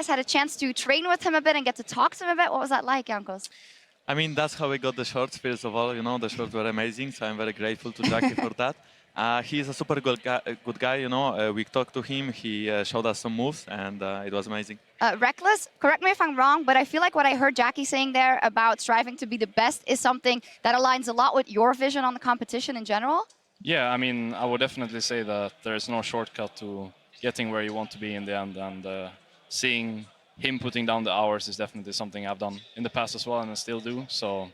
guys had a chance to train with him a bit and get to talk to him a bit. What was that like, Jankos? I mean, that's how we got the shorts, first of all. You know, the shorts were amazing, so I'm very grateful to Jackie for that. He's a super good guy, you know. We talked to him, he showed us some moves, and it was amazing. Reckless, correct me if I'm wrong, but I feel like what I heard Jackie saying there about striving to be the best is something that aligns a lot with your vision on the competition in general. Yeah, I mean, I would definitely say that there is no shortcut to getting where you want to be in the end, and seeing him putting down the hours is definitely something I've done in the past as well, and I still do. So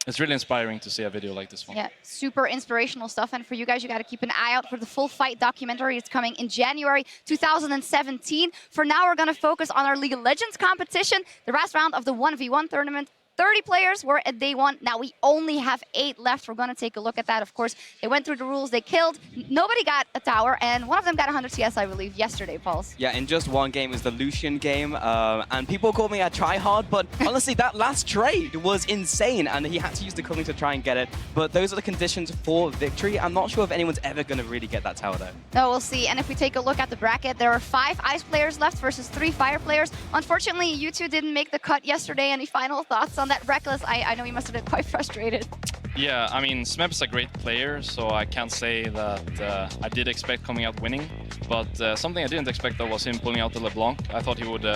it's really inspiring to see a video like this one. Yeah, super inspirational stuff. And for you guys, you got to keep an eye out for the full fight documentary. It's coming in January 2017. For now, we're going to focus on our League of Legends competition, the last round of the 1v1 tournament. 30 players were at day 1. Now we only have 8 left. We're going to take a look at that. Of course, they went through the rules. They killed. Nobody got a tower, and one of them got 100 CS, I believe, yesterday, Pulse. Yeah, in just one game. It was the Lucian game, and people called me a tryhard, but honestly, that last trade was insane, and he had to use the cooling to try and get it. But those are the conditions for victory. I'm not sure if anyone's ever going to really get that tower, though. No, we'll see. And if we take a look at the bracket, there are 5 Ice players left versus 3 Fire players. Unfortunately, you two didn't make the cut yesterday. Any final thoughts on that? Reckless, I know you must have been quite frustrated. Yeah, I mean, Smeb is a great player, so I can't say that I did expect coming out winning. But something I didn't expect, though, was him pulling out the LeBlanc. I thought he would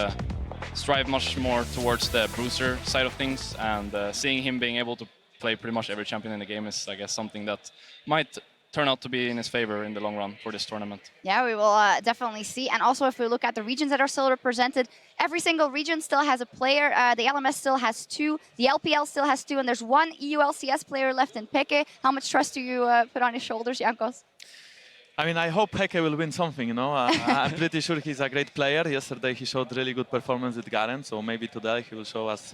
strive much more towards the bruiser side of things, and seeing him being able to play pretty much every champion in the game is, I guess, something that might turn out to be in his favor in the long run for this tournament. Yeah, we will definitely see. And also, if we look at the regions that are still represented, every single region still has a player. The LMS still has 2, the LPL still has 2, and there's 1 EULCS player left in Xpeke. How much trust do you put on his shoulders, Jankos? I mean, I hope Xpeke will win something, you know. I'm pretty sure he's a great player. Yesterday he showed really good performance with Garen, so maybe today he will show us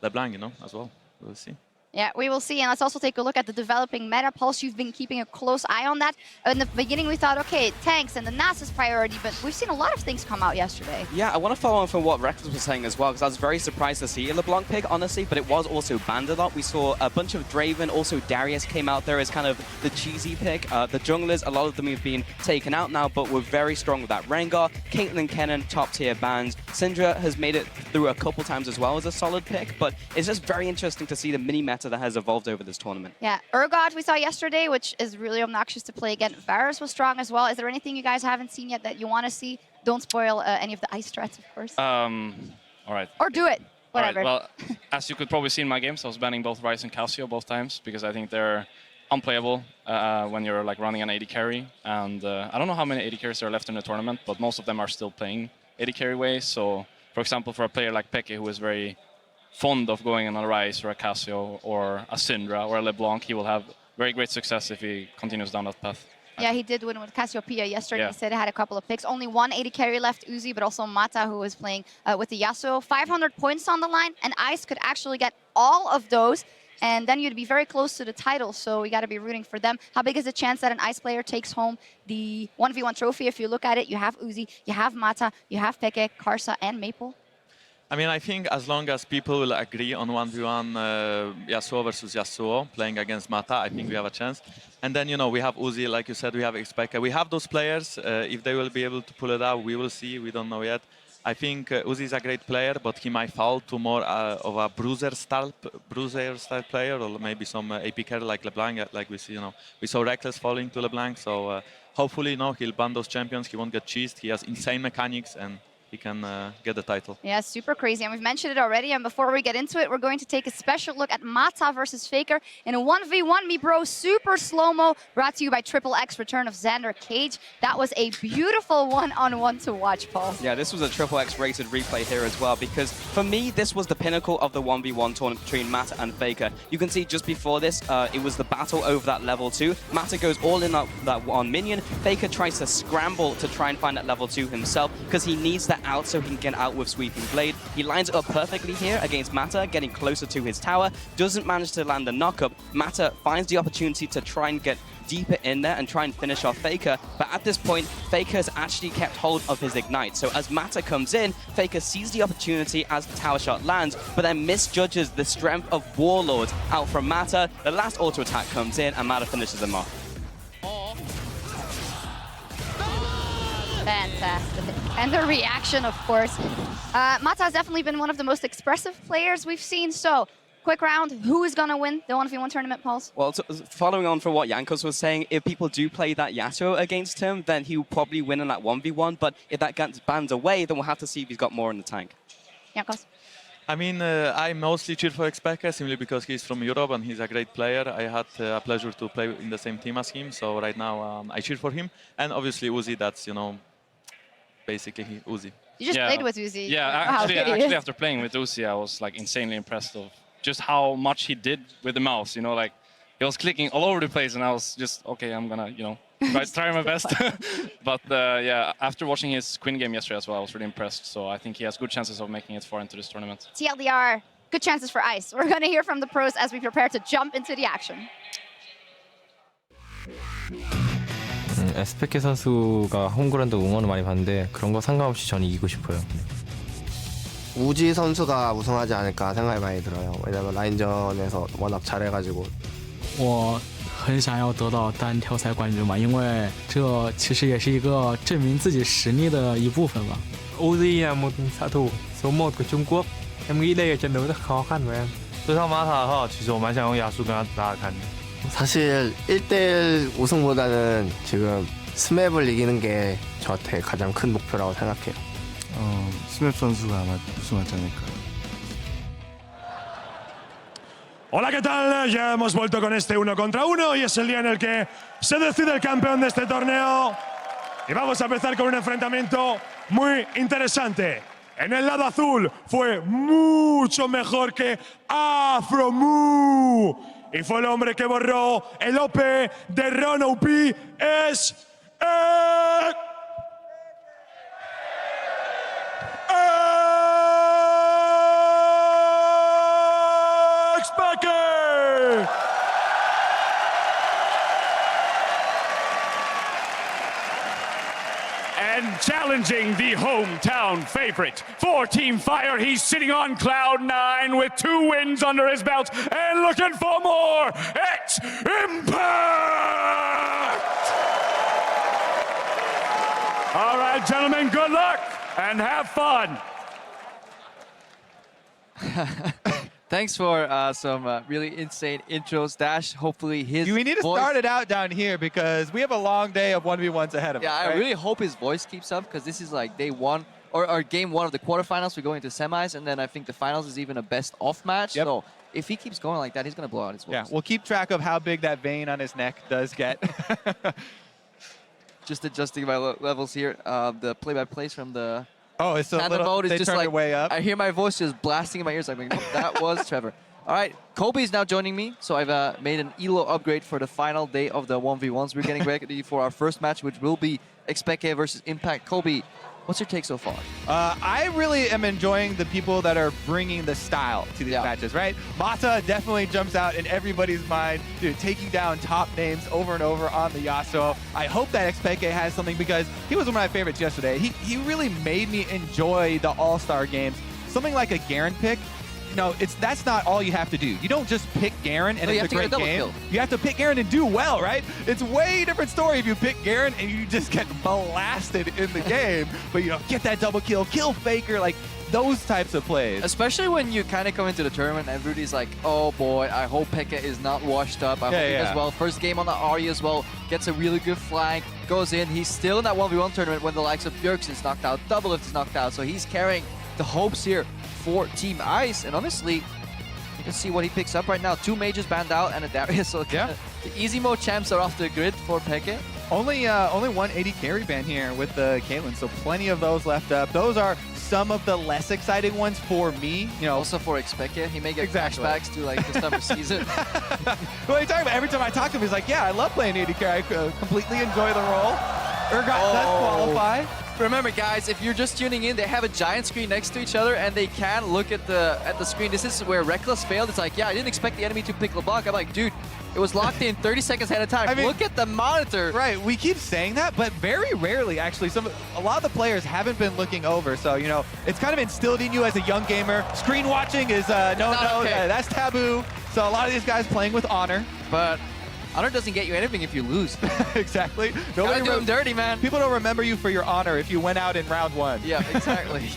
LeBlanc, you know, as well. We'll see. Yeah, we will see. And let's also take a look at the developing meta. Pulse, you've been keeping a close eye on that. In the beginning, we thought, okay, tanks and the NAS is priority, but we've seen a lot of things come out yesterday. Yeah, I want to follow on from what Reckless was saying as well, because I was very surprised to see a LeBlanc pick, honestly, but it was also banned a lot. We saw a bunch of Draven, also Darius came out there as kind of the cheesy pick. The junglers, a lot of them have been taken out now, but we're very strong with that. Rengar, Caitlyn, Kennen, top tier bans. Syndra has made it through a couple times as well as a solid pick, but it's just very interesting to see the mini meta that has evolved over this tournament. Yeah, Urgot we saw yesterday, which is really obnoxious to play again. Varus was strong as well. Is there anything you guys haven't seen yet that you want to see? Don't spoil any of the ice threats, of course. All right. Or do it, whatever. All right, well, as you could probably see in my games, I was banning both Ryze and Cassio both times because I think they're unplayable when you're like running an AD carry. And I don't know how many AD carries there are left in the tournament, but most of them are still playing AD carry ways. So, for example, for a player like Xpeke, who is very fond of going on a Ryze or a Cassio or a Syndra or a LeBlanc, he will have very great success if he continues down that path. Yeah, he did win with Cassiopeia yesterday. Yeah. He said he had a couple of picks. Only 1 AD carry left, Uzi, but also Mata, who was playing with the Yasuo. 500 points on the line, and Ice could actually get all of those, and then you'd be very close to the title, so we got to be rooting for them. How big is the chance that an Ice player takes home the 1v1 trophy? If you look at it, you have Uzi, you have Mata, you have Xpeke, Karsa, and Maple. I mean, I think as long as people will agree on 1v1 Yasuo versus Yasuo playing against Mata, I think we have a chance. And then, you know, we have Uzi, like you said, we have Xpeke. We have those players. If they will be able to pull it out, we will see. We don't know yet. I think Uzi is a great player, but he might fall to more of a bruiser style player, or maybe some AP carry like LeBlanc, like we see. You know, we saw Reckless falling to LeBlanc. So hopefully, you know, he'll ban those champions. He won't get cheesed. He has insane mechanics, and he can get the title. Yeah, super crazy. And we've mentioned it already. And before we get into it, we're going to take a special look at Mata versus Faker in a 1v1 me bro super slow-mo brought to you by XXX Return of Xander Cage. That was a beautiful one-on-one to watch, Paul. Yeah, this was a XXX rated replay here as well, because for me, this was the pinnacle of the 1v1 tournament between Mata and Faker. You can see just before this, it was the battle over that level 2. Mata goes all in that one minion. Faker tries to scramble to try and find that level 2 himself, because he needs that out so he can get out with Sweeping Blade. He lines it up perfectly here against Mata, getting closer to his tower. Doesn't manage to land the knockup. Mata finds the opportunity to try and get deeper in there and try and finish off Faker. But at this point, Faker has actually kept hold of his Ignite. So as Mata comes in, Faker sees the opportunity as the tower shot lands, but then misjudges the strength of Warlord out from Mata. The last auto attack comes in and Mata finishes him off. Fantastic. And the reaction, of course. Mata has definitely been one of the most expressive players we've seen. So, quick round, who is going to win the 1v1 tournament, Pulse? Well, following on from what Jankos was saying, if people do play that Yasuo against him, then he will probably win in that 1v1. But if that gets banned away, then we'll have to see if he's got more in the tank. Jankos? I mean, I mostly cheer for Xpeke simply because he's from Europe and he's a great player. I had a pleasure to play in the same team as him, so right now I cheer for him. And obviously Uzi, that's, you know, basically Uzi. You just played with Uzi. Yeah, actually after playing with Uzi, I was like insanely impressed of just how much he did with the mouse, you know, like he was clicking all over the place and I was just, okay, I'm gonna, you know, try my best. But yeah, after watching his Quinn game yesterday as well, I was really impressed. So I think he has good chances of making it far into this tournament. TLDR, good chances for Ice. We're going to hear from the pros as we prepare to jump into the action. Xpeke 선수가 홈그라운드 응원을 많이 받는데 그런 거 상관없이 전 이기고 싶어요. 우지 선수가 우승하지 않을까 생각이 많이 들어요. 왜냐면 라인전에서 워낙 잘해가지고. 我很想要得到单挑赛冠军嘛，因为这其实也是一个证明自己实力的一部分吧。 Uzi là một xạ thủ số 1 của Trung Quốc. Em nghĩ đây là trận đấu rất khó khăn với em. 对上马塔的话，其实我蛮想用亚苏跟他打打看的。 사실 1대1 우승보다는 지금 스맵을 이기는 게 저한테 가장 큰 목표라고 생각해요. 스맵 선수가 아마 우승하지 않을까. Hola, ¿qué tal? Ya hemos vuelto con este 1 contra 1 y es el día en el que se decide el campeón de este torneo. Y vamos a empezar con un enfrentamiento muy interesante. En el lado azul fue mucho mejor que Afromu. Y fue el hombre que borró el OP de Ron OP. Es... Xpeke! And challenging the hometown favorite for Team Fire, he's sitting on cloud 9 with 2 wins under his belt and looking for more. It's Impact! All right, gentlemen, good luck and have fun. Thanks for some really insane intros, Dash. Hopefully his We need to voice... start it out down here because we have a long day of 1v1s ahead of us. Yeah, I right? really hope his voice keeps up because this is like day 1 or game 1 of the quarterfinals. We're going to semis, and then I think the finals is even a best-off match. Yep. So if he keeps going like that, he's going to blow out his voice. Yeah, we'll keep track of how big that vein on his neck does get. Just adjusting my levels here. The play-by-plays from the... Oh, it's a Panda little, mode is they just turned like, it way up. I hear my voice just blasting in my ears. I'm like, nope, that was Trevor. All right, Kobe is now joining me. So I've made an ELO upgrade for the final day of the 1v1s. We're getting ready for our first match, which will be Xpeke versus Impact. Kobe, what's your take so far? I really am enjoying the people that are bringing the style to these matches, right? Mata definitely jumps out in everybody's mind, dude, taking down top names over and over on the Yasuo. I hope that Xpeke has something because he was one of my favorites yesterday. He really made me enjoy the All-Star games. Something like a Garen pick, you know, that's not all you have to do. You don't just pick Garen and it's a great game. Kill. You have to pick Garen and do well, right? It's a way different story if you pick Garen and you just get blasted in the game. But, you know, get that double kill Faker, like those types of plays. Especially when you kind of come into the tournament and everybody's like, oh boy, I hope Pekka is not washed up. I hope he does well. First game on the Ahri as well. Gets a really good flank, goes in. He's still in that 1v1 tournament when the likes of Bjergsen is knocked out, Doublelift is knocked out. So he's carrying the hopes here for Team Ice, and honestly, you can see what he picks up right now. 2 mages banned out and a Darius, so the easy mode champs are off the grid for Peke. Only 180 carry ban here with the Caitlyn, so plenty of those left up. Those are some of the less exciting ones for me. You know, also for Xpeke, he may get flashbacks to like the summer season. What are you talking about? Every time I talk to him, he's like, "Yeah, I love playing AD carry. I completely enjoy the role." Urgot does qualify. Remember, guys, if you're just tuning in, they have a giant screen next to each other, and they can look at the screen. This is where Reckless failed. It's like, yeah, I didn't expect the enemy to pick LeBlanc. I'm like, dude, it was locked in 30 seconds ahead of time. I mean, look at the monitor. Right, we keep saying that, but very rarely, actually, a lot of the players haven't been looking over. So, you know, it's kind of instilled in you as a young gamer. Screen watching is no, okay. that's taboo. So a lot of these guys playing with honor. But Honor doesn't get you anything if you lose. Exactly. Gotta do him dirty, man. People don't remember you for your honor if you went out in round 1. Yeah, exactly.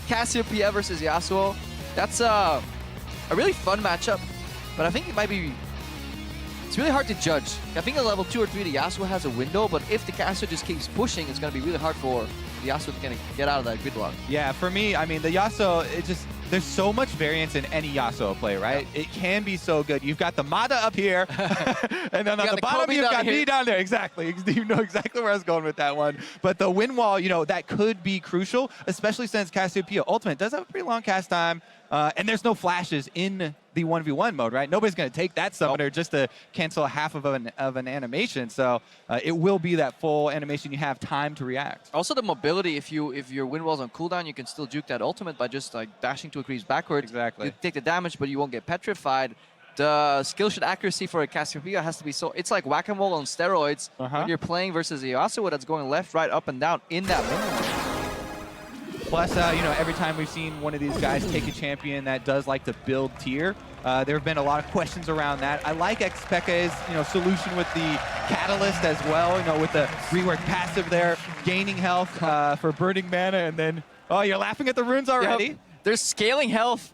Cassiopeia versus Yasuo. That's a really fun matchup, but I think it might be... It's really hard to judge. I think at level 2 or 3, the Yasuo has a window, but if the Casio just keeps pushing, it's going to be really hard for the Yasuo to get out of that gridlock. Yeah, for me, I mean, the Yasuo, there's so much variance in any Yasuo play, right? Yeah. It can be so good. You've got the Mata up here, and then on the bottom, you've got me down there. Exactly. You know exactly where I was going with that one. But the wind wall, you know, that could be crucial, especially since Cassiopeia Ultimate does have a pretty long cast time, and there's no flashes in the 1v1 mode, right? Nobody's going to take that summoner just to cancel half of an animation. So it will be that full animation. You have time to react. Also the mobility, if your wind wall's on cooldown, you can still juke that ultimate by just like dashing to a crease backward. Exactly. You take the damage, but you won't get petrified. The skill shot accuracy for a Cassiopeia has to be so... It's like whack-a-mole on steroids when you're playing versus a Yasuo that's going left, right, up, and down in that wind wall. Plus, you know, every time we've seen one of these guys take a champion that does like to build tier, there have been a lot of questions around that. I like Xpeke's, you know, solution with the Catalyst as well, you know, with the rework passive there, gaining health for burning mana, and then, oh, you're laughing at the runes already? Yep. They're scaling health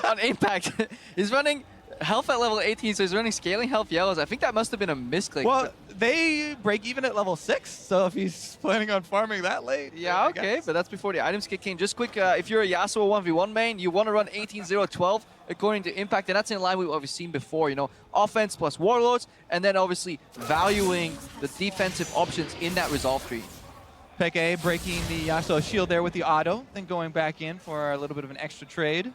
on Impact. He's running health at level 18, so he's running scaling health yellows. I think that must have been a misclick. Well, they break even at level 6, so if he's planning on farming that late. Yeah, okay, but that's before the items kick in. Just quick, if you're a Yasuo 1v1 main, you want to run 18-0-12 according to Impact, and that's in line with what we've seen before, you know, offense plus warlords, and then obviously valuing the defensive options in that resolve tree. Xpeke breaking the Yasuo shield there with the auto, then going back in for a little bit of an extra trade.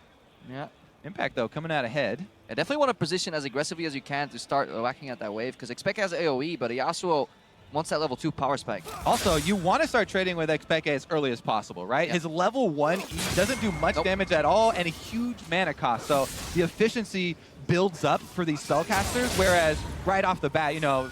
Yeah. Impact, though, coming out ahead. I definitely want to position as aggressively as you can to start whacking at that wave, because Xpeke has AoE, but Yasuo wants that level 2 power spike. Also, you want to start trading with Xpeke as early as possible, right? Yeah. His level 1 E doesn't do much damage at all and a huge mana cost, so the efficiency builds up for these spellcasters, whereas right off the bat, you know,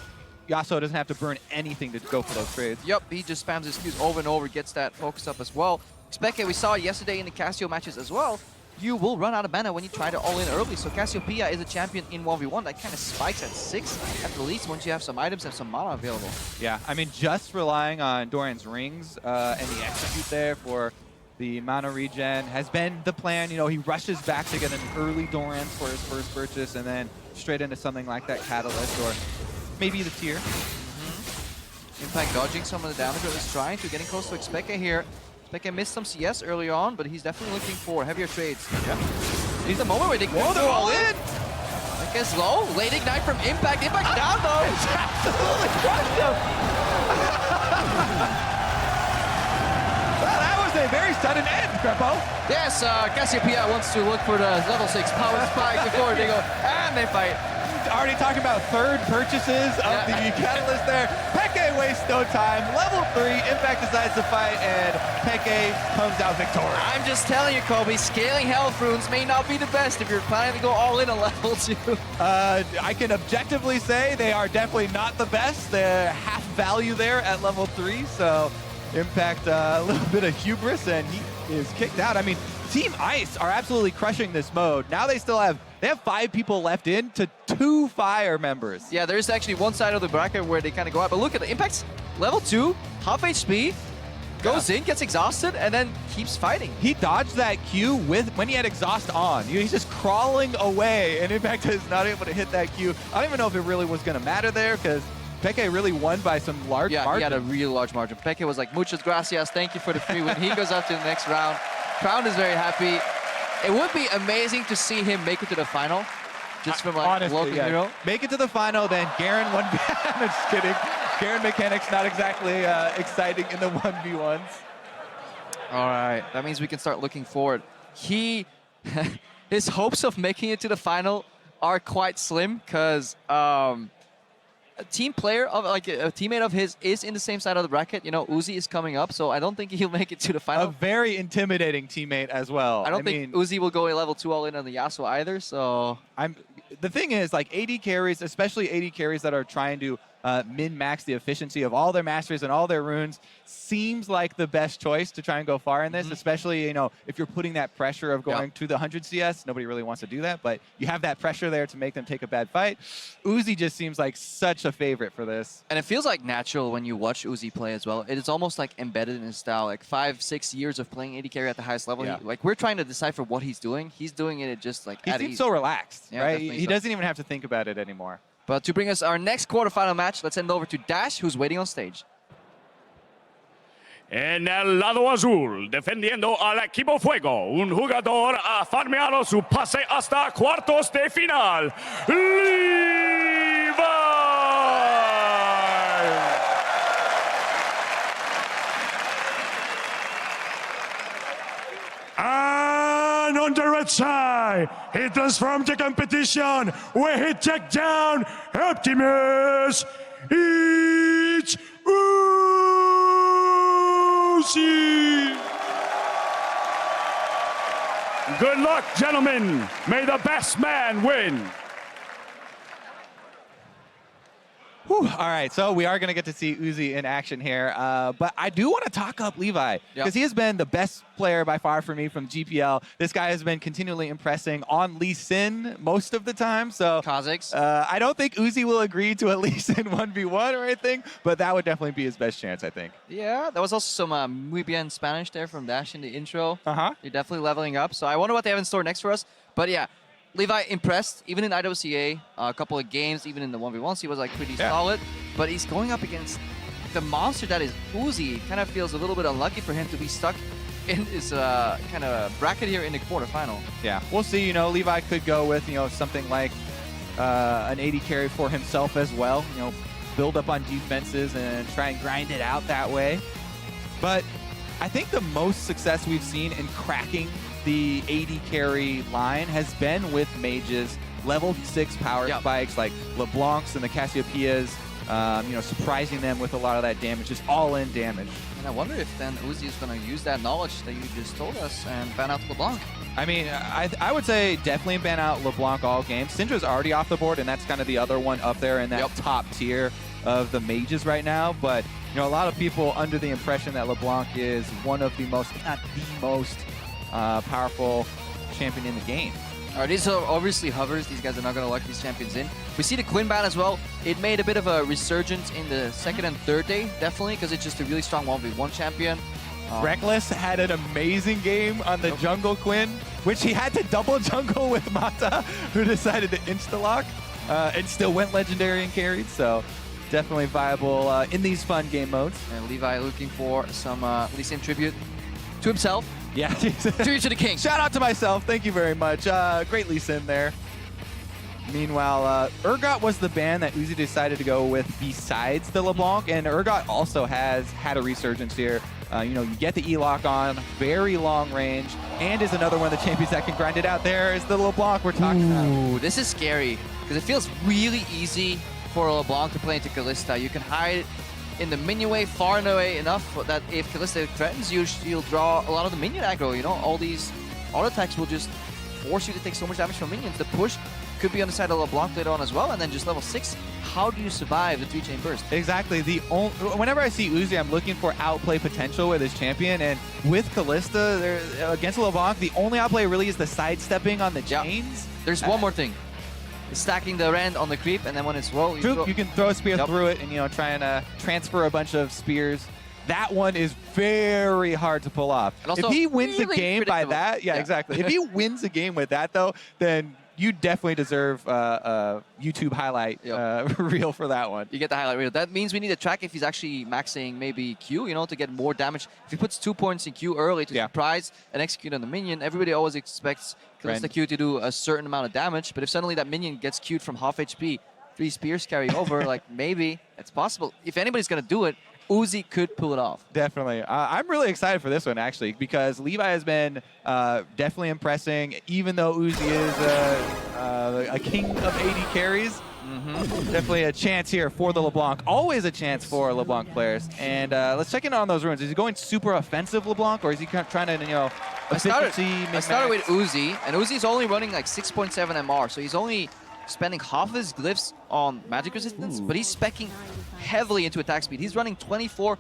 Yasuo doesn't have to burn anything to go for those trades. Yep, he just spams his Qs over and over, gets that focus up as well. Xpeke, we saw yesterday in the Casio matches as well, you will run out of mana when you try to all-in early. So Cassiopeia is a champion in 1v1 that kind of spikes at 6 at the least once you have some items and some mana available. Yeah, I mean, just relying on Dorian's rings and the execute there for the mana regen has been the plan. You know, he rushes back to get an early Dorian for his first purchase and then straight into something like that Catalyst or maybe the tier. Impact dodging some of the damage, but he's trying to getting close to Xpeke here. Xpeke missed some CS early on, but he's definitely looking for heavier trades. Yeah. He's the moment where they go all in. I guess low. Late ignite from Impact. Impact down though. It's absolutely crushed him. Well, that was a very sudden end, Crepo. Yes, Cassiopeia wants to look for the level 6 power spike before they go, and they fight. Already talking about third purchases of the Catalyst there. Xpeke wastes no time. Level 3, Impact decides to fight, and Xpeke comes out victorious. I'm just telling you, Kobe, scaling health runes may not be the best if you're planning to go all in on level 2. I can objectively say they are definitely not the best. They're half value there at level 3, so Impact a little bit of hubris, and he is kicked out. I mean, Team Ice are absolutely crushing this mode. Now they have 5 people left in to 2 Fire members. Yeah, there's actually one side of the bracket where they kind of go out, but look at the Impact's level 2, half HP, goes in, gets exhausted, and then keeps fighting. He dodged that Q when he had exhaust on. He's just crawling away, and Impact is not able to hit that Q. I don't even know if it really was going to matter there, because Xpeke really won by some large margin. Yeah, he had a really large margin. Xpeke was like, muchas gracias, thank you for the free win. He goes up to the next round. Crown is very happy. It would be amazing to see him make it to the final, just from like honestly, local hero. Make it to the final, then Garen 1v1. I'm just kidding. Garen mechanics not exactly exciting in the 1v1s. All right, that means we can start looking forward. His hopes of making it to the final are quite slim, because a team player of a teammate of his is in the same side of the bracket. You know, Uzi is coming up, so I don't think he'll make it to the final. A very intimidating teammate as well. I don't think Uzi will go a level 2 all in on the Yasuo either. So the thing is, like AD carries, especially AD carries that are trying to min-max the efficiency of all their masters and all their runes. Seems like the best choice to try and go far in this, especially, if you're putting that pressure of going to the 100 CS. Nobody really wants to do that, but you have that pressure there to make them take a bad fight. Uzi just seems like such a favorite for this. And it feels like natural when you watch Uzi play as well. It is almost like embedded in his style, like 5-6 years of playing AD carry at the highest level. Yeah. Like we're trying to decipher what he's doing. He's doing it just like He at seems ease. so relaxed, Yeah, right? definitely He so. doesn't even have to think about it anymore. But to bring us our next quarterfinal match, let's send over to Dash, who's waiting on stage. En el lado azul, defendiendo al equipo Fuego, un jugador ha farmeado su pase hasta cuartos de final, Levi! And on the red side, he transformed the competition where he took down Optimus. It's Uzi. Good luck, gentlemen. May the best man win. Whew. All right, so we are going to get to see Uzi in action here, but I do want to talk up Levi because he has been the best player by far for me from GPL. This guy has been continually impressing on Lee Sin most of the time, so Kha'Zix. I don't think Uzi will agree to a Lee Sin 1v1 or anything, but that would definitely be his best chance, I think. Yeah, there was also some muy bien Spanish there from Dash in the intro. Uh-huh. You're definitely leveling up, so I wonder what they have in store next for us. But yeah, Levi impressed, even in IWCA, a couple of games, even in the 1v1s, he was like pretty solid. But he's going up against the monster that is Uzi. It kind of feels a little bit unlucky for him to be stuck in his kind of bracket here in the quarterfinal. Yeah, we'll see. Levi could go with, something like an 80 carry for himself as well. Build up on defenses and try and grind it out that way. But I think the most success we've seen in cracking the 80 carry line has been with mages, level 6 power spikes like LeBlancs and the Cassiopeias, surprising them with a lot of that damage, just all-in damage. And I wonder if then Uzi is going to use that knowledge that you just told us and ban out LeBlanc. I mean, I would say definitely ban out LeBlanc all game. Syndra's already off the board, and that's kind of the other one up there in that top tier of the mages right now. But, a lot of people under the impression that LeBlanc is one of the most, if not the most, powerful champion in the game. All right, these are obviously hovers. These guys are not going to lock these champions in. We see the Quinn ban as well. It made a bit of a resurgence in the second and third day, definitely, because it's just a really strong 1v1 champion. Reckless had an amazing game on the jungle Quinn, which he had to double jungle with Mata, who decided to insta-lock and still went legendary and carried. So definitely viable in these fun game modes. And Levi looking for some Lee Sin tribute to himself. Yeah, tribute to the king. Shout out to myself. Thank you very much. Great Lee Sin there. Meanwhile, Urgot was the ban that Uzi decided to go with besides the LeBlanc, and Urgot also has had a resurgence here. You get the E-Lock on, very long range, and is another one of the champions that can grind it out. There is the LeBlanc we're talking about. Ooh, this is scary, because it feels really easy for LeBlanc to play into Kalista. You can hide in the minion wave far and away enough that if Kalista threatens you, you'll draw a lot of the minion aggro. All these auto attacks will just force you to take so much damage from minions. The push could be on the side of LeBlanc later on as well, and then just level 6. How do you survive the 3-chain burst? Exactly. Whenever I see Uzi, I'm looking for outplay potential with his champion, and with Kalista against LeBlanc, the only outplay really is the sidestepping on the chains. There's one more thing. Stacking the rend on the creep, and then when it's low, you can throw a spear through it and try and transfer a bunch of spears. That one is very hard to pull off. And also if he wins really the game by that, exactly. If he wins a game with that, though, then you definitely deserve a YouTube highlight reel for that one. You get the highlight reel. That means we need to track if he's actually maxing maybe Q, to get more damage. If he puts 2 points in Q early to surprise and execute on the minion, everybody always expects Kalista Q to do a certain amount of damage. But if suddenly that minion gets Q'd from half HP, 3 spears carry over, like maybe it's possible. If anybody's going to do it, Uzi could pull it off. Definitely. I'm really excited for this one, actually, because Levi has been definitely impressing, even though Uzi is a king of 80 carries. Definitely a chance here for the LeBlanc. Always a chance for LeBlanc players. And let's check in on those runes. Is he going super offensive LeBlanc, or is he kind of trying to, I started with Uzi, and Uzi's only running like 6.7 MR, so he's only spending half of his glyphs on magic resistance, but he's specking heavily into attack speed. He's running 24%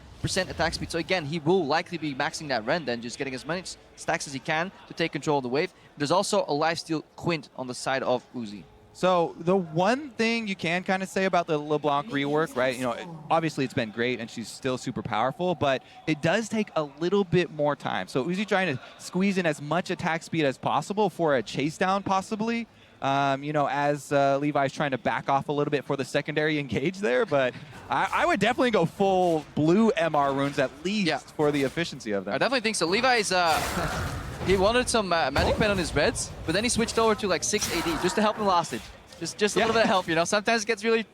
attack speed, so again, he will likely be maxing that Ren then, just getting as many stacks as he can to take control of the wave. There's also a lifesteal Quint on the side of Uzi. So the one thing you can kind of say about the LeBlanc rework, right? You know, obviously it's been great and she's still super powerful, but it does take a little bit more time. So Uzi trying to squeeze in as much attack speed as possible for a chase down possibly. You know, as Levi's trying to back off a little bit for the secondary engage there, but I would definitely go full blue MR runes at least for the efficiency of them. I definitely think so. Levi's, he wanted some magic pen on his reds, but then he switched over to like 6 AD just to help him last it. Just a little bit of help, you know. Sometimes it gets really,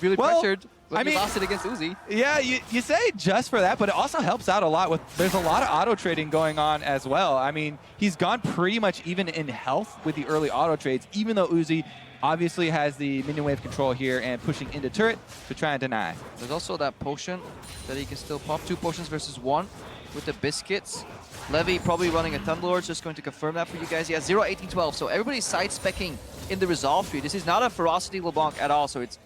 really pressured. I mean, lost it against Uzi. Yeah, you say just for that, but it also helps out a lot with, there's a lot of auto trading going on as well. I mean, he's gone pretty much even in health with the early auto trades, even though Uzi obviously has the minion wave control here and pushing into turret to try and deny. There's also that potion that he can still pop. 2 potions versus 1 with the biscuits. Levi probably running a Thunderlord, just going to confirm that for you guys. He has 0, 18, 12, so everybody's side-specking in the resolve tree. This is not a Ferocity LeBlanc at all, so it's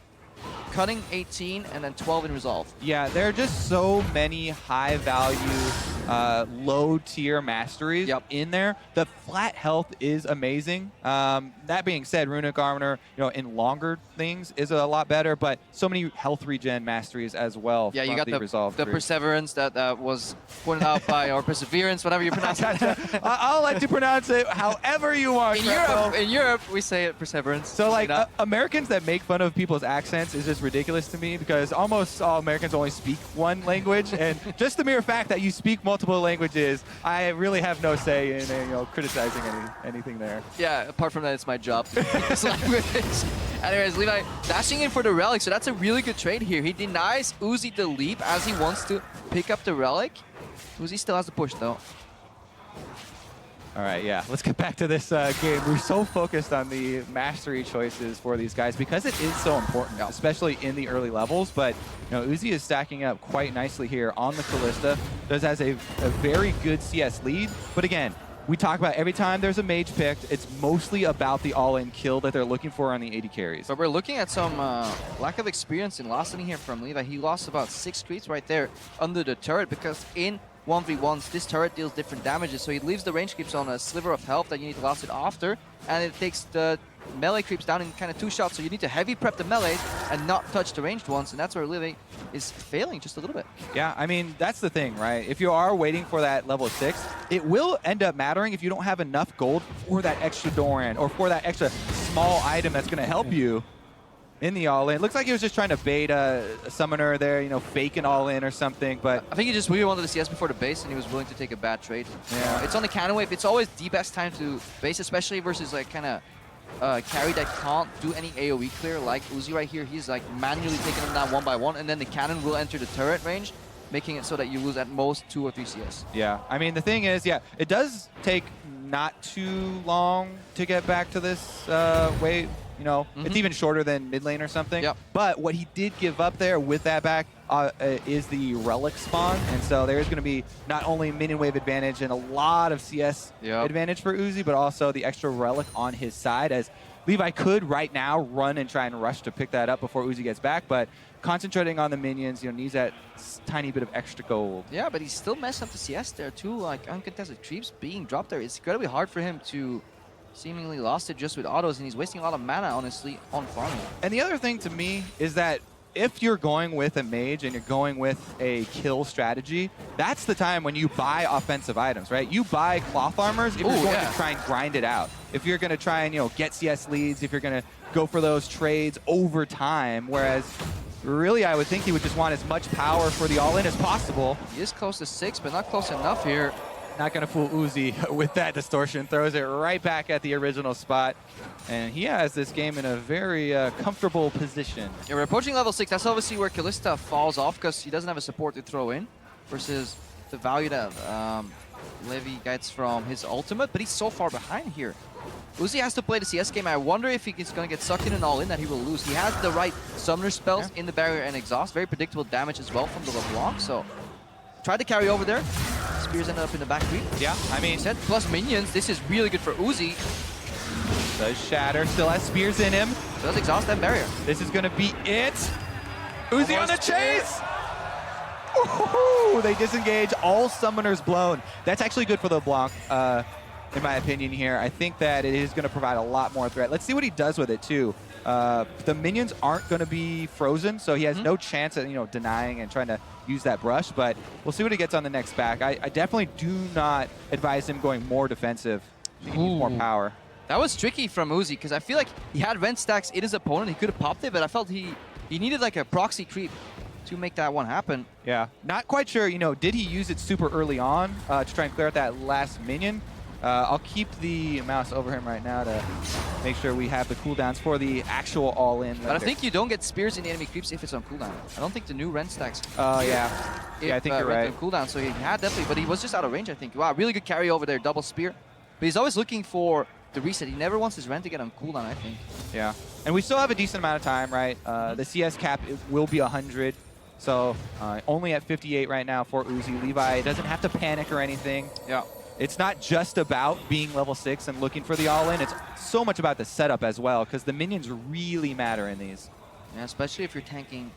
cutting 18 and then 12 in resolve. Yeah, there are just so many high-value, low-tier masteries in there. The flat health is amazing. That being said, Runic Armor, you know, in longer things is a lot better, but so many health regen masteries as well. Yeah, you got the resolve the tree. Perseverance that was pointed out by, or Perseverance, whatever you pronounce it. I'll let you pronounce it however you want. In Europe, we say it Perseverance. So like Americans that make fun of people's accents is just ridiculous to me because almost all Americans only speak one language, and just the mere fact that you speak multiple languages, I really have no say in criticizing anything there. Yeah, apart from that, it's my job. Anyways, Levi dashing in for the relic, so that's a really good trade here. He denies Uzi the leap as he wants to pick up the relic. Uzi still has the push though. All right, yeah, let's get back to this game. We're so focused on the mastery choices for these guys because it is so important, especially in the early levels. But you know, Uzi is stacking up quite nicely here on the Kalista. Has a very good CS lead, but again, we talk about every time there's a mage picked, it's mostly about the all-in kill that they're looking for on the AD carries. But we're looking at some lack of experience in last inning here from Levi. He lost about 6 creeps right there under the turret because in 1v1s, this turret deals different damages, so he leaves the range creeps on a sliver of health that you need to last it after, and it takes the melee creeps down in kind of 2 shots, so you need to heavy prep the melee and not touch the ranged ones, and that's where Levi is failing just a little bit. Yeah, I mean, that's the thing, right? If you are waiting for that level 6, it will end up mattering if you don't have enough gold for that extra Doran or for that extra small item that's going to help you in the all-in. Looks like he was just trying to bait a summoner there, you know, fake an all-in or something, but... I think he just really wanted to CS before the base, and he was willing to take a bad trade. Yeah. It's on the cannon wave. It's always the best time to base, especially versus, like, kind of carry that can't do any AoE clear, like Uzi right here. He's, like, manually taking them down 1 by 1, and then the cannon will enter the turret range, making it so that you lose at most 2 or 3 CS. Yeah, I mean, the thing is, yeah, it does take not too long to get back to this wave. You know, it's even shorter than mid lane or something. Yep. But what he did give up there with that back is the relic spawn. And so there's going to be not only minion wave advantage and a lot of CS advantage for Uzi, but also the extra relic on his side, as Levi could right now run and try and rush to pick that up before Uzi gets back. But concentrating on the minions, you know, needs that tiny bit of extra gold. Yeah, but he's still messed up the CS there too. Like uncontested creeps being dropped there. It's incredibly hard for him to seemingly lost it just with autos, and he's wasting a lot of mana, honestly, on farming. And the other thing to me is that if you're going with a mage and you're going with a kill strategy, that's the time when you buy offensive items, right? You buy cloth armors if you're going to try and grind it out. If you're going to try and, you know, get CS leads, if you're going to go for those trades over time, whereas really I would think he would just want as much power for the all-in as possible. He is close to 6, but not close enough here. Not going to fool Uzi with that distortion. Throws it right back at the original spot. And he has this game in a very comfortable position. Yeah, we're approaching level 6. That's obviously where Kalista falls off because he doesn't have a support to throw in versus the value that Levi gets from his ultimate. But he's so far behind here. Uzi has to play the CS game. I wonder if he's going to get sucked in and all in that he will lose. He has the right summoner spells in the barrier and exhaust. Very predictable damage as well from the LeBlanc. So tried to carry over there. Spears ended up in the back creep. Yeah, I mean... Plus minions. This is really good for Uzi. Does shatter, still has spears in him. Does exhaust that barrier. This is gonna be it. Uzi on the chase! Ooh, they disengage, all summoners blown. That's actually good for LeBlanc, in my opinion here. I think that it is gonna provide a lot more threat. Let's see what he does with it too. The minions aren't gonna be frozen, so he has no chance of, denying and trying to use that brush, but we'll see what he gets on the next back. I definitely do not advise him going more defensive. He needs more power. That was tricky from Uzi, because I feel like he had rend stacks in his opponent. He could have popped it, but I felt he needed like a proxy creep to make that one happen. Yeah, not quite sure, did he use it super early on to try and clear out that last minion? I'll keep the mouse over him right now to make sure we have the cooldowns for the actual all-in. But I think you don't get spears in the enemy creeps if it's on cooldown. I don't think the new rend stacks. Yeah, I think you're right. On cooldown, so he had definitely, but he was just out of range, I think. Wow, really good carry over there, double spear. But he's always looking for the reset. He never wants his rend to get on cooldown, I think. Yeah, and we still have a decent amount of time, right? The CS cap will be 100. So only at 58 right now for Uzi. Levi doesn't have to panic or anything. Yeah. It's not just about being level 6 and looking for the all-in. It's so much about the setup as well, because the minions really matter in these. Yeah, especially if you're tanking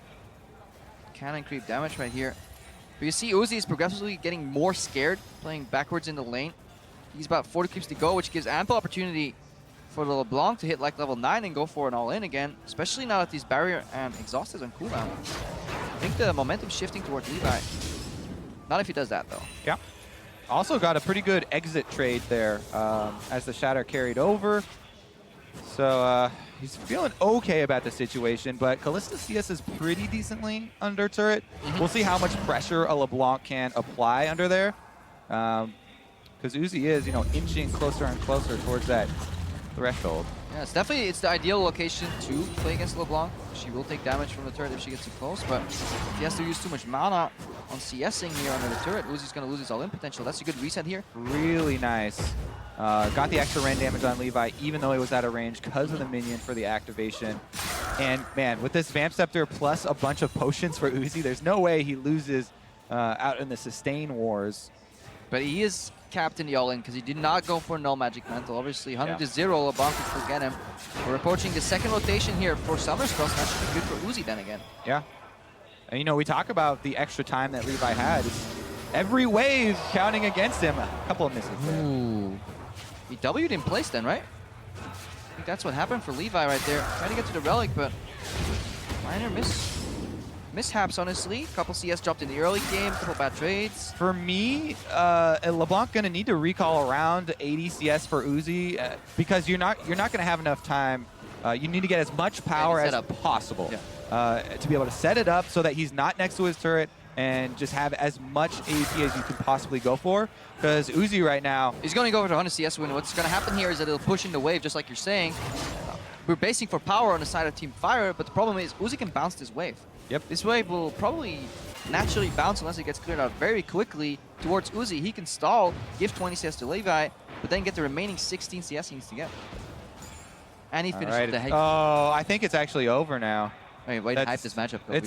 cannon creep damage right here. But you see Uzi is progressively getting more scared, playing backwards in the lane. He's about 40 creeps to go, which gives ample opportunity for the LeBlanc to hit like level 9 and go for an all-in again, especially now that these barrier and exhaust is on cooldown. I think the momentum's shifting towards Levi. Not if he does that, though. Yeah. Also got a pretty good exit trade there as the Shatter carried over. So he's feeling okay about the situation, but Kalista CS is pretty decently under turret. We'll see how much pressure a LeBlanc can apply under there. Because Uzi is, inching closer and closer towards that threshold. Yeah, it's the ideal location to play against LeBlanc. She will take damage from the turret if she gets too close, but if he has to use too much mana on CSing here under the turret, Uzi's going to lose his all-in potential. That's a good reset here. Really nice. Got the extra rend damage on Levi, even though he was out of range because of the minion for the activation. And man, with this Vamp Scepter plus a bunch of potions for Uzi, there's no way he loses out in the sustain wars. But he is capped in the all-in because he did not go for Null Magic Mantle. Obviously, 100 to 0, LeBlanc can still get him. We're approaching the second rotation here for Summer Spells. That should be good for Uzi then again. Yeah. And we talk about the extra time that Levi had. Every wave counting against him. A couple of misses there. Ooh. He W'd in place then, right? I think that's what happened for Levi right there. Trying to get to the relic, but minor mishaps, honestly. A couple CS dropped in the early game, a couple bad trades. For me, LeBlanc gonna need to recall around 80 CS for Uzi because you're not gonna have enough time. You need to get as much power as possible to be able to set it up so that he's not next to his turret and just have as much AP as you can possibly go for. Because Uzi right now, he's going to go over to 100 CS win. What's going to happen here is that it'll push in the wave, just like you're saying. We're basing for power on the side of Team Fire, but the problem is Uzi can bounce this wave. Yep. This wave will probably naturally bounce unless it gets cleared out very quickly towards Uzi. He can stall, give 20 CS to Levi, but then get the remaining 16 CS he needs to get. And he finishes with the head. Oh, I think it's actually over now. Wait, way to hype this matchup, Kobe.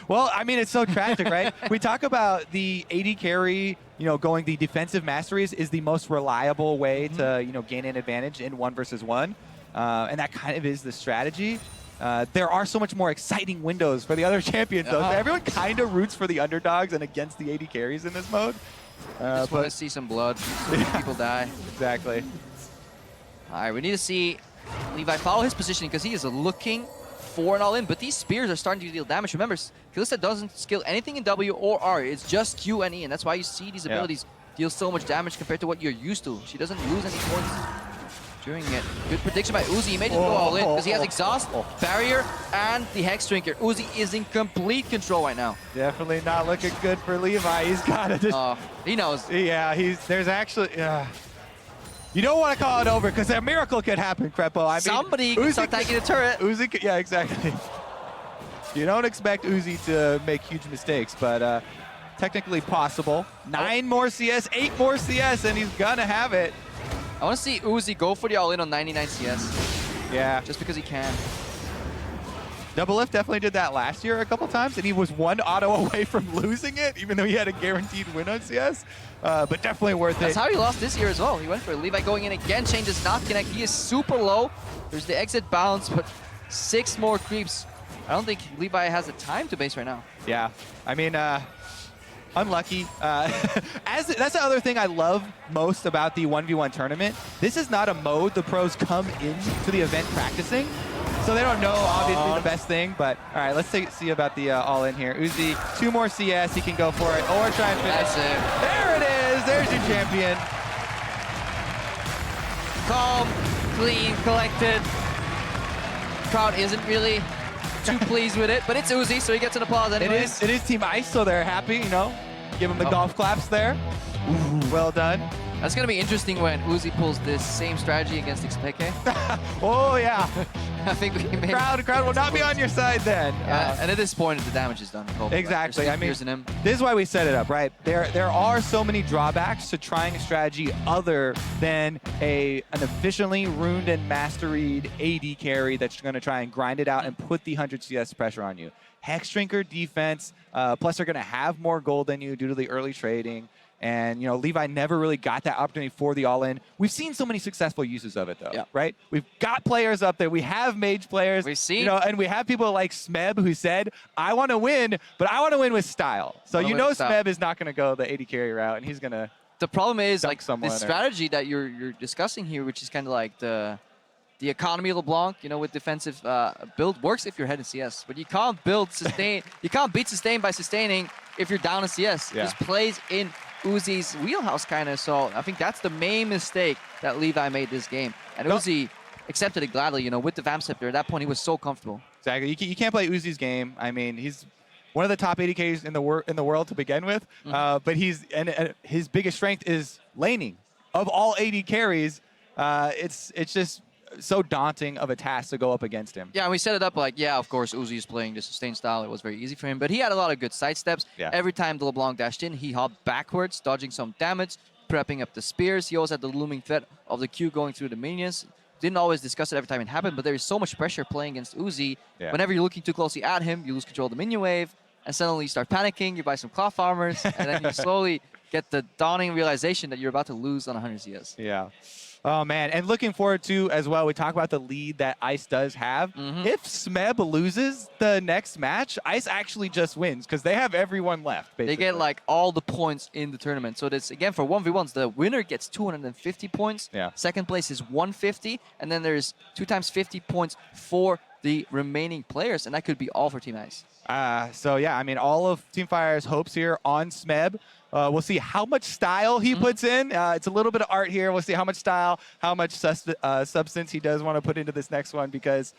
Well, I mean, it's so tragic, right? We talk about the AD carry, going the defensive masteries is the most reliable way to, gain an advantage in 1 versus 1. And that kind of is the strategy. There are so much more exciting windows for the other champions, though. So everyone kind of roots for the underdogs and against the AD carries in this mode. Just want to see some blood, see people die. Exactly. All right, we need to see Levi follow his positioning because he is looking for an all-in, but these spears are starting to deal damage. Remember, Kalista doesn't skill anything in W or R. It's just Q and E, and that's why you see these abilities deal so much damage compared to what you're used to. She doesn't lose any points during it. Good prediction by Uzi. He made it go all-in because he has Exhaust, Barrier, and the Hex Drinker. Uzi is in complete control right now. Definitely not looking good for Levi. He's got to just... he knows. Yeah, there's actually... You don't want to call it over because a miracle could happen, Crepo. I mean, somebody can start taking the turret. Uzi, yeah, exactly. You don't expect Uzi to make huge mistakes, but technically possible. 9 more CS, 8 more CS, and he's gonna have it. I want to see Uzi go for the all-in on 99 CS. Yeah. Just because he can. Double Lift definitely did that last year a couple times, and he was one auto away from losing it, even though he had a guaranteed win on CS. But definitely worth it. That's how he lost this year as well. He went for Levi going in again. Chain does not connect. He is super low. There's the exit bounce, but 6 more creeps. I don't think Levi has the time to base right now. Yeah, I mean, unlucky. That's the other thing I love most about the 1v1 tournament. This is not a mode the pros come into the event practicing. So they don't know, obviously, the best thing, but all right, let's see about the all-in here. Uzi, 2 more CS, he can go for it, or try and finish. That's it. There it is, there's your champion. Calm, clean, collected. Crowd isn't really too pleased with it, but it's Uzi, so he gets an applause anyways. It is Team Ice, so they're happy, you know. Give him the golf claps there. Ooh, well done. That's going to be interesting when Uzi pulls this same strategy against Xpeke. Oh, yeah. I think we may... Crowd will not be on your side then. Yeah, and at this point, the damage is done. Exactly. Like, I mean, this is why we set it up, right? There are so many drawbacks to trying a strategy other than an efficiently runed and masteried AD carry that's going to try and grind it out and put the 100 CS pressure on you. Hex Drinker defense, plus they're going to have more gold than you due to the early trading. And, you know, Levi never really got that opportunity for the all-in. We've seen so many successful uses of it, though, right? We've got players up there. We have mage players. We've seen. You know, and we have people like Smeb who said, I want to win, but I want to win with style. So you know Smeb is not going to go the AD carry route, and he's going to The problem is, like, the there. strategy that you're discussing here, which is kind of like the economy of LeBlanc, you know, with defensive build, works if you're ahead in CS. But you can't build sustain. You can't beat sustain by sustaining if you're down in CS. Yeah. It just plays in Uzi's wheelhouse, kind of. So I think that's the main mistake that Levi made this game. And Uzi accepted it gladly, you know, with the Vamp Scepter. At that point, he was so comfortable. Exactly. You can't play Uzi's game. I mean, he's one of the top ADKs in the world to begin with. But his biggest strength is laning. Of all AD carries, it's just so daunting of a task to go up against him. Yeah, and we set it up like, yeah, of course, Uzi is playing the sustain style. It was very easy for him, but he had a lot of good side steps. Yeah. Every time the LeBlanc dashed in, he hopped backwards, dodging some damage, prepping up the spears. He also had the looming threat of the Q going through the minions. Didn't always discuss it every time it happened, but there is so much pressure playing against Uzi. Yeah. Whenever you're looking too closely at him, you lose control of the minion wave, and suddenly you start panicking, you buy some cloth armors, and then you slowly get the dawning realization that you're about to lose on 100 CS. Yeah. Oh, man. And looking forward to, as well, we talk about the lead that Ice does have. If Smeb loses the next match, Ice actually just wins because they have everyone left, basically. They get, like, all the points in the tournament. So this, again, for 1v1s, the winner gets 250 points. Yeah. Second place is 150. And then there's 2 times 50 points for the remaining players. And that could be all for Team Ice. So, yeah, I mean, all of Team Fire's hopes here on Smeb. We'll see how much style he puts in. It's a little bit of art here. We'll see how much style, how much substance he does want to put into this next one, because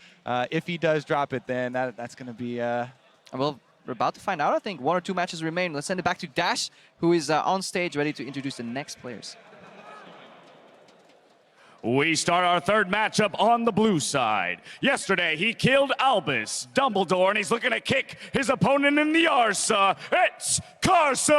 if he does drop it, then that's going to be... Well, we're about to find out. I think 1 or 2 matches remain. Let's send it back to Dash, who is on stage ready to introduce the next players. We start our third matchup on the blue side. Yesterday, he killed Albus, Dumbledore, and he's looking to kick his opponent in the arsa. It's Karsa!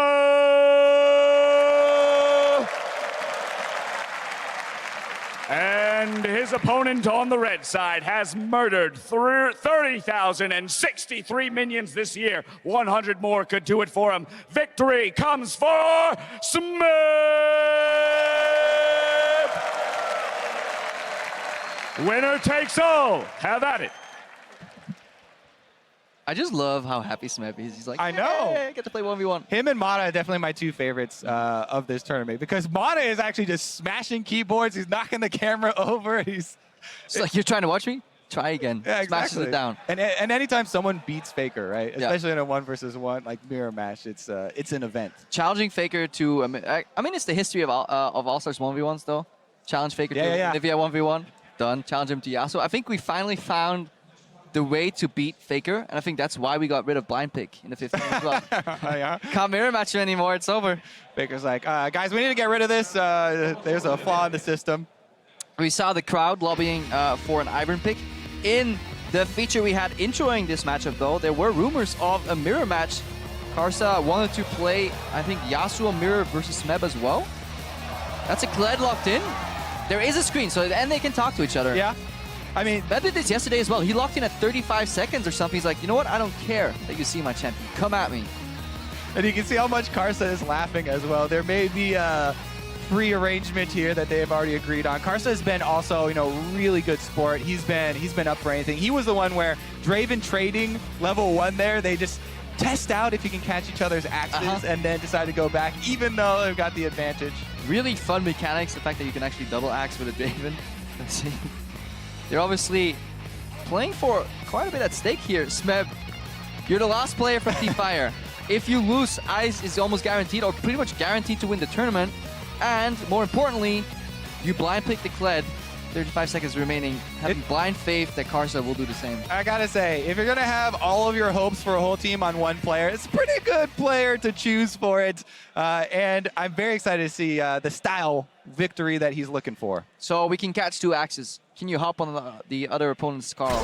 And his opponent on the red side has murdered 30,063 minions this year. 100 more could do it for him. Victory comes for Smeb! Winner takes all. Have at it. I just love how happy Smeb is. He's like, I know. Hey, get to play 1v1. Him and Mata are definitely my 2 favorites of this tournament, because Mata is actually just smashing keyboards. He's knocking the camera over. It's like, you're trying to watch me? Try again. Yeah, Smashes exactly. it down. And anytime someone beats Faker, right? Especially in a 1 versus 1 like mirror match, it's an event. Challenging Faker to, I mean, it's the history of All-Stars 1v1s though. Challenge Faker to Nivea 1v1. Done. Challenge him to Yasuo. I think we finally found the way to beat Faker, and I think that's why we got rid of Blind Pick in the 15th as well. Can't mirror match him anymore. It's over. Faker's like, guys, we need to get rid of this. There's a flaw in the system. We saw the crowd lobbying for an Ivern pick. In the feature we had introing this matchup, though, there were rumors of a mirror match. Karsa wanted to play, I think, Yasuo mirror versus Smeb as well. That's a Kled locked in. There is a screen, so and they can talk to each other. Yeah. I mean, Smeb did this yesterday as well. He locked in at 35 seconds or something. He's like, you know what? I don't care that you see my champion. Come at me. And you can see how much Karsa is laughing as well. There may be a pre-arrangement here that they have already agreed on. Karsa has been also, really good sport. He's been up for anything. He was the one where Draven trading level 1 there, they just test out if you can catch each other's axes and then decide to go back, even though they've got the advantage. Really fun mechanics, the fact that you can actually double axe with a Draven. Let's see. They're obviously playing for quite a bit at stake here. Smeb, you're the last player from T-Fire. If you lose, Ice is almost guaranteed, or pretty much guaranteed to win the tournament. And more importantly, you blind pick the Kled. 35 seconds remaining. Having blind faith that Karsa will do the same. I gotta say, if you're gonna have all of your hopes for a whole team on one player, it's a pretty good player to choose for it. And I'm very excited to see the style victory that he's looking for. So we can catch 2 axes. Can you hop on the other opponent's Carl?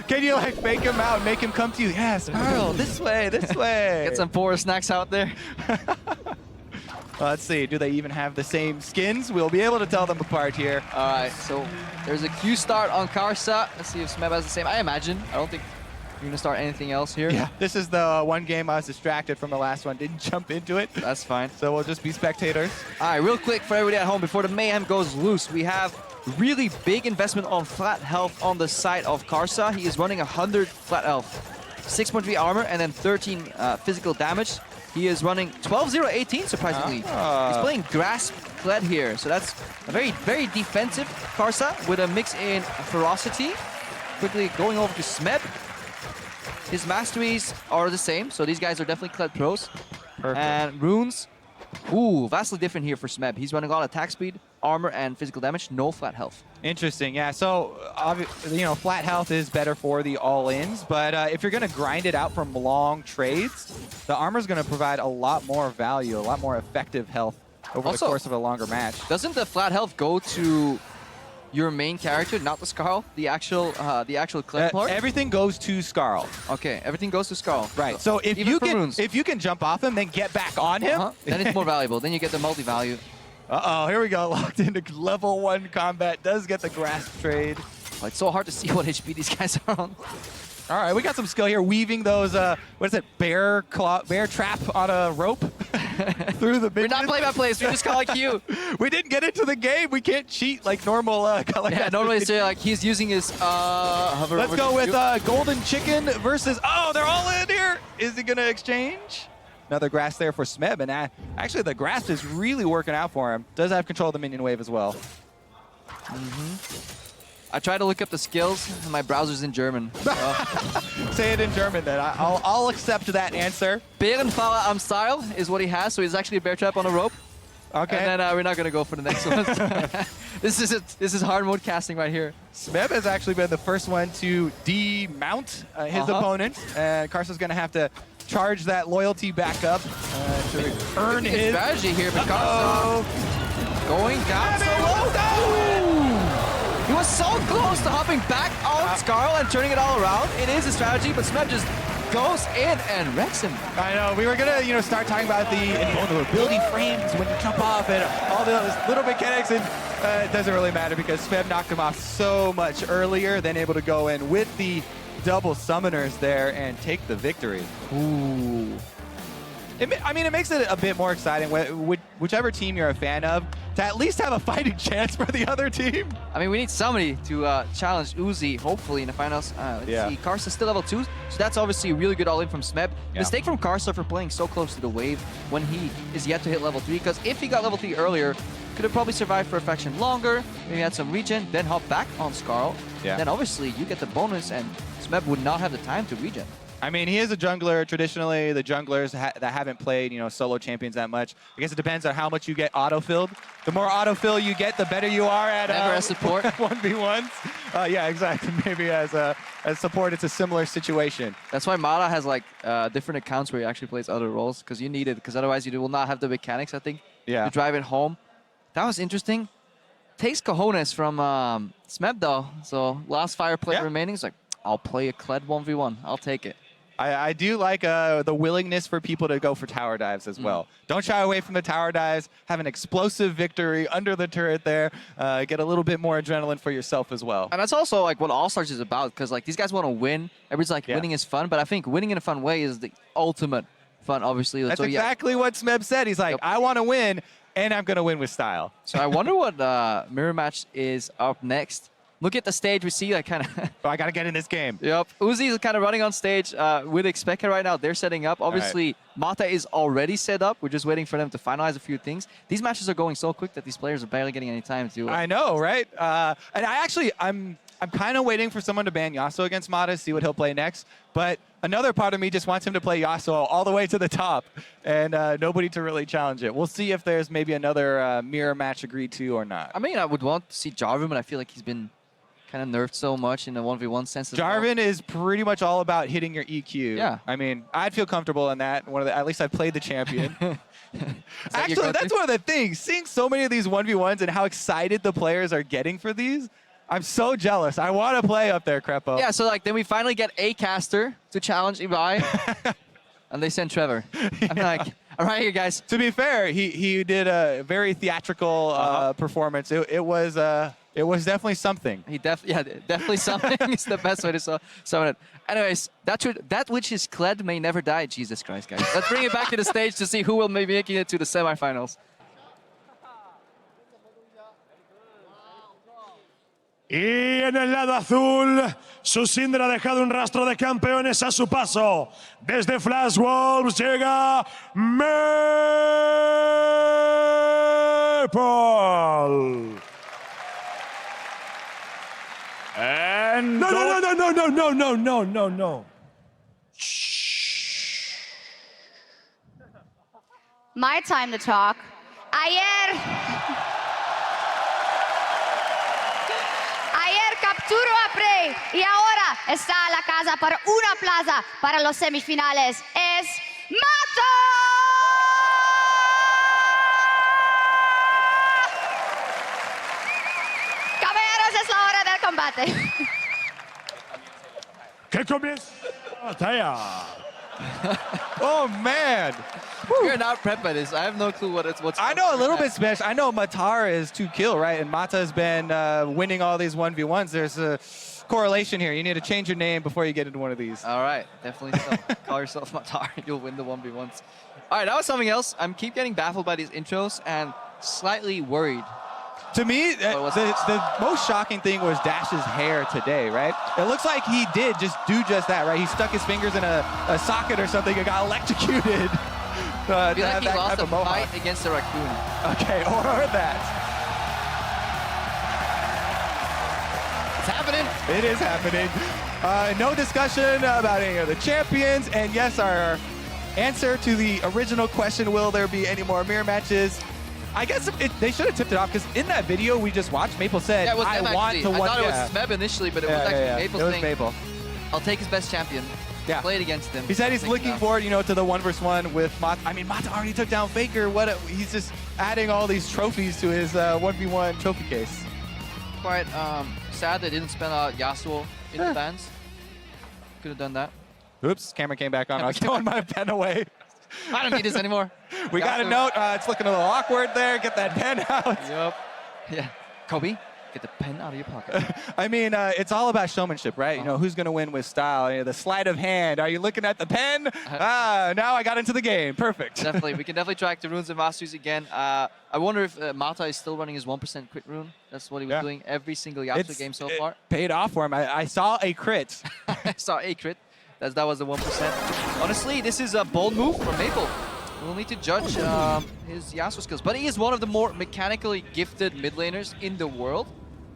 Can you like fake him out, make him come to you? Yes, Carl, this way, this way. Get some poor snacks out there. Let's see, do they even have the same skins? We'll be able to tell them apart here. All right, so there's a Q start on Karsa. Let's see if Smeb has the same. I imagine. I don't think you're gonna start anything else here. Yeah, this is the one game I was distracted from the last one. Didn't jump into it. That's fine. So we'll just be spectators. All right, real quick for everybody at home, before the mayhem goes loose, we have really big investment on flat health on the side of Karsa. He is running 100 flat health, 6.3 armor, and then 13 physical damage. He is running 12-0-18, surprisingly. He's playing Grasp Kled here, so that's a very, very defensive Karsa with a mix in ferocity. Quickly going over to Smeb. His masteries are the same, so these guys are definitely Kled pros. Perfect. And runes, ooh, vastly different here for Smeb. He's running all attack speed, armor, and physical damage, no flat health. Interesting, yeah. So, flat health is better for the all-ins, but if you're going to grind it out from long trades, the armor's going to provide a lot more value, a lot more effective health over the course of a longer match. Doesn't the flat health go to your main character, not the Skarl, the actual Kled part? Everything goes to Skarl. Okay, everything goes to Skarl. Right. So if you can jump off him, then get back on him, then it's more valuable. Then you get the multi-value. Uh-oh, here we go. Locked into level 1 combat. Does get the grasp trade. Oh, it's so hard to see what HP these guys are on. All right, we got some skill here. Weaving those, what is it, bear trap on a rope through the minions. We're not play-by-plays. We just call it Q. We didn't get into the game. We can't cheat like normal color. Yeah, normally it's like he's using his hover. Let's go with Golden Chicken versus, oh, they're all in here. Is he going to exchange? Another grasp there for Smeb, and actually the grasp is really working out for him. Does have control of the minion wave as well. I tried to look up the skills, and my browser's in German. Say it in German then. I'll accept that answer. Bärenfahrer am Style is what he has, so he's actually a bear trap on a rope. Okay. And then we're not going to go for the next one. This is hard mode casting right here. Smeb has actually been the first one to demount his opponent, and Karsa's going to have to charge that loyalty back up to earn his strategy here, but Karsa going down so low. He was so close to hopping back on Skarl and turning it all around. It is a strategy, but Smeb just goes in and wrecks him. I know. We were gonna, start talking about the invulnerability frames when you jump off and all those little mechanics, and it doesn't really matter because Smeb knocked him off so much earlier, then able to go in with the double summoners there and take the victory. Ooh. It makes it a bit more exciting, whichever team you're a fan of, to at least have a fighting chance for the other team. I mean, we need somebody to challenge Uzi, hopefully, in the finals. Let's see, Karsa still level 2, so that's obviously a really good all-in from Smeb. Mistake from Karsa for playing so close to the wave when he is yet to hit level 3, because if he got level 3 earlier, could have probably survived for a faction longer, maybe had some regen, then hop back on Skarl. Then obviously you get the bonus, and Smeb would not have the time to regen. I mean, he is a jungler. Traditionally, the junglers that haven't played, solo champions that much. I guess it depends on how much you get auto-filled. The more auto-fill you get, the better you are at never as support 1v1s. Yeah, exactly. Maybe as support, it's a similar situation. That's why Mara has different accounts where he actually plays other roles, because you need it, because otherwise you will not have the mechanics, I think, to drive it home. That was interesting. Takes cojones from Smeb though. So last fire play remaining is like, I'll play a Kled 1v1. I'll take it. I do like the willingness for people to go for tower dives as well. Don't shy away from the tower dives. Have an explosive victory under the turret there. Get a little bit more adrenaline for yourself as well. And that's also like what All-Stars is about, because like these guys want to win. Everybody's like, winning is fun, but I think winning in a fun way is the ultimate fun, obviously. That's so, exactly what Smeb said. He's like, I want to win, and I'm going to win with style. So I wonder what mirror match is up next. Look at the stage we see, like kind of... I got to get in this game. Yep. Uzi is kind of running on stage with Xpeke right now. They're setting up. Obviously, Mata is already set up. We're just waiting for them to finalize a few things. These matches are going so quick that these players are barely getting any time to... I know, right? And I'm kind of waiting for someone to ban Yasuo against Mata, see what he'll play next. But another part of me just wants him to play Yasuo all the way to the top and nobody to really challenge it. We'll see if there's maybe another mirror match agreed to or not. I mean, I would want to see Jarvan, but I feel like he's been kind of nerfed so much in the 1v1 sense as Jarvan is pretty much all about hitting your EQ. Yeah. I mean, I'd feel comfortable in that. At least I've played the champion. Actually, that's one of the things. Seeing so many of these 1v1s and how excited the players are getting for these, I'm so jealous. I want to play up there, Crepo. Yeah, so like then we finally get a caster to challenge Levi, and they send Trevor. I'm like, all right, here, guys. To be fair, he did a very theatrical performance. It was definitely something. Definitely something is the best way to summon it. Anyways, that which is clad may never die. Jesus Christ, guys. Let's bring it back to the stage to see who will be making it to the semifinals. Y en el lado azul, su Syndra ha dejado un rastro de campeones a su paso. Desde Flash Wolves llega Maple. And No. My time to talk. Ayer capturó a Prey y ahora está a la casa para una plaza para los semifinales. Es Mata. Caballeros, es la hora del combate. ¿Qué comienza la batalla? Oh, man. You're not prepped by this. I have no clue what's I know a little bit special. I know Matara is 2-kill, right? And Mata has been winning all these 1v1s. There's a correlation here. You need to change your name before you get into one of these. All right, definitely so. Call yourself Matara. You'll win the 1v1s. All right, that was something else. I'm keep getting baffled by these intros and slightly worried. To me, the most shocking thing was Dash's hair today, right? It looks like he did just that, right? He stuck his fingers in a socket or something and got electrocuted. I feel like he lost a fight against a raccoon. Okay, or that. It's happening. It is happening. No discussion about any of the champions. And yes, our answer to the original question, will there be any more mirror matches? I guess they should have tipped it off, because in that video we just watched, Maple said, yeah, it was I want to I thought it was Smeb initially, but it was actually Maple saying, Maple. I'll take his best champion. Yeah. Play it against him. He said he's looking forward, to the 1v1 with Mata. I mean, Mata already took down Faker. He's just adding all these trophies to his 1v1 trophy case. Quite sad they didn't spell out Yasuo in the bans. Could have done that. Oops, camera came back on. I was throwing my pen away. I don't need this anymore. We got a note. It's looking a little awkward there. Get that pen out. Yep. Yeah. Kobe, get the pen out of your pocket. I mean, it's all about showmanship, right? Who's going to win with style? The sleight of hand. Are you looking at the pen? Now I got into the game. Perfect. Definitely. We can definitely track the runes and masteries again. I wonder if Mata is still running his 1% crit rune. That's what he was doing every single Yasuo game so far. Paid off for him. I saw a crit. I saw a crit. That was the 1%. Honestly, this is a bold move from Maple. We'll need to judge his Yasuo skills. But he is one of the more mechanically gifted mid laners in the world.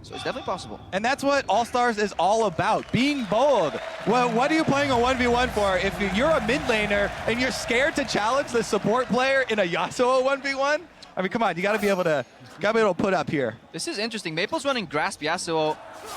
So it's definitely possible. And that's what All-Stars is all about, being bold. Well, what are you playing a 1v1 for? If you're a mid laner and you're scared to challenge the support player in a Yasuo 1v1, I mean, come on, you gotta be able to put up here. This is interesting. Maple's running Grasp Yasuo.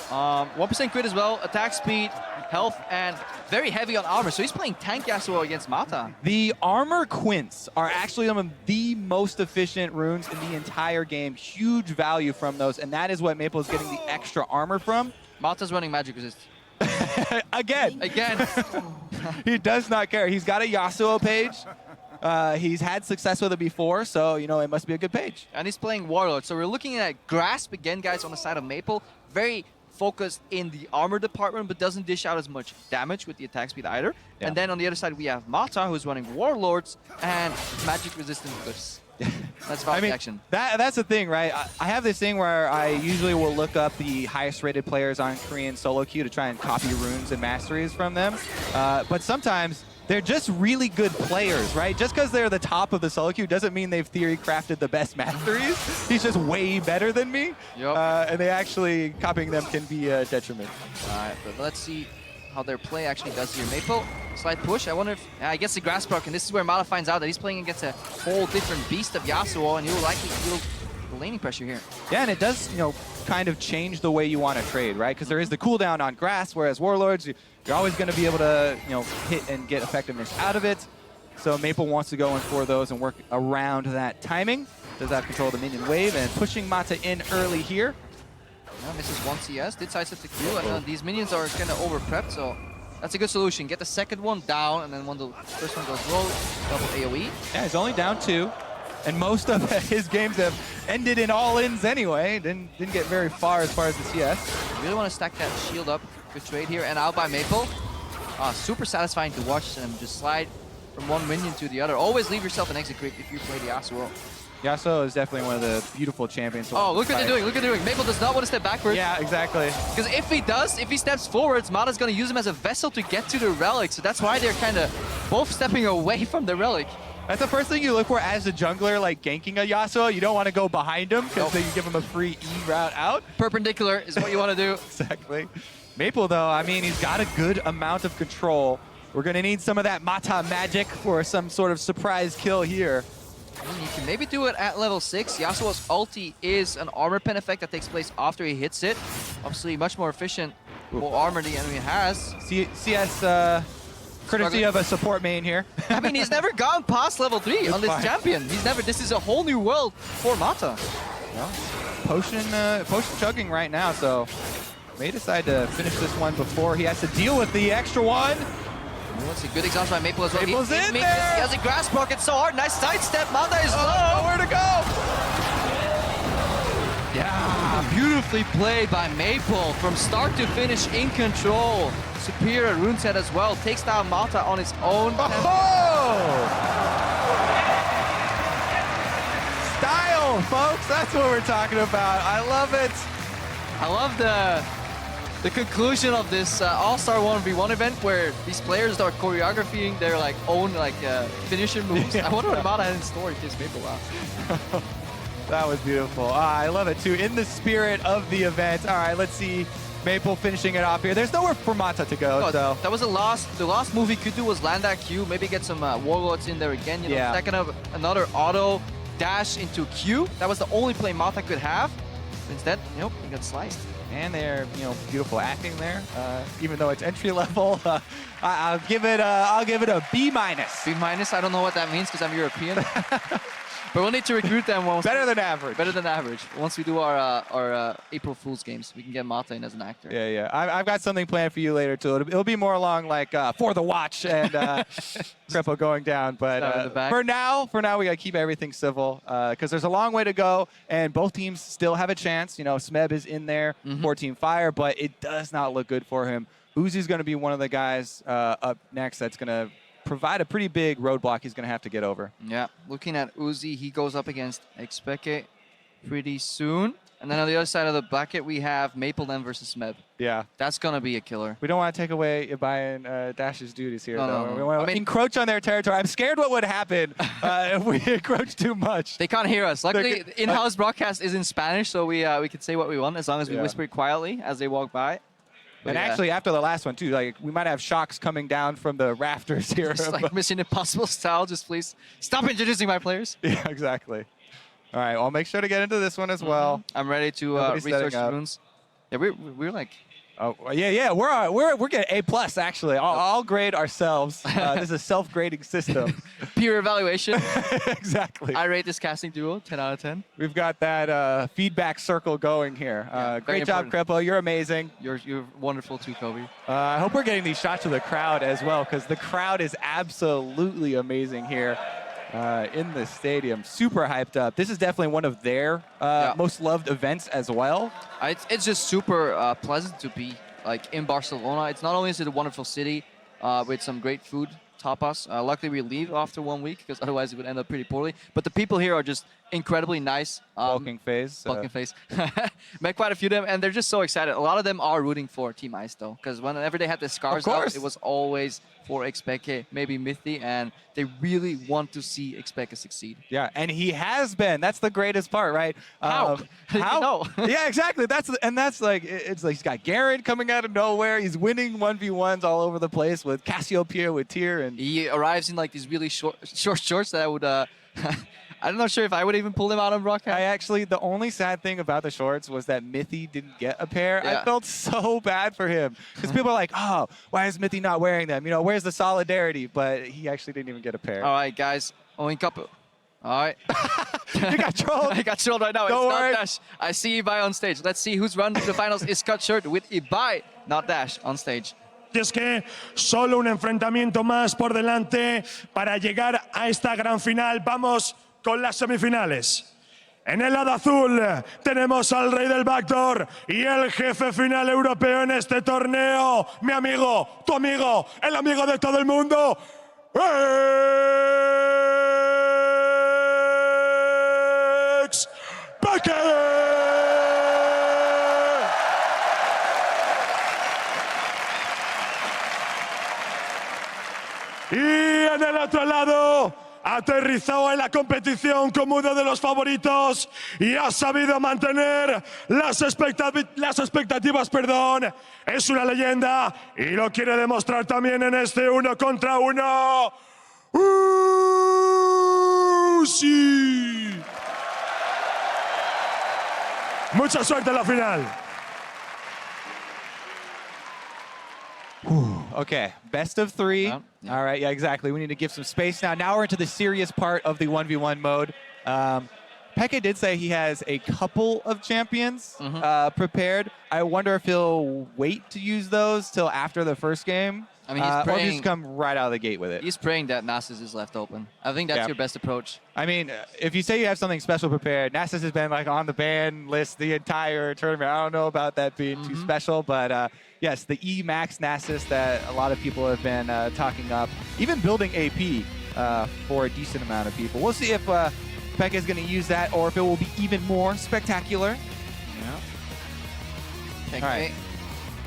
1% crit as well, attack speed, health, and very heavy on armor. So he's playing tank Yasuo against Mata. The armor quints are actually some of the most efficient runes in the entire game. Huge value from those, and that is what Maple is getting the extra armor from. Mata's running magic resist. Again. He does not care. He's got a Yasuo page. He's had success with it before, so, you know, it must be a good page. And he's playing Warlord. So we're looking at Grasp again, guys, on the side of Maple. Very focused in the armor department, but doesn't dish out as much damage with the attack speed either. Yeah. And then on the other side, we have Mata, who's running Warlords and magic resistant cliffs. That's about the action. That's the thing, right? I have this thing where I usually will look up the highest rated players on Korean solo queue to try and copy runes and masteries from them. But sometimes they're just really good players, right? Just because they're the top of the solo queue doesn't mean they've theory crafted the best masteries. He's just way better than me. Yep. And they actually, copying them can be a detriment. All right, but let's see how their play actually does here. Maple, slight push. I wonder if he gets the grass broken. And this is where Mata finds out that he's playing against a whole different beast of Yasuo, and he will likely feel the laning pressure here. Yeah, and it does, you know, kind of change the way you want to trade, right? Because there is the cooldown on grass, whereas Warlords, you're always going to be able to, you know, hit and get effectiveness out of it. So Maple wants to go in for those and work around that timing. Does have control of the minion wave and pushing Mata in early here. Yeah, misses one CS, did sidestep the Q, and these minions are kind of over-prepped, so that's a good solution. Get the second one down, and then when the first one goes low, double AoE. Yeah, he's only down 2, and most of his games have ended in all-ins anyway. Didn't get very far as the CS. You really want to stack that shield up. Good trade here, and out by Maple. Super satisfying to watch them just slide from one minion to the other. Always leave yourself an exit creep if you play the Yasuo. Yasuo is definitely one of the beautiful champions. Oh, look what they're doing, look what they're doing. Maple does not want to step backwards. Yeah, exactly. Because if he does, if he steps forwards, Mata's going to use him as a vessel to get to the relic. So that's why they're kind of both stepping away from the relic. That's the first thing you look for as a jungler, like ganking a Yasuo. You don't want to go behind him because then you give him a free E route out. Perpendicular is what you want to do. Exactly. Maple, though, I mean, he's got a good amount of control. We're going to need some of that Mata magic for some sort of surprise kill here. You can maybe do it at level 6. Yasuo's ulti is an armor pen effect that takes place after he hits it. Obviously, much more efficient for armor the enemy has. CS courtesy of a support main here. I mean, he's never gone past level 3 on this champion. He's never. This is a whole new world for Mata. Well, potion chugging right now, so may decide to finish this one before he has to deal with the extra one. That's a good exhaust by Maple as well. Maple's in there! He has a grass block. It's so hard. Nice sidestep. Mata is low. Nowhere to go. Yeah, beautifully played by Maple from start to finish in control. Superior rune set as well. Takes down Mata on his own. Style, folks. That's what we're talking about. I love it. I love the conclusion of this All-Star 1v1 event where these players start choreographing their own finisher moves. I wonder what Mata had in store in case Maple out. That was beautiful. I love it too. In the spirit of the event. All right, let's see Maple finishing it off here. There's nowhere for Mata to go. So that was the last move he could do was land that Q, maybe get some Warlords in there again. You know, second of another auto dash into Q. That was the only play Mata could have. But instead, nope, he got sliced. And they're, beautiful acting there. Even though it's entry level, I'll give it a B-. B-? I don't know what that means because I'm European. But we'll need to recruit them once. Better than average. Better than average. Once we do our April Fool's games, we can get Mata in as an actor. Yeah. I've got something planned for you later too. It'll be more along like For the Watch and Cripple going down. But for now, we gotta keep everything civil because there's a long way to go, and both teams still have a chance. Smeb is in there for Team Fire, but it does not look good for him. Uzi's going to be one of the guys up next that's going to provide a pretty big roadblock he's going to have to get over. Yeah, looking at Uzi, he goes up against Xpeke pretty soon. And then on the other side of the bracket, we have Maple then versus Smeb. Yeah. That's going to be a killer. We don't want to take away Ibai Dash's duties here, though. No. We want to encroach on their territory. I'm scared what would happen if we encroach too much. They can't hear us. Luckily, in-house broadcast is in Spanish, so we can say what we want as long as we whisper it quietly as they walk by. But actually, after the last one, too, we might have shocks coming down from the rafters here. Just like Mission Impossible style. Just please stop introducing my players. Yeah, exactly. All right, I'll make sure to get into this one as well. I'm ready to research runes. Yeah, we're like Oh yeah, we're getting A+ actually. I'll grade ourselves. This is a self-grading system. Peer evaluation. Exactly. I rate this casting duo 10 out of 10. We've got that feedback circle going here. Great job, Crepo. You're amazing. You're wonderful too, Kobe. I hope we're getting these shots of the crowd as well, because the crowd is absolutely amazing here in the stadium. Super hyped up. This is definitely one of their most loved events as well. It's just super pleasant to be like in Barcelona. It's not only is it a wonderful city with some great food, tapas. Luckily, we leave after 1 week because otherwise it would end up pretty poorly. But the people here are just incredibly nice. Bulking face. Bulking face. Met quite a few of them, and they're just so excited. A lot of them are rooting for Team Ice, though, because whenever they had the scars out, it was always for Xpeke, maybe Mythi, and they really want to see Xpeke succeed. Yeah, and he has been. That's the greatest part, right? How? How? Yeah, exactly. That's like, it's like he's got Garen coming out of nowhere. He's winning 1v1s all over the place with Cassiopeia, with Tyr, and he arrives in like these really short shorts that I would. I'm not sure if I would even pull them out on broadcast. The only sad thing about the shorts was that Mythi didn't get a pair. Yeah. I felt so bad for him because people are like, oh, why is Mythi not wearing them? You know, where's the solidarity? But he actually didn't even get a pair. All right, guys. Owen couple. All right. You got trolled. I got trolled right now. Don't it's worry. not Dash. I see Ibai on stage. Let's see who's run to the finals. Is cut shirt with Ibai, not Dash, on stage. Y es que solo un enfrentamiento más por delante para llegar a esta gran final. Vamos con las semifinales. En el lado azul tenemos al rey del backdoor y el jefe final europeo en este torneo. Mi amigo, tu amigo, el amigo de todo el mundo. Xpeke. Y en el otro lado, aterrizó en la competición como uno de los favoritos y ha sabido mantener las expectativas. Es una leyenda y lo quiere demostrar también en este 1 contra 1. Sí. Mucha suerte en la final. Okay, best of 3. Yeah. All right, yeah, exactly. We need to give some space now. Now we're into the serious part of the 1v1 mode. Peke did say he has a couple of champions prepared. I wonder if he'll wait to use those till after the first game. I mean, he's praying, or just come right out of the gate with it. He's praying that Nasus is left open. I think that's your best approach. I mean, if you say you have something special prepared, Nasus has been like on the ban list the entire tournament. I don't know about that being too special, but yes, the E Max Nasus that a lot of people have been talking up, even building AP for a decent amount of people. We'll see if Peke is going to use that or if it will be even more spectacular. Okay. All right.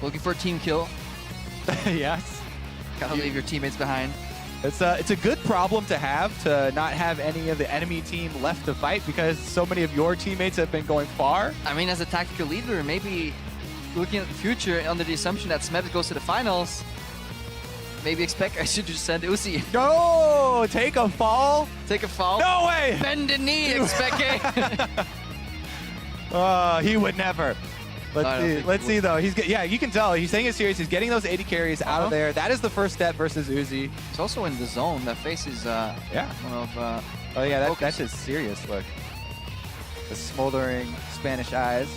Looking for a team kill. Yes. Gotta leave your teammates behind. It's a good problem to have, to not have any of the enemy team left to fight because so many of your teammates have been going far. I mean, as a tactical leader, maybe looking at the future under the assumption that Smeb goes to the finals, maybe Xpeke I should just send Uzi. No! Take a fall? Take a fall? No way! Bend the knee, Xpeke! He would never. Let's see though. You can tell he's taking it serious. He's getting those 80 carries out of there. That is the first step versus Uzi. He's also in the zone. That face is one of oh yeah, that's just serious. Look, the smoldering Spanish eyes.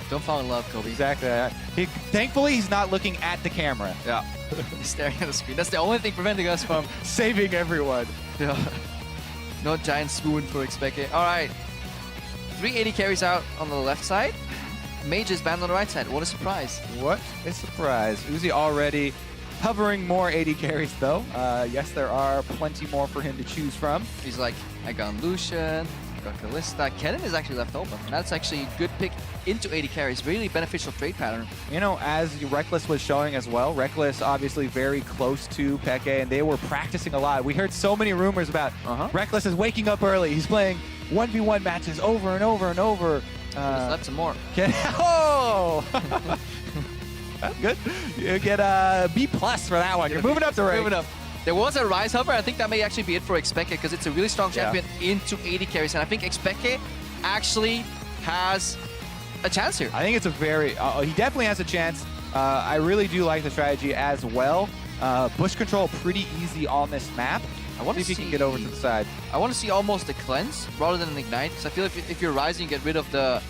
Don't fall in love, Kobe. Exactly. Thankfully, he's not looking at the camera. Yeah. He's staring at the screen. That's the only thing preventing us from saving everyone. Yeah. No giant spoon for Xpeke. All right. 380 carries out on the left side. Mage is banned on the right side. What a surprise. What a surprise. Uzi already hovering more 80 carries, though. Yes, there are plenty more for him to choose from. He's like, I got Lucian, I got Kalista. Kennen is actually left open. And that's actually a good pick into 80 carries. Really beneficial trade pattern. You know, as Reckless was showing as well, Reckless obviously very close to Peke, and they were practicing a lot. We heard so many rumors about Reckless is waking up early. He's playing 1v1 matches over and over and over. Left some more. Oh! That's good. You get a B+ for that one. You're moving up the rank. Moving up. There was a Rise Hover. I think that may actually be it for Xpeke because it's a really strong champion into 80 carries. And I think Xpeke actually has a chance here. I think it's a very... he definitely has a chance. I really do like the strategy as well. Bush control pretty easy on this map. I want to see if you can get over to the side. I want to see almost a cleanse rather than an ignite, because I feel if you're rising, you get rid of the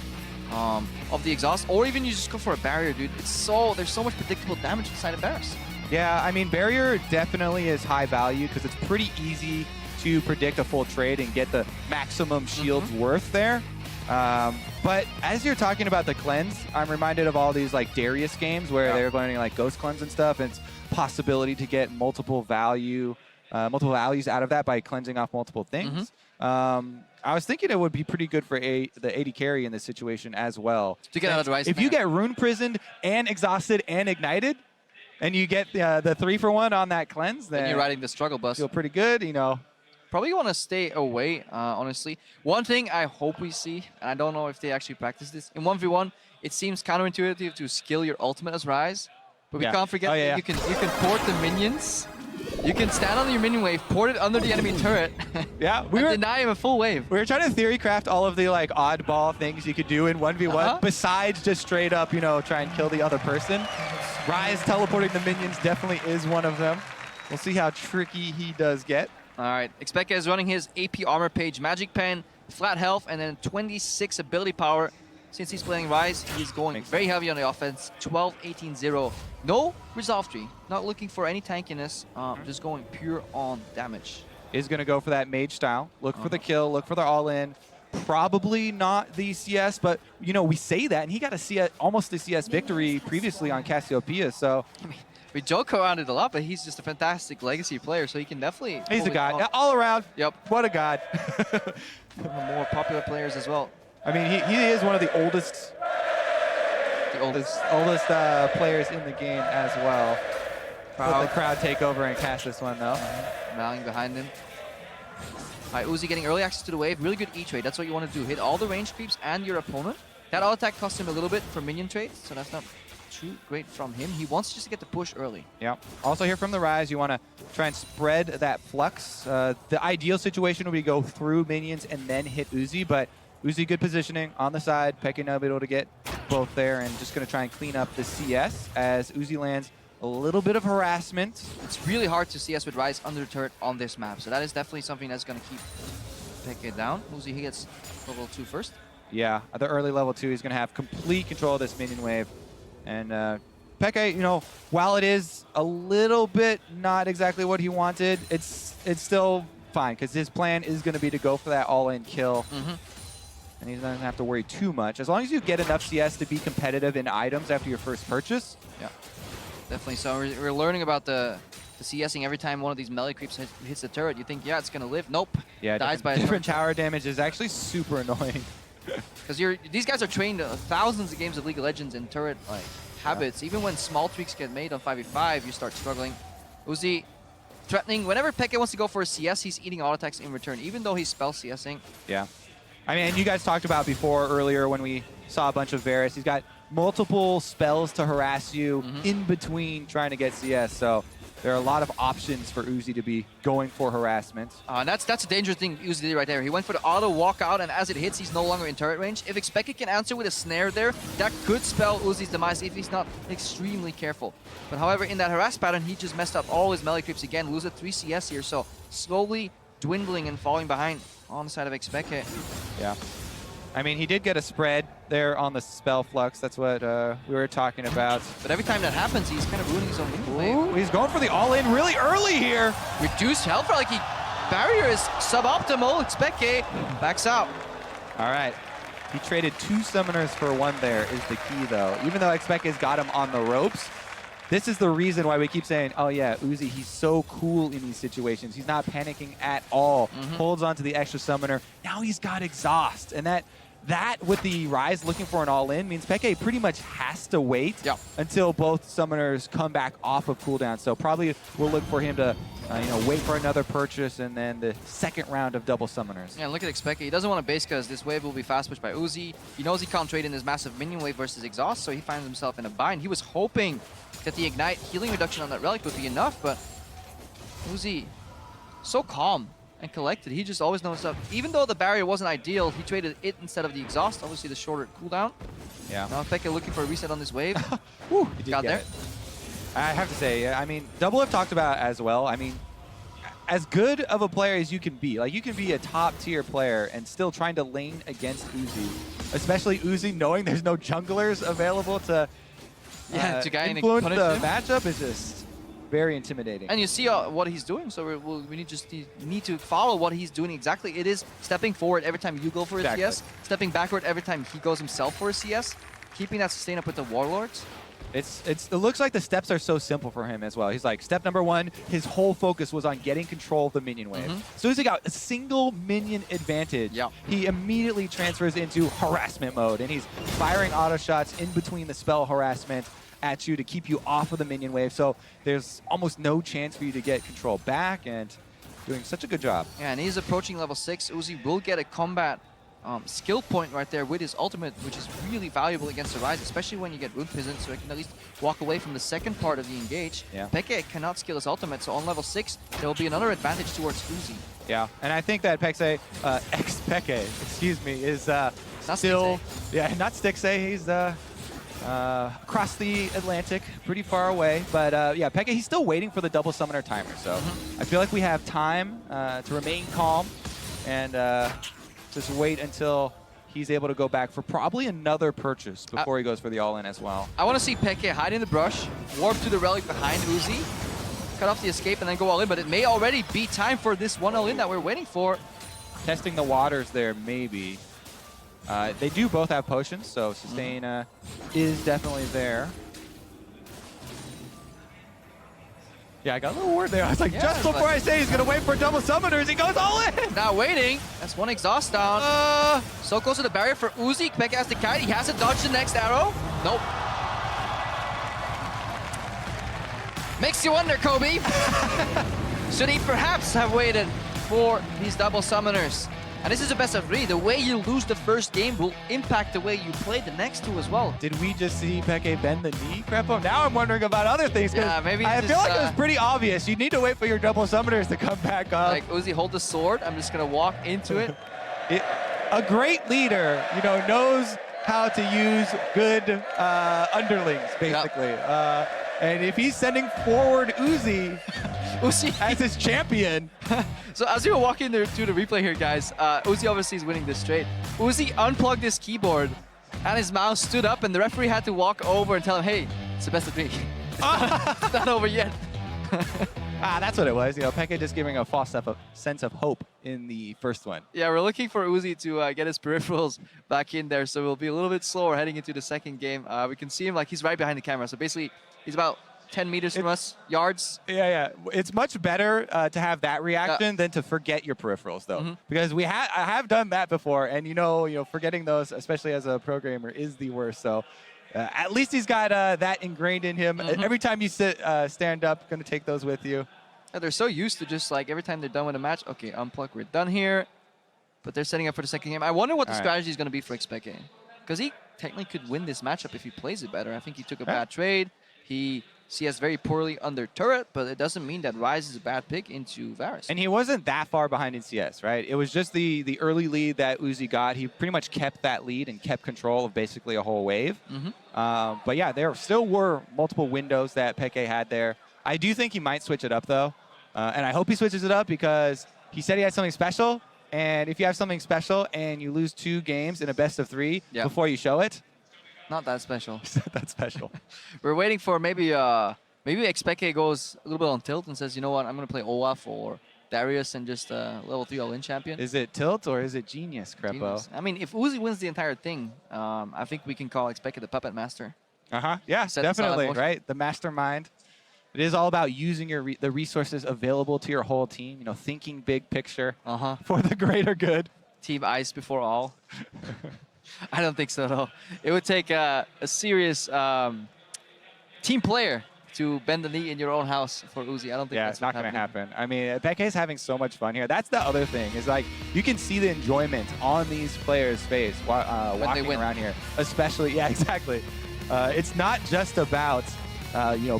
exhaust, or even you just go for a barrier, dude. There's so much predictable damage inside of barriers. Yeah, I mean, barrier definitely is high value because it's pretty easy to predict a full trade and get the maximum shield's worth there. But as you're talking about the cleanse, I'm reminded of all these like Darius games where they're learning like ghost cleanse and stuff, and it's possibility to get multiple values out of that by cleansing off multiple things. I was thinking it would be pretty good for the AD carry in this situation as well. To get out of the Rise. If you get rune prisoned and exhausted and ignited, and you get the 3-for-1 on that cleanse, then you're riding the struggle bus. Feel pretty good, you know. Probably want to stay away, honestly. One thing I hope we see, and I don't know if they actually practice this, in 1v1, it seems counterintuitive to skill your ultimate as Rise, but we can't forget that you can port the minions. You can stand on your minion wave, port it under the enemy turret, deny him a full wave. We were trying to theory craft all of the like oddball things you could do in 1v1, besides just straight up, you know, try and kill the other person. Rise teleporting the minions definitely is one of them. We'll see how tricky he does get. All right, Xpeke is running his AP armor page, Magic Pen, flat health, and then 26 ability power. Since he's playing Rise, he's going very heavy on the offense, 12-18-0. No Resolve Tree, not looking for any tankiness, just going pure on damage. Is going to go for that mage style. Look for the kill, look for the all-in. Probably not the CS, but, you know, we say that, and he got a CS, almost a CS victory previously on Cassiopeia, so... I mean, we joke around it a lot, but he's just a fantastic legacy player, so he can definitely... He's a god. All around. Yep. What a god. One of the more popular players as well. I mean, he is one of the oldest players in the game as well. Let the crowd take over and catch this one, though. Rallying behind him. All right, Uzi getting early access to the wave. Really good E-trade. That's what you want to do. Hit all the range creeps and your opponent. That auto attack cost him a little bit for minion trades, so that's not too great from him. He wants just to get the push early. Yeah. Also here from the Rise, you want to try and spread that flux. The ideal situation would be go through minions and then hit Uzi, but Uzi good positioning on the side. Peke now able to get both there, and just going to try and clean up the CS as Uzi lands a little bit of harassment. It's really hard to CS with Rise under the turret on this map, so that is definitely something that's going to keep Peke down. Uzi, he gets level 2 first. Yeah, at the early level 2, he's going to have complete control of this minion wave. And Peke, you know, while it is a little bit not exactly what he wanted, it's still fine, because his plan is going to be to go for that all-in kill. And he doesn't have to worry too much. As long as you get enough CS to be competitive in items after your first purchase. Yeah, definitely. So we're learning about the CSing every time one of these melee creeps hits the turret. You think, yeah, it's going to live. Nope. Yeah, dies by different tower damage is actually super annoying. Because these guys are trained thousands of games of League of Legends in turret habits. Even when small tweaks get made on 5v5, you start struggling. Uzi threatening. Whenever Peke wants to go for a CS, he's eating auto attacks in return, even though he's spell CSing. Yeah. I mean, you guys talked about earlier when we saw a bunch of Varus. He's got multiple spells to harass you in between trying to get CS. So there are a lot of options for Uzi to be going for harassment. And that's a dangerous thing Uzi did right there. He went for the auto walkout, and as it hits, he's no longer in turret range. If Xpeke can answer with a snare there, that could spell Uzi's demise if he's not extremely careful. But however, in that harass pattern, he just messed up all his melee creeps again, loses 3 CS here, so slowly dwindling and falling behind on the side of Xpeke. Yeah. I mean, he did get a spread there on the spell flux. That's what we were talking about. But every time that happens, he's kind of ruining his own gameplay. He's going for the all-in really early here. Reduced health, like barrier is suboptimal. Xpeke backs out. All right. He traded 2 summoners for 1 there is the key, though. Even though Xpeke's got him on the ropes, this is the reason why we keep saying, oh yeah, Uzi, he's so cool in these situations. He's not panicking at all. Holds on to the extra summoner. Now he's got exhaust. And that with the Rise looking for an all-in means Peke pretty much has to wait until both summoners come back off of cooldown. So probably we'll look for him to wait for another purchase and then the second round of double summoners. Yeah, look at Xpeke. He doesn't want to base because this wave will be fast pushed by Uzi. He knows he can't trade in his massive minion wave versus exhaust, so he finds himself in a bind. He was hoping that the Ignite healing reduction on that relic would be enough, but Uzi, so calm and collected. He just always knows stuff. Even though the barrier wasn't ideal, he traded it instead of the exhaust. Obviously the shorter cooldown. Yeah. Now Xpeke looking for a reset on this wave. Woo, Got there. I have to say, I mean, Double F talked about as well. I mean, as good of a player as you can be, like you can be a top tier player and still trying to lane against Uzi, especially Uzi knowing there's no junglers influence the matchup is just very intimidating. And you see what he's doing, so we need to follow what he's doing exactly. It is stepping forward every time you go for a CS, stepping backward every time he goes himself for a CS, keeping that sustain up with the Warlords. It looks like the steps are so simple for him as well. He's like, step number 1, his whole focus was on getting control of the minion wave. As soon as he got a single minion advantage, he immediately transfers into harassment mode, and he's firing auto shots in between the spell harassment at you to keep you off of the minion wave. So there's almost no chance for you to get control back, and doing such a good job. Yeah, and he's approaching level 6. Uzi will get a combat skill point right there with his ultimate, which is really valuable against the Ryze, especially when you get Rune Peasant, so he can at least walk away from the second part of the engage. Xpeke cannot skill his ultimate, so on level 6, there will be another advantage towards Uzi. Yeah, and I think that Xpeke, excuse me, is still... Yeah, not Stixay, he's across the Atlantic, pretty far away. But yeah, Xpeke, he's still waiting for the double summoner timer, so I feel like we have time to remain calm and just wait until he's able to go back for probably another purchase before he goes for the all-in as well. I want to see Xpeke hide in the brush, warp to the relic behind Uzi, cut off the escape, and then go all in, but it may already be time for this one all-in that we're waiting for. Testing the waters there, maybe. They do both have potions, so sustain is definitely there. Yeah, I got a little word there. I was like, just before I say he's going to wait for double summoners, he goes all in! Now waiting. That's one exhaust down. So close to the barrier for Uzi. Xpeke has the kite. He has to dodge the next arrow. Nope. Makes you wonder, Kobe. Should he perhaps have waited for these double summoners? And this is a best of 3. The way you lose the first game will impact the way you play the next 2 as well. Did we just see Xpeke bend the knee, Crepo? Now I'm wondering about other things. Yeah, maybe I feel like it was pretty obvious. You need to wait for your double summoners to come back up. Like, Uzi, hold the sword. I'm just going to walk into it. A great leader, you know, knows how to use good underlings, basically. And if he's sending forward Uzi as his champion. So as you were walking through the replay here, guys, Uzi obviously is winning this trade. Uzi unplugged his keyboard and his mouse stood up, and the referee had to walk over and tell him, hey, it's the best of 3. It's not over yet. That's what it was. You know, Xpeke just giving a false sense of hope in the first one. Yeah, we're looking for Uzi to get his peripherals back in there, so we'll be a little bit slower heading into the second game. We can see him like he's right behind the camera, so basically he's about 10 meters from us, yards. Yeah. It's much better to have that reaction than to forget your peripherals, though, because I have done that before, and you know, forgetting those, especially as a programmer, is the worst. So at least he's got that ingrained in him. Every time you stand up, going to take those with you. Yeah, they're so used to just like every time they're done with a match, okay, unplug, we're done here. But they're setting up for the second game. I wonder what the strategy is going to be for Xpeke, because he technically could win this matchup if he plays it better. I think he took a bad trade. He CS very poorly under turret, but it doesn't mean that Ryze is a bad pick into Varus. And he wasn't that far behind in CS, right? It was just the early lead that Uzi got. He pretty much kept that lead and kept control of basically a whole wave. But yeah, there still were multiple windows that Xpeke had there. I do think he might switch it up, though. And I hope he switches it up, because he said he had something special. And if you have something special and you lose 2 games in a best of 3 before you show it, not that special. That's special. We're waiting for maybe Xpeke goes a little bit on tilt and says, you know what, I'm going to play Olaf or Darius and just level 3 all-in champion. Is it tilt or is it genius, Crepo? Genius. I mean, if Uzi wins the entire thing, I think we can call Xpeke the puppet master. Yeah, definitely, right? The mastermind. It is all about using the resources available to your whole team, you know, thinking big picture for the greater good. Team ice before all. I don't think so at all. It would take a serious team player to bend the knee in your own house for Uzi. I don't think that's not going to happen. I mean, Xpeke is having so much fun here. That's the other thing, is like you can see the enjoyment on these players' face walking around here. Especially, yeah, exactly. It's not just about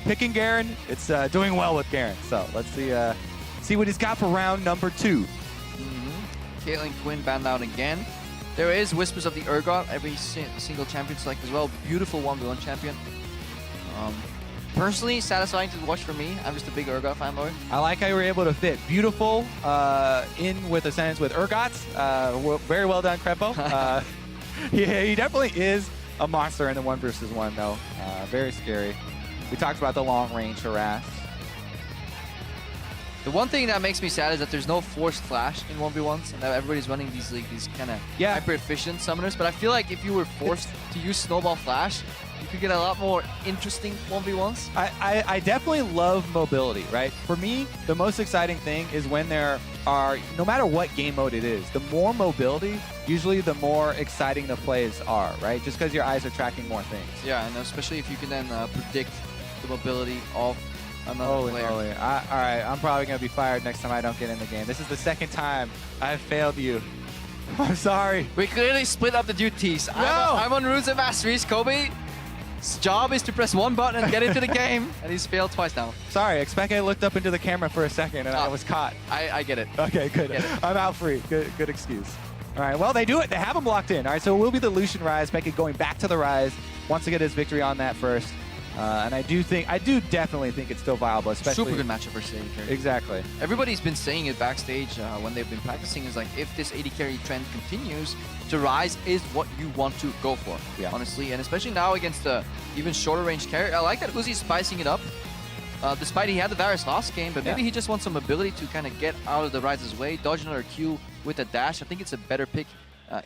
picking Garen. It's doing well with Garen. So let's see what he's got for round number 2. Caitlyn Quinn banned out again. There is whispers of the Urgot, every single champion select as well. Beautiful 1v1 champion. Personally, satisfying to watch for me. I'm just a big Urgot fanboy. I like how you were able to fit beautiful in with a sentence with Urgots. Very well done, Crepo. Yeah, he definitely is a monster in the 1 versus 1, though. Very scary. We talked about the long range harass. The one thing that makes me sad is that there's no forced flash in 1v1s, and that everybody's running these kind of hyper efficient summoners. But I feel like if you were forced to use snowball flash, you could get a lot more interesting 1v1s. I definitely love mobility, right? For me, the most exciting thing is when there are, no matter what game mode it is, the more mobility, usually the more exciting the plays are, right? Just because your eyes are tracking more things. Yeah, and especially if you can then predict the mobility of another player. All right, I'm probably going to be fired next time I don't get in the game. This is the second time I've failed you. I'm sorry. We clearly split up the duties. No! I'm on Runes and Masteries. Kobe's job is to press one button and get into the game, and he's failed twice now. Sorry, Xpeke looked up into the camera for a second and I was caught. I get it. Okay, good. I'm out free. Good excuse. All right, well, they do it. They have him locked in. All right, so it will be the Lucian Rise. Xpeke going back to the Rise. Wants to get his victory on that first. And I do definitely think it's still viable, especially... Super good matchup versus AD carry. Exactly. Everybody's been saying it backstage when they've been practicing, is like, if this AD carry trend continues, to Rise is what you want to go for, honestly. And especially now against the even shorter range carry. I like that Uzi's spicing it up, despite he had the Varus last game, but maybe he just wants some ability to kind of get out of the Rise's way, dodge another Q with a dash. I think it's a better pick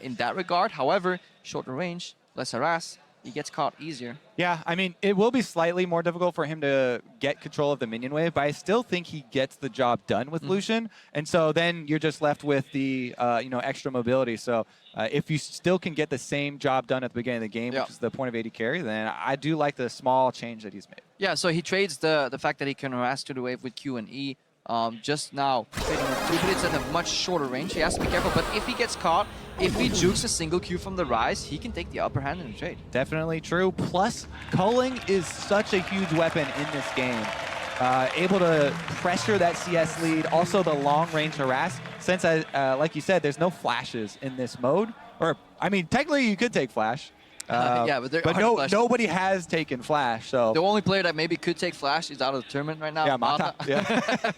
in that regard. However, shorter range, less harass, he gets caught easier. Yeah, I mean, it will be slightly more difficult for him to get control of the minion wave, but I still think he gets the job done with Lucian. And so then you're just left with the extra mobility. So if you still can get the same job done at the beginning of the game, which is the point of AD carry, then I do like the small change that he's made. Yeah, so he trades the fact that he can harass to the wave with Q and E. Just now, trading with 2 hits at a much shorter range. He has to be careful, but if he gets caught, if he jukes a single Q from the Rise, he can take the upper hand in the trade. Definitely true. Plus, culling is such a huge weapon in this game. Able to pressure that CS lead, also the long-range harass. Since, like you said, there's no flashes in this mode. Or, I mean, technically you could take flash. Yeah, but nobody has taken flash. So the only player that maybe could take flash is out of the tournament right now. Yeah, Mata. Yeah.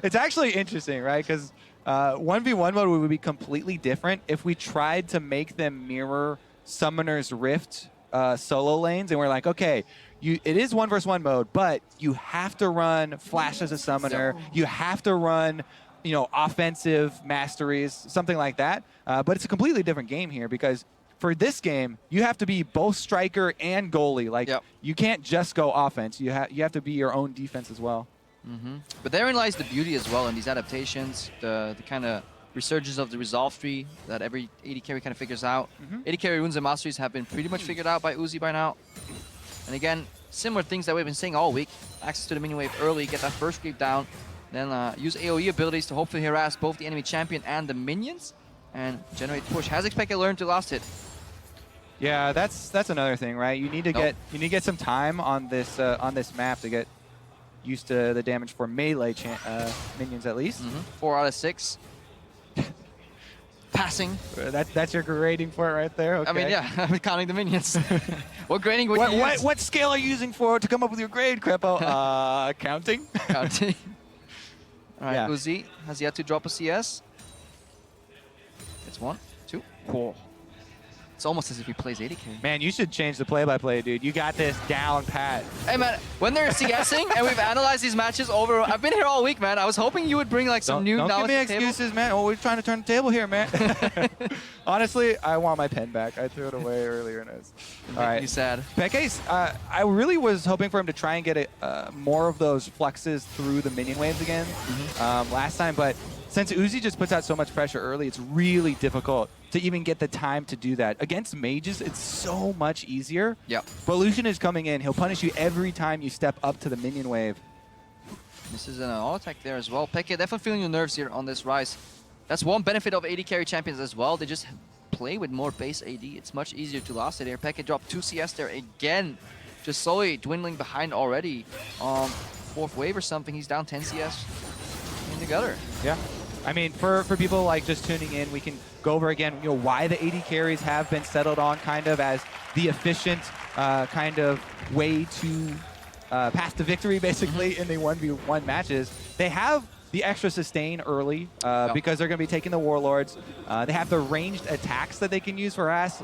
It's actually interesting, right? Because 1v1 mode would be completely different if we tried to make them mirror Summoner's Rift solo lanes, and we're like, okay, it is 1 versus 1 mode, but you have to run flash as a summoner. You have to run, offensive masteries, something like that. But it's a completely different game here because for this game, you have to be both striker and goalie. Like, you can't just go offense. You have to be your own defense as well. But therein lies the beauty as well in these adaptations, the kind of resurgence of the resolve tree that every AD carry kind of figures out. AD carry runes and masteries have been pretty much figured out by Uzi by now. And again, similar things that we've been saying all week. Access to the minion wave early, get that first creep down, then use AoE abilities to hopefully harass both the enemy champion and the minions, and generate push. Has Xpeke learned to last hit? Yeah, that's another thing, right? You need to get some time on this map to get used to the damage for melee minions at least. 4 out of 6. Passing. That's your grading for it right there. Okay. I mean, yeah, I'm counting the minions. What grading would you use? What scale are you using to come up with your grade, Crepo? Counting. Counting. All right, Uzi has yet to drop a CS. It's 1, 2. Cool. It's almost as if he plays AD carry. Man, you should change the play-by-play, dude. You got this down pat. Hey, man, when they're CSing and we've analyzed these matches over, I've been here all week, man. I was hoping you would bring like some new knowledge. Don't give me excuses, man. Oh, we're trying to turn the table here, man. Honestly, I want my pen back. I threw it away earlier, and it's all right. You sad. Xpeke's, I really was hoping for him to try and get more of those fluxes through the minion waves again last time, but since Uzi just puts out so much pressure early, it's really difficult to even get the time to do that. Against mages, it's so much easier. Yeah. But Lucian is coming in. He'll punish you every time you step up to the minion wave. This is an all-attack there as well. Xpeke definitely feeling the nerves here on this Rise. That's one benefit of AD carry champions as well. They just play with more base AD. It's much easier to last it here. Xpeke dropped 2 CS there again. Just slowly dwindling behind already. 4th wave or something. He's down 10 CS in the gutter. Yeah. I mean, for people like just tuning in, we can go over again, why the AD carries have been settled on kind of as the efficient kind of way to path to victory, basically, in the 1v1 matches. They have the extra sustain early because they're going to be taking the Warlords. They have the ranged attacks that they can use for Harass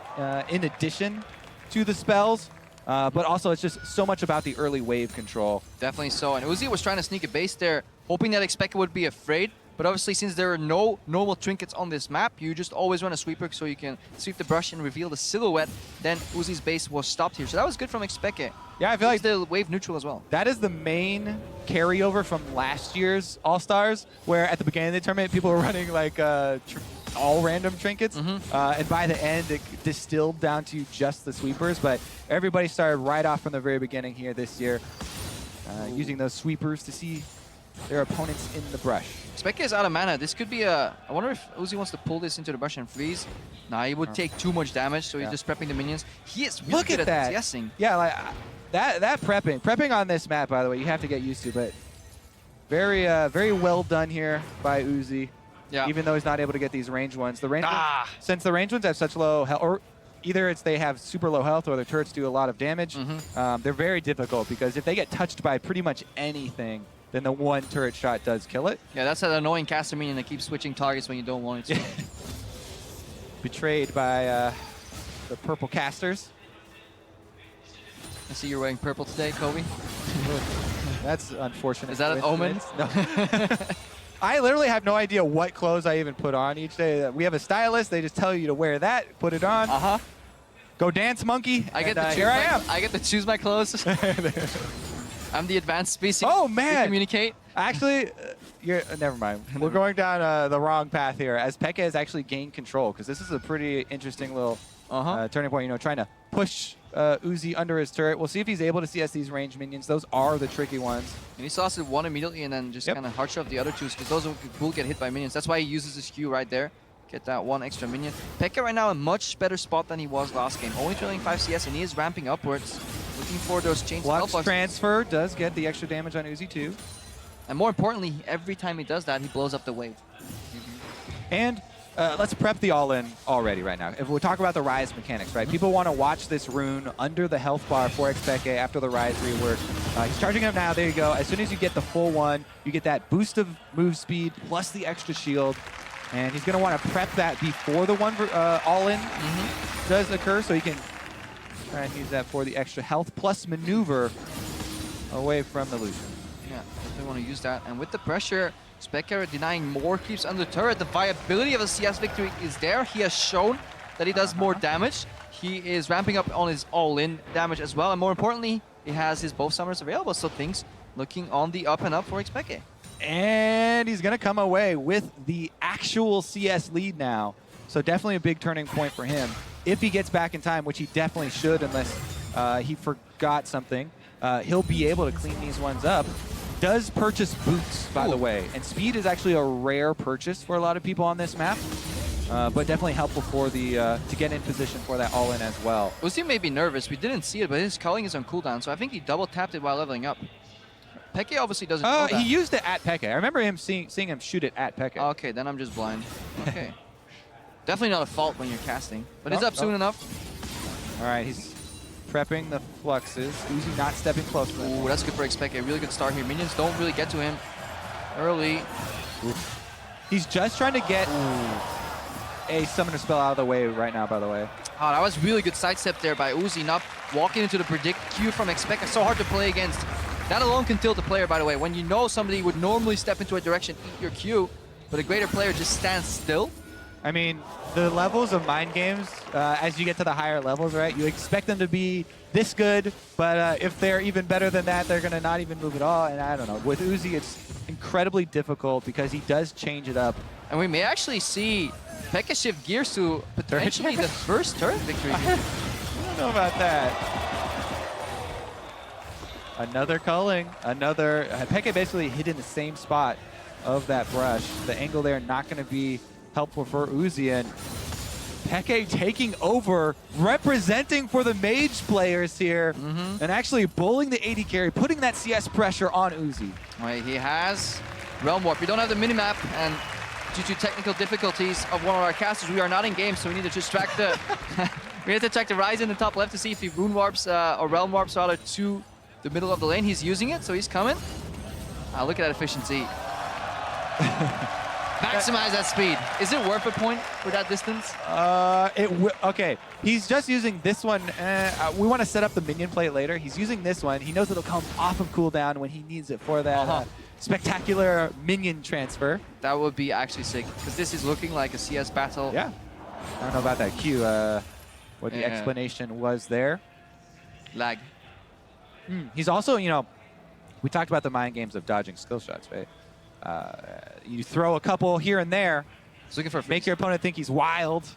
in addition to the spells. But also, it's just so much about the early wave control. Definitely so. And Uzi was trying to sneak a base there, hoping that Xpeke would be afraid. But obviously, since there are no normal trinkets on this map, you just always run a sweeper so you can sweep the brush and reveal the silhouette. Then Uzi's base was stopped here. So that was good from Xpeke. Yeah, I feel like the wave neutral as well. That is the main carryover from last year's All-Stars, where at the beginning of the tournament, people were running like all random trinkets. And by the end, it distilled down to just the sweepers. But everybody started right off from the very beginning here this year, using those sweepers to see their opponents in the brush. Xpeke is out of mana. This could be a... I wonder if Uzi wants to pull this into the brush and freeze. Nah, he would take too much damage, so he's just prepping the minions. He is really good at guessing. Yeah, like that prepping on this map, by the way, you have to get used to, but very well done here by Uzi. Yeah. Even though he's not able to get these range ones. The range since the range ones have such low health, or either they have super low health or their turrets do a lot of damage, they're very difficult because if they get touched by pretty much anything, then the one turret shot does kill it. Yeah, that's an annoying caster minion that keeps switching targets when you don't want it to. Betrayed by the purple casters. I see you're wearing purple today, Kobe. That's unfortunate. Is that an omen? No. I literally have no idea what clothes I even put on each day. We have a stylist. They just tell you to wear that, put it on. Go dance, monkey. I get to choose here I am. I get to choose my clothes. I'm the advanced species. Oh man! We communicate. Actually, never mind. We're going down the wrong path here. As Xpeke has actually gained control, because this is a pretty interesting little turning point. Trying to push Uzi under his turret. We'll see if he's able to CS these range minions. Those are the tricky ones. And he saw one immediately, and then just kind of hard shove the other two, because those will get hit by minions. That's why he uses his Q right there. Get that one extra minion. Xpeke right now in a much better spot than he was last game. Only trailing 5 CS, and he is ramping upwards. Looking for those chains. Flux transfer does get the extra damage on Uzi too. And more importantly, every time he does that, he blows up the wave. And let's prep the all-in already right now. If we talk about the Rise mechanics, right? People want to watch this rune under the health bar for Xpeke after the Rise rework. He's charging up now. There you go. As soon as you get the full one, you get that boost of move speed plus the extra shield. And he's going to want to prep that before the one all-in does occur, so he can try and use that for the extra health plus maneuver away from the Lucian. Yeah, definitely want to use that. And with the pressure, Xpeke denying more creeps under turret. The viability of a CS victory is there. He has shown that he does more damage. He is ramping up on his all-in damage as well. And more importantly, he has his both summoners available. So things looking on the up and up for Xpeke. And he's going to come away with the actual CS lead now. So definitely a big turning point for him. If he gets back in time, which he definitely should unless he forgot something, he'll be able to clean these ones up. Does purchase boots, by the way. And speed is actually a rare purchase for a lot of people on this map. But definitely helpful for the to get in position for that all-in as well. Uzi may be nervous. We didn't see it, but his culling is on cooldown. So I think he double tapped it while leveling up. Xpeke obviously doesn't know that. He used it at Xpeke. I remember him seeing him shoot it at Xpeke. Okay, then I'm just blind. Okay. Definitely not a fault when you're casting, but he's up soon enough. All right, he's prepping the fluxes. Uzi not stepping close to him. Ooh, that's good for Xpeke. A really good start here. Minions don't really get to him early. He's just trying to get a summoner spell out of the way right now, by the way. Oh, that was really good sidestep there by Uzi, not walking into the predict Q from Xpeke. So hard to play against. That alone can tilt the player, by the way. When you know somebody would normally step into a direction, eat your Q, but a greater player just stands still. I mean, the levels of mind games, as you get to the higher levels, right, you expect them to be this good, but if they're even better than that, they're going to not even move at all. And I don't know. With Uzi, it's incredibly difficult because he does change it up. And we may actually see Xpeke shift gears to potentially the first turret victory. I don't know about that. Another culling, another... Xpeke basically hit in the same spot of that brush. The angle there not going to be helpful for Uzi, and Xpeke taking over, representing for the mage players here, and actually bullying the AD carry, putting that CS pressure on Uzi. All right, he has Realm Warp. We don't have the minimap, and due to technical difficulties of one of our casters. We are not in game, so we need to just track the we need to track the Rise in the top left to see if he rune warps or realm warps rather to the middle of the lane. He's using it, so he's coming. Look at that efficiency. Maximize that speed. Is it worth a point for that distance? Okay, he's just using this one. We want to set up the minion plate later. He's using this one. He knows it'll come off of cooldown when he needs it for that spectacular minion transfer. That would be actually sick, because this is looking like a CS battle. Yeah. I don't know about that Q, what the explanation was there. Lag. He's also, you know, we talked about the mind games of dodging skill shots, right? You throw a couple here and there. He's looking for make your opponent think he's wild.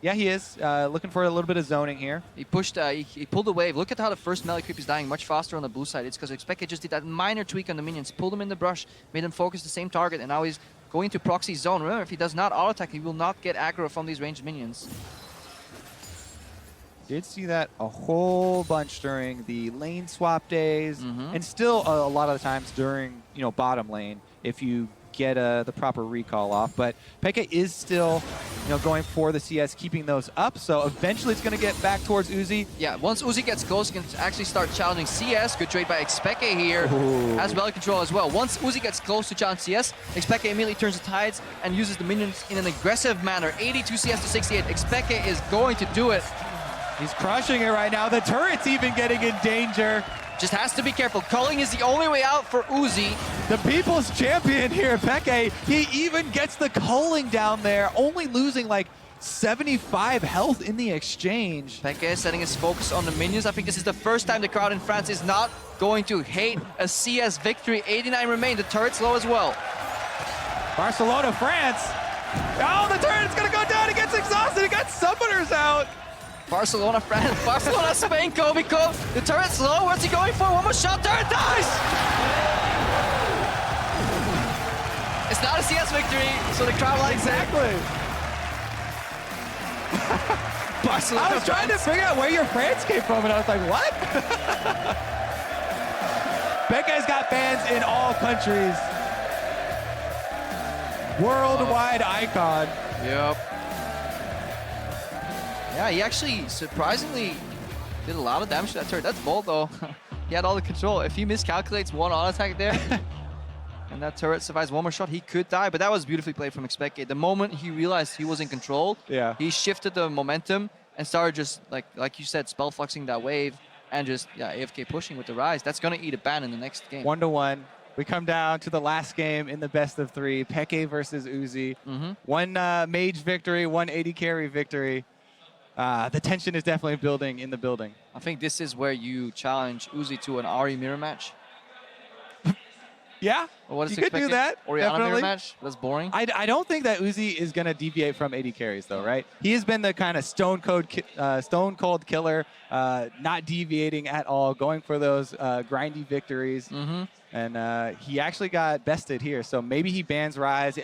Yeah, he is. Looking for a little bit of zoning here. He pushed, he pulled the wave. Look at how the first melee creep is dying much faster on the blue side. It's because Xpeke just did that minor tweak on the minions, pulled them in the brush, made them focus the same target, and now he's going to proxy zone. Remember, if he does not auto-attack, he will not get aggro from these ranged minions. Did see that a whole bunch during the lane swap days, and still a lot of the times during, you know, bottom lane, if you get the proper recall off. But Xpeke is still, you know, going for the CS, keeping those up. So eventually it's going to get back towards Uzi. Yeah, once Uzi gets close, he can actually start challenging CS. Good trade by Xpeke here. Has belly control as well. Once Uzi gets close to challenge CS, Xpeke immediately turns the tides and uses the minions in an aggressive manner. 82 CS to 68. Xpeke is going to do it. He's crushing it right now. The turret's even getting in danger. Just has to be careful. Culling is the only way out for Uzi. The people's champion here, Xpeke, he even gets the culling down there, only losing like 75 health in the exchange. Xpeke is setting his focus on the minions. I think this is the first time the crowd in France is not going to hate a CS victory. 89 remain. The turret's low as well. Barcelona, France. Oh, the turret's gonna go down. He gets exhausted. He got summoners out. Barcelona, France, Barcelona, Spain, Kovico. The turret's low. What's he going for? One more shot. Turret dies! It's not a CS victory, so the crowd likes exactly. Barcelona, I was trying to figure out where your France came from, and I was like, what? Xpeke's got fans in all countries. Worldwide icon. Yep. Yeah, he actually surprisingly did a lot of damage to that turret. That's bold though. He had all the control. If he miscalculates one auto attack there, and that turret survives one more shot, he could die. But that was beautifully played from Xpeke. The moment he realized he was in control, he shifted the momentum and started just like you said, spell fluxing that wave and just AFK pushing with the Rise. That's gonna eat a ban in the next game. 1-1. We come down to the last game in the best of 3. Xpeke versus Uzi. One mage victory, one AD carry victory. The tension is definitely building in the building. I think this is where you challenge Uzi to an Ahri mirror match. Yeah, you could do that. Orianna mirror match. That's boring. I don't think that Uzi is going to deviate from AD carries, though, right? He has been the kind of stone cold killer, not deviating at all, going for those grindy victories. And he actually got bested here, so maybe he bans Rise.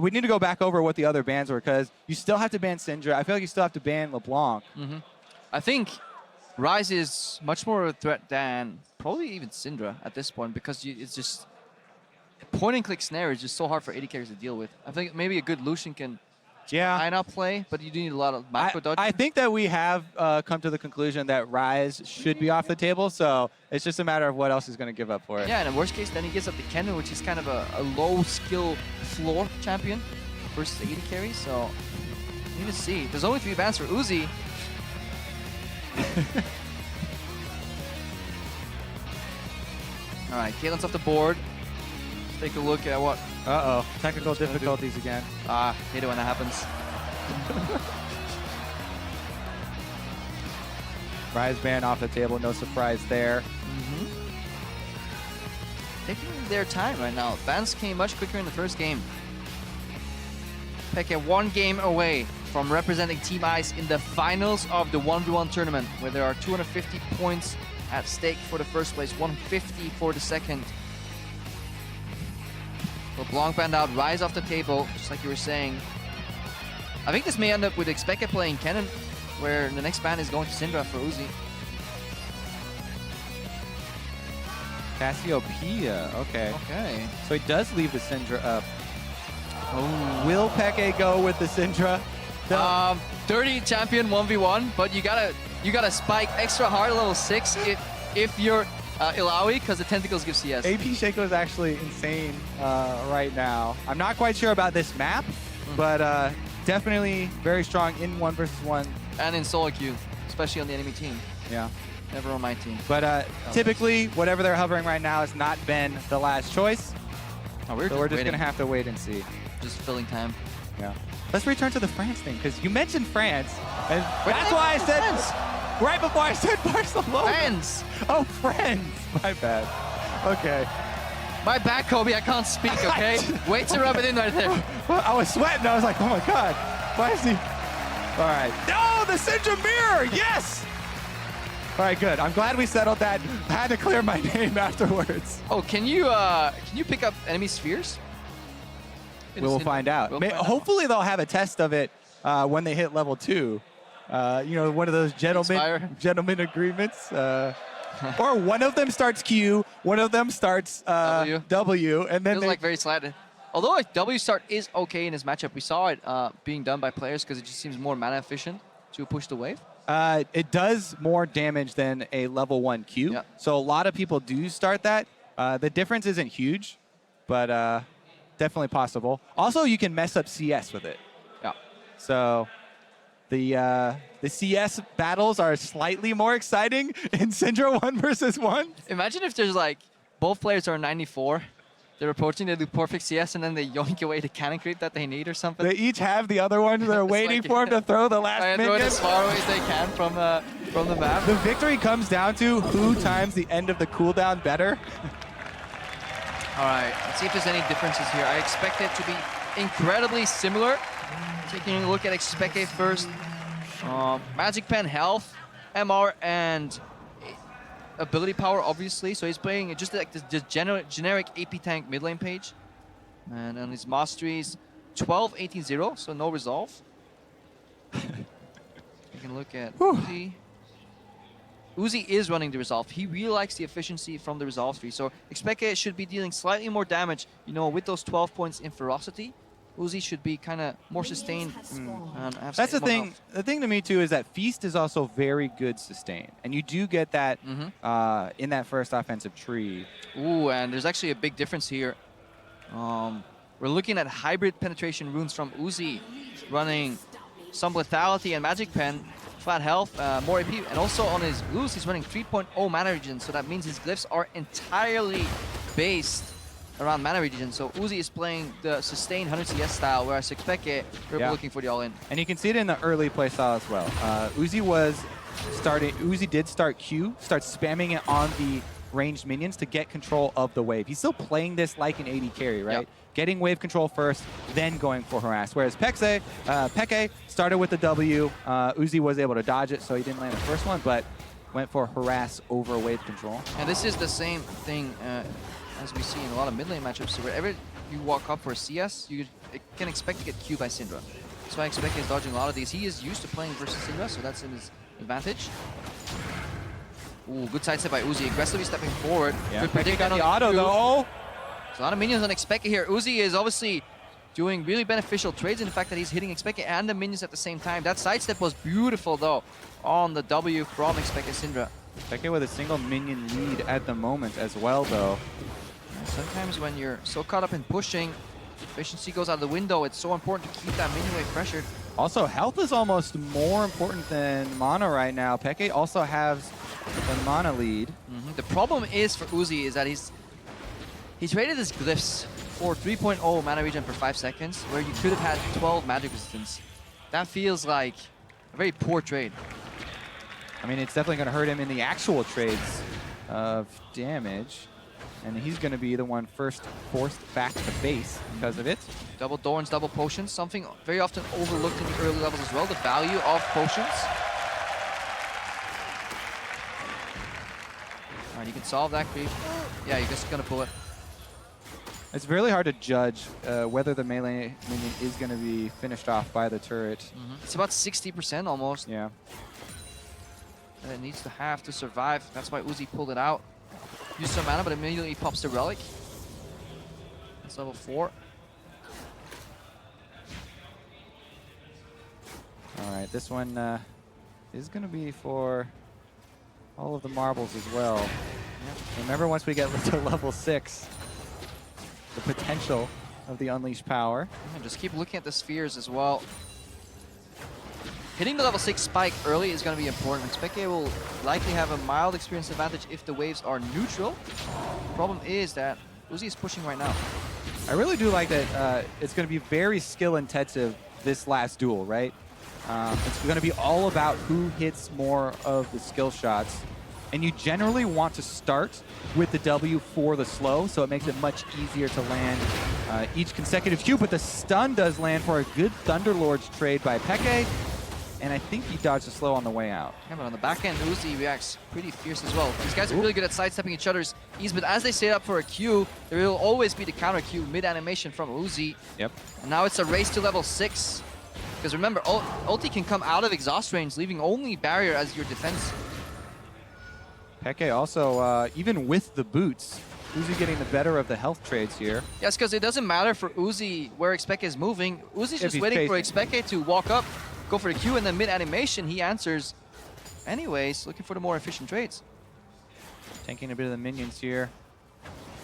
We need to go back over what the other bans were, because you still have to ban Syndra. I feel like you still have to ban LeBlanc. I think Rise is much more of a threat than probably even Syndra at this point, because it's just point and click snare is just so hard for AD carries to deal with. I think maybe a good Lucian can not play, but you do need a lot of macro dodging. I think that we have come to the conclusion that Rise should be off the table, so it's just a matter of what else he's going to give up for it. Yeah, and in worst case, then he gives up the Kennen, which is kind of a low skill floor champion versus AD carry, so we need to see. There's only 3 bans for Uzi. All right, Kalen's off the board. Let's take a look at what... Uh-oh, technical difficulties again. Hate it when that happens. Rise ban off the table, no surprise there. Taking their time right now. Bans came much quicker in the first game. Xpeke 1 game away from representing Team Ice in the finals of the 1v1 tournament, where there are 250 points at stake for the first place, 150 for the second. LeBlanc banned out, Rise off the table, just like you were saying. I think this may end up with Xpeke playing Kennen, where the next ban is going to Syndra for Uzi. Cassiopeia, okay. So he does leave the Syndra up. Will Xpeke go with the Syndra? Dirty champion 1v1, but you gotta spike extra hard at level 6 if you're Ilaoi, because the tentacles give CS. AP Shaco is actually insane right now. I'm not quite sure about this map, but definitely very strong in 1 versus 1. And in solo queue, especially on the enemy team. Yeah. Never on my team. But typically, whatever they're hovering right now has not been the last choice. Oh, so we're just going to have to wait and see. Just filling time. Yeah. Let's return to the France thing, because you mentioned France, and that's why I said right before I said Barcelona. France. Oh, friends. My bad. Okay. My bad, Kobe. I can't speak, okay? Wait to rub it in right there. Well, I was sweating. I was like, oh my God. Why is he? All right. No, the Syndra mirror. Yes. All right, good. I'm glad we settled that. I had to clear my name afterwards. Oh, can you pick up enemy spheres? We'll find out. Hopefully they'll have a test of it when they hit level 2. You know, one of those gentleman agreements. Or one of them starts Q, one of them starts W, and then feels like very slanted. Although W start is okay in this matchup, we saw it being done by players because it just seems more mana efficient to push the wave. It does more damage than a level 1 Q. Yep. So a lot of people do start that. The difference isn't huge, but definitely possible. Also, you can mess up CS with it. Yeah. So the CS battles are slightly more exciting in Syndra 1 versus 1. Imagine if there's like both players are 94. They're approaching, they do perfect CS, and then they yoink away the cannon creep that they need or something. They each have the other one. They're waiting for him to throw the last minion. Throw it as far away as they can from the map. The victory comes down to who times the end of the cooldown better. All right, let's see if there's any differences here. I expect it to be incredibly similar. Taking a look at Xpeke first. Magic Pen health, MR, and ability power, obviously. So he's playing just like the generic AP tank mid lane page. And on his masteries, 12-18-0, so no resolve. We can look at Uzi. Uzi is running the resolve. He really likes the efficiency from the resolve tree. So Xpeke should be dealing slightly more damage, you know, with those 12 points in ferocity. Uzi should be kind of more sustained. That's the thing. The thing to me too is that Feast is also very good sustain, and you do get that in that first offensive tree. Ooh, and there's actually a big difference here. We're looking at hybrid penetration runes from Uzi, running some lethality and magic pen, flat health, more AP, and also on his blues he's running 3.0 mana regen. So that means his glyphs are entirely based around mana regen. So Uzi is playing the sustained 100 CS style, whereas Xpeke, we're looking for the all-in. And you can see it in the early playstyle as well. Uzi did start Q, start spamming it on the ranged minions to get control of the wave. He's still playing this like an AD carry, right? Yep. Getting wave control first, then going for harass. Whereas Xpeke started with the W. Uzi was able to dodge it, so he didn't land the first one, but went for harass over wave control. And this is the same thing as we see in a lot of mid lane matchups. So wherever you walk up for a CS, you can expect to get Q by Syndra. That's why Xpeke is dodging a lot of these. He is used to playing versus Syndra, so that's in his advantage. Ooh, good sidestep by Uzi, aggressively stepping forward. Yeah, good predict got on the auto Q. though. There's a lot of minions on Xpeke here. Uzi is obviously doing really beneficial trades in the fact that he's hitting Xpeke and the minions at the same time. That sidestep was beautiful though on the W from Xpeke Syndra. Xpeke with a single minion lead at the moment as well though. Sometimes when you're so caught up in pushing, efficiency goes out the window. It's so important to keep that minion wave pressured. Also, health is almost more important than mana right now. Xpeke also has the mana lead. The problem is for Uzi is that he's traded his glyphs for 3.0 mana regen per 5 seconds, where you could have had 12 magic resistance. That feels like a very poor trade. I mean, it's definitely going to hurt him in the actual trades of damage. And he's going to be the one first forced back to base because of it. Double Thorns, double Potions, something very often overlooked in the early levels as well, the value of Potions. All right, you can solve that creep. Yeah, you're just going to pull it. It's really hard to judge whether the melee minion is going to be finished off by the turret. It's about 60% almost. Yeah. And it needs to have to survive. That's why Uzi pulled it out. Use some mana, but immediately pops the relic. That's level 4. right, this one is going to be for all of the marbles as well. Yep. Remember, once we get to level 6, the potential of the unleashed power. Yeah, just keep looking at the spheres as well. Hitting the level 6 spike early is going to be important. Xpeke will likely have a mild experience advantage if the waves are neutral. Problem is that Uzi is pushing right now. I really do like that it's going to be very skill intensive this last duel, right? It's going to be all about who hits more of the skill shots. And you generally want to start with the W for the slow, so it makes it much easier to land each consecutive Q. But the stun does land for a good Thunderlord's trade by Xpeke. And I think he dodged the slow on the way out. Yeah, but on the back end, Uzi reacts pretty fierce as well. These guys are really good at sidestepping each other's E's, but as they set up for a Q, there will always be the counter Q mid-animation from Uzi. Yep. And now it's a race to level 6. Because remember, ulti can come out of exhaust range, leaving only barrier as your defense. Xpeke also, even with the boots, Uzi getting the better of the health trades here. Yes, because it doesn't matter for Uzi where Xpeke is moving. Uzi's just waiting for Xpeke to walk up, go for the Q, and then mid-animation, he answers anyways, looking for the more efficient trades. Tanking a bit of the minions here.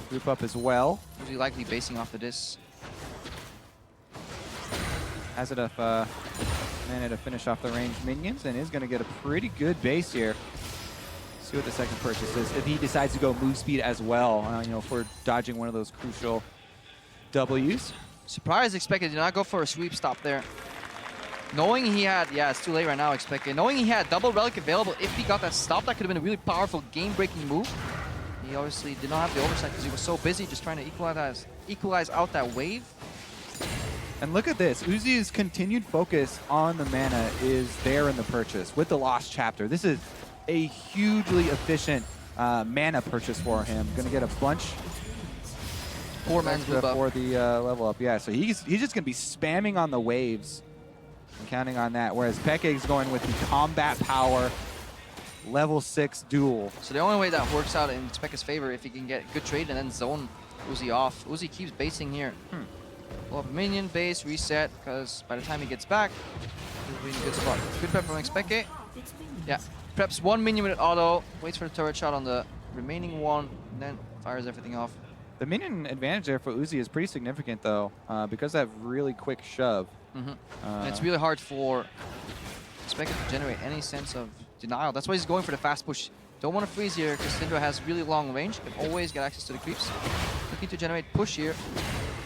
Group up as well. Uzi likely basing off of this. Has enough mana to finish off the ranged minions and is going to get a pretty good base here. See what the second purchase is. If he decides to go move speed as well, you know, for dodging one of those crucial W's. Surprised Xpeke did not go for a sweep stop there. Knowing he had, yeah, it's too late right now, Xpeke. Knowing he had double relic available, if he got that stop, that could have been a really powerful game-breaking move. He obviously did not have the oversight because he was so busy just trying to equalize out that wave. And look at this. Uzi's continued focus on the mana is there in the purchase with the Lost Chapter. This is a hugely efficient mana purchase for him. Going to get a bunch. 4 man's move up. For the level up. Yeah, so he's just going to be spamming on the waves. I'm counting on that, whereas Xpeke is going with the combat power level 6 duel. So the only way that works out in Xpeke's favor if he can get good trade and then zone Uzi off. Uzi keeps basing here. Pull up a minion, base, reset, because by the time he gets back, he'll be in a good spot. Good prep from Xpeke. Yeah, preps 1 minion with auto, waits for the turret shot on the remaining one, and then fires everything off. The minion advantage there for Uzi is pretty significant though, because of that really quick shove. And it's really hard for Xpeke to generate any sense of denial. That's why he's going for the fast push. Don't want to freeze here because Syndra has really long range. Can always get access to the creeps. Looking to generate push here.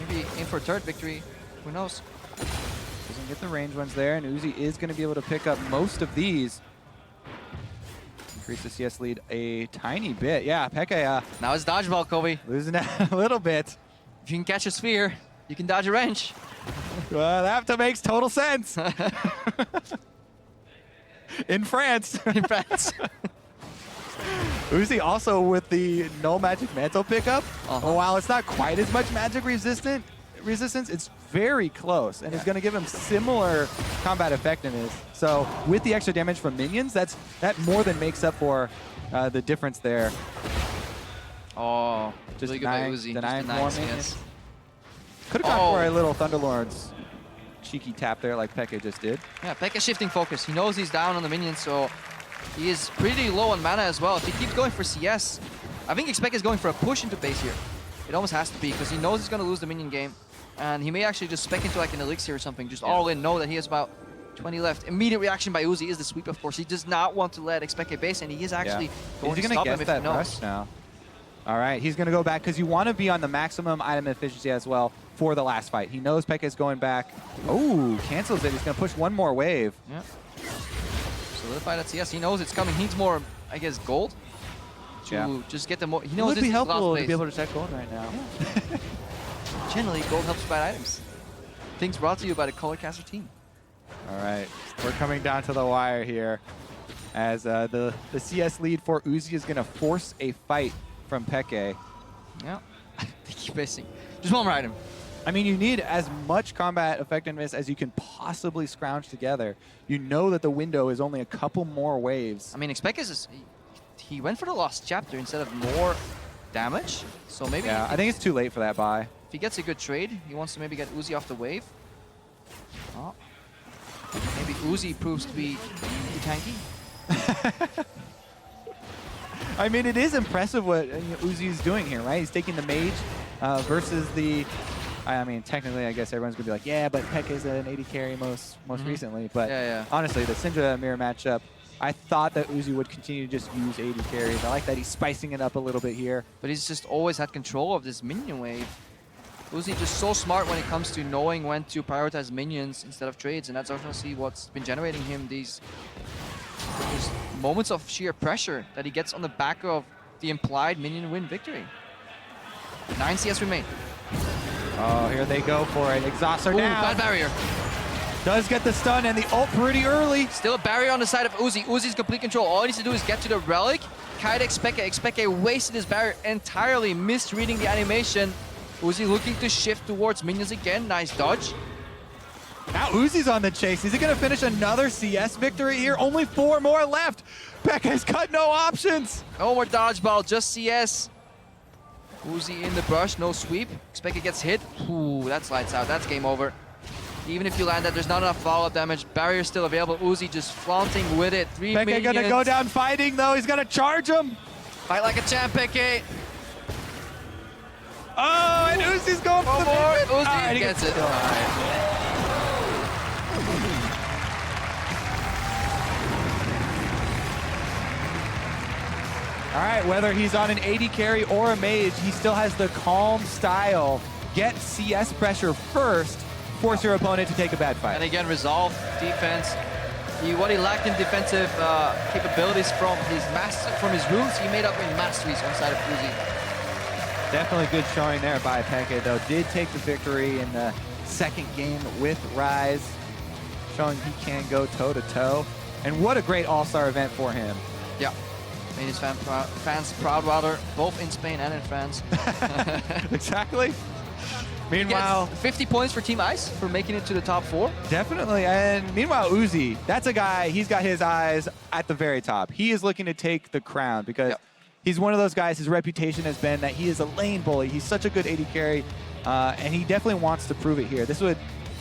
Maybe aim for a turret victory. Who knows? Doesn't get the range ones there, and Uzi is going to be able to pick up most of these. Increase the CS lead a tiny bit. Yeah, Xpeke. Now it's dodgeball, Kobe. Losing that a little bit. If you can catch a sphere, you can dodge a wrench. Well, that makes total sense. In France. In France. Uzi also with the no magic mantle pickup. While it's not quite as much magic resistance, it's very close, and it's going to give him similar combat effectiveness. So with the extra damage from minions, that more than makes up for the difference there. Oh, just really good by Uzi. Denying more minions. Could have gone for a little Thunderlord's cheeky tap there like Xpeke just did. Yeah, Xpeke shifting focus. He knows he's down on the minions, so he is pretty low on mana as well. If he keeps going for CS, I think Xpeke is going for a push into base here. It almost has to be, because he knows he's going to lose the minion game. And he may actually just spec into like an elixir or something, just all in, know that he has about 20 left. Immediate reaction by Uzi is the sweep, of course. He does not want to let Xpeke base, and he is actually going to stop him if he knows. Now. All right, he's going to go back, because you want to be on the maximum item efficiency as well for the last fight. He knows Xpeke is going back. Oh, cancels it. He's going to push one more wave. Yeah. Solidify that CS. He knows it's coming. He needs more, I guess, gold to just get the more. He knows it would be helpful to be able to check gold right now. Yeah. Generally, gold helps buy items. Things brought to you by the Colorcaster team. All right, we're coming down to the wire here, as the CS lead for Uzi is going to force a fight from Xpeke. Yeah, they keep basing. Just one more item. I mean, you need as much combat effectiveness as you can possibly scrounge together. You know that the window is only a couple more waves. I mean, Xpeke he went for the Lost Chapter instead of more damage. So maybe. Yeah, I think it's too late for that buy. If he gets a good trade, he wants to maybe get Uzi off the wave. Oh. Maybe Uzi proves to be too tanky. I mean, it is impressive what Uzi is doing here, right? He's taking the mage versus the... I mean, technically, I guess everyone's going to be like, yeah, but Pekka is an 80 carry most recently. But honestly, the Syndra mirror matchup, I thought that Uzi would continue to just use 80 carries. I like that he's spicing it up a little bit here. But he's just always had control of this minion wave. Uzi just so smart when it comes to knowing when to prioritize minions instead of trades, and that's obviously what's been generating him these moments of sheer pressure that he gets on the back of the implied minion win victory. 9 CS remain. Oh, here they go for it. Exhauster Ooh, down. bad barrier. Does get the stun and the ult pretty early. Still a barrier on the side of Uzi. Uzi's complete control. All he needs to do is get to the relic. Kite Xpeke. Xpeke wasted his barrier entirely, misreading the animation. Uzi looking to shift towards minions again. Nice dodge. Now Uzi's on the chase. Is he going to finish another CS victory here? Only 4 more left. Pekka's got no options. No more dodgeball, just CS. Uzi in the brush, no sweep. Xpeke gets hit. Ooh, that's lights out. That's game over. Even if you land that, there's not enough follow-up damage. Barrier still available. Uzi just flaunting with it. 3 Pekka minions. gonna go down fighting though. He's gonna charge him. Fight like a champ, Pekka. Oh, and Uzi's going for the more. Uzi and he gets it. All right, whether he's on an 80 carry or a mage, he still has the calm style. Get CS pressure first, force your opponent to take a bad fight. And again, resolve, defense. What he lacked in defensive capabilities from his runes, he made up in masteries on the side of Uzi. Definitely good showing there by Pekka, though. Did take the victory in the second game with Rise, showing he can go toe-to-toe. And what a great all-star event for him. Yeah. Made his fans proud, rather, both in Spain and in France. Exactly. Meanwhile, 50 points for Team Ice for making it to the top 4. Definitely. And meanwhile, Uzi, that's a guy, he's got his eyes at the very top. He is looking to take the crown because he's one of those guys, his reputation has been that he is a lane bully. He's such a good 80 carry, and he definitely wants to prove it here. This would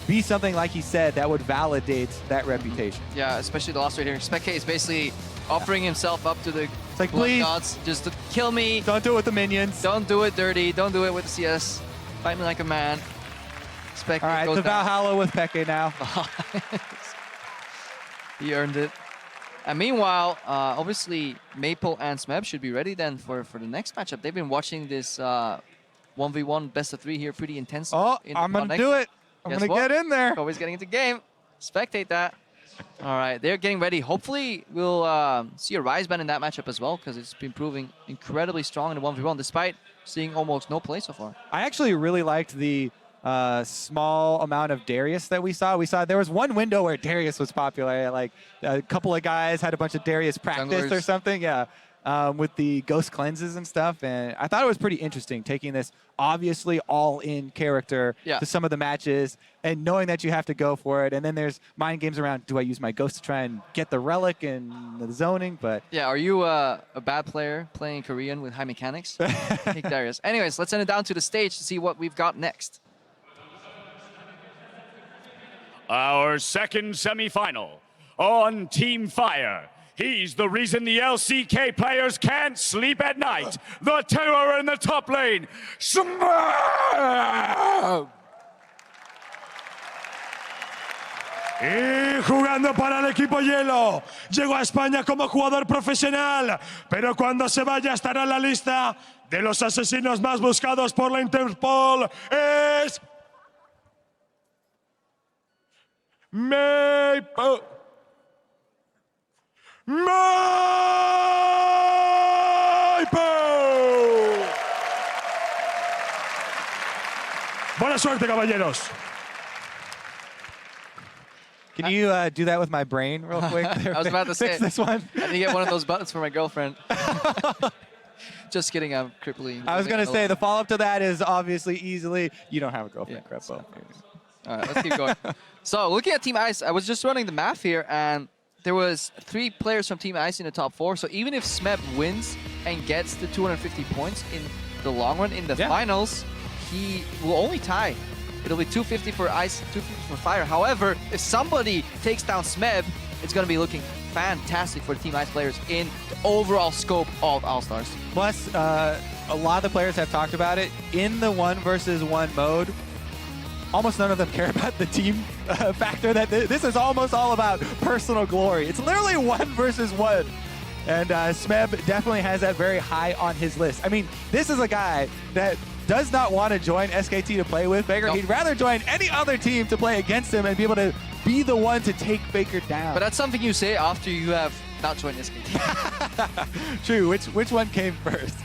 be something, like he said, that would validate that reputation. Yeah, especially the loss rate here. Xpeke is basically offering himself up to the please, gods. Just to kill me. Don't do it with the minions. Don't do it dirty. Don't do it with the CS. Fight me like a man. Xpeke all right, goes the down. Valhalla with Pekka now. He earned it. And meanwhile, obviously, Maple and Smeb should be ready then for the next matchup. They've been watching this 1v1 best of 3 here pretty intense. Oh, I'm going to do it. I'm going to get in there. Always getting into game. Spectate that. All right, they're getting ready. Hopefully, we'll see a Rise ban in that matchup as well, because it's been proving incredibly strong in the 1v1, despite seeing almost no play so far. I actually really liked the small amount of Darius that we saw. There was one window where Darius was popular. Like a couple of guys had a bunch of Darius practice or something. Yeah, with the ghost cleanses and stuff. And I thought it was pretty interesting taking this obviously all-in character to some of the matches and knowing that you have to go for it. And then there's mind games around, do I use my ghost to try and get the relic and the zoning? But yeah, are you a bad player playing Korean with high mechanics? Take Darius. Anyways, let's send it down to the stage to see what we've got next. Our second semi-final on Team Fire. He's the reason the LCK players can't sleep at night. The terror in the top lane, Smeb! Y jugando para el equipo Hielo. Llegó a España como jugador profesional, pero cuando se vaya estará en la lista de los asesinos más buscados por la Interpol. Es Maple. Buena suerte, caballeros. Can you do that with my brain real quick? I was about to say, fix this one. I need to get one of those buttons for my girlfriend. Just kidding, I'm crippling. I was going to say, the follow-up to that is obviously easily, you don't have a girlfriend, Crepo. All right, let's keep going. So looking at Team Ice, I was just running the math here, and there was 3 players from Team Ice in the top 4. So even if Smeb wins and gets the 250 points in the long run in the finals, he will only tie It'll be 250 for Ice, 250 for Fire. However, if somebody takes down Smeb, it's going to be looking fantastic for the Team Ice players in the overall scope of All-Stars. Plus, a lot of the players have talked about it. In the 1 versus 1 mode, almost none of them care about the team factor. That this is almost all about personal glory. It's literally 1 versus 1. And Smeb definitely has that very high on his list. I mean, this is a guy that does not want to join SKT to play with Faker. Nope. He'd rather join any other team to play against him and be able to be the one to take Faker down. But that's something you say after you have not joined SKT. True. Which one came first?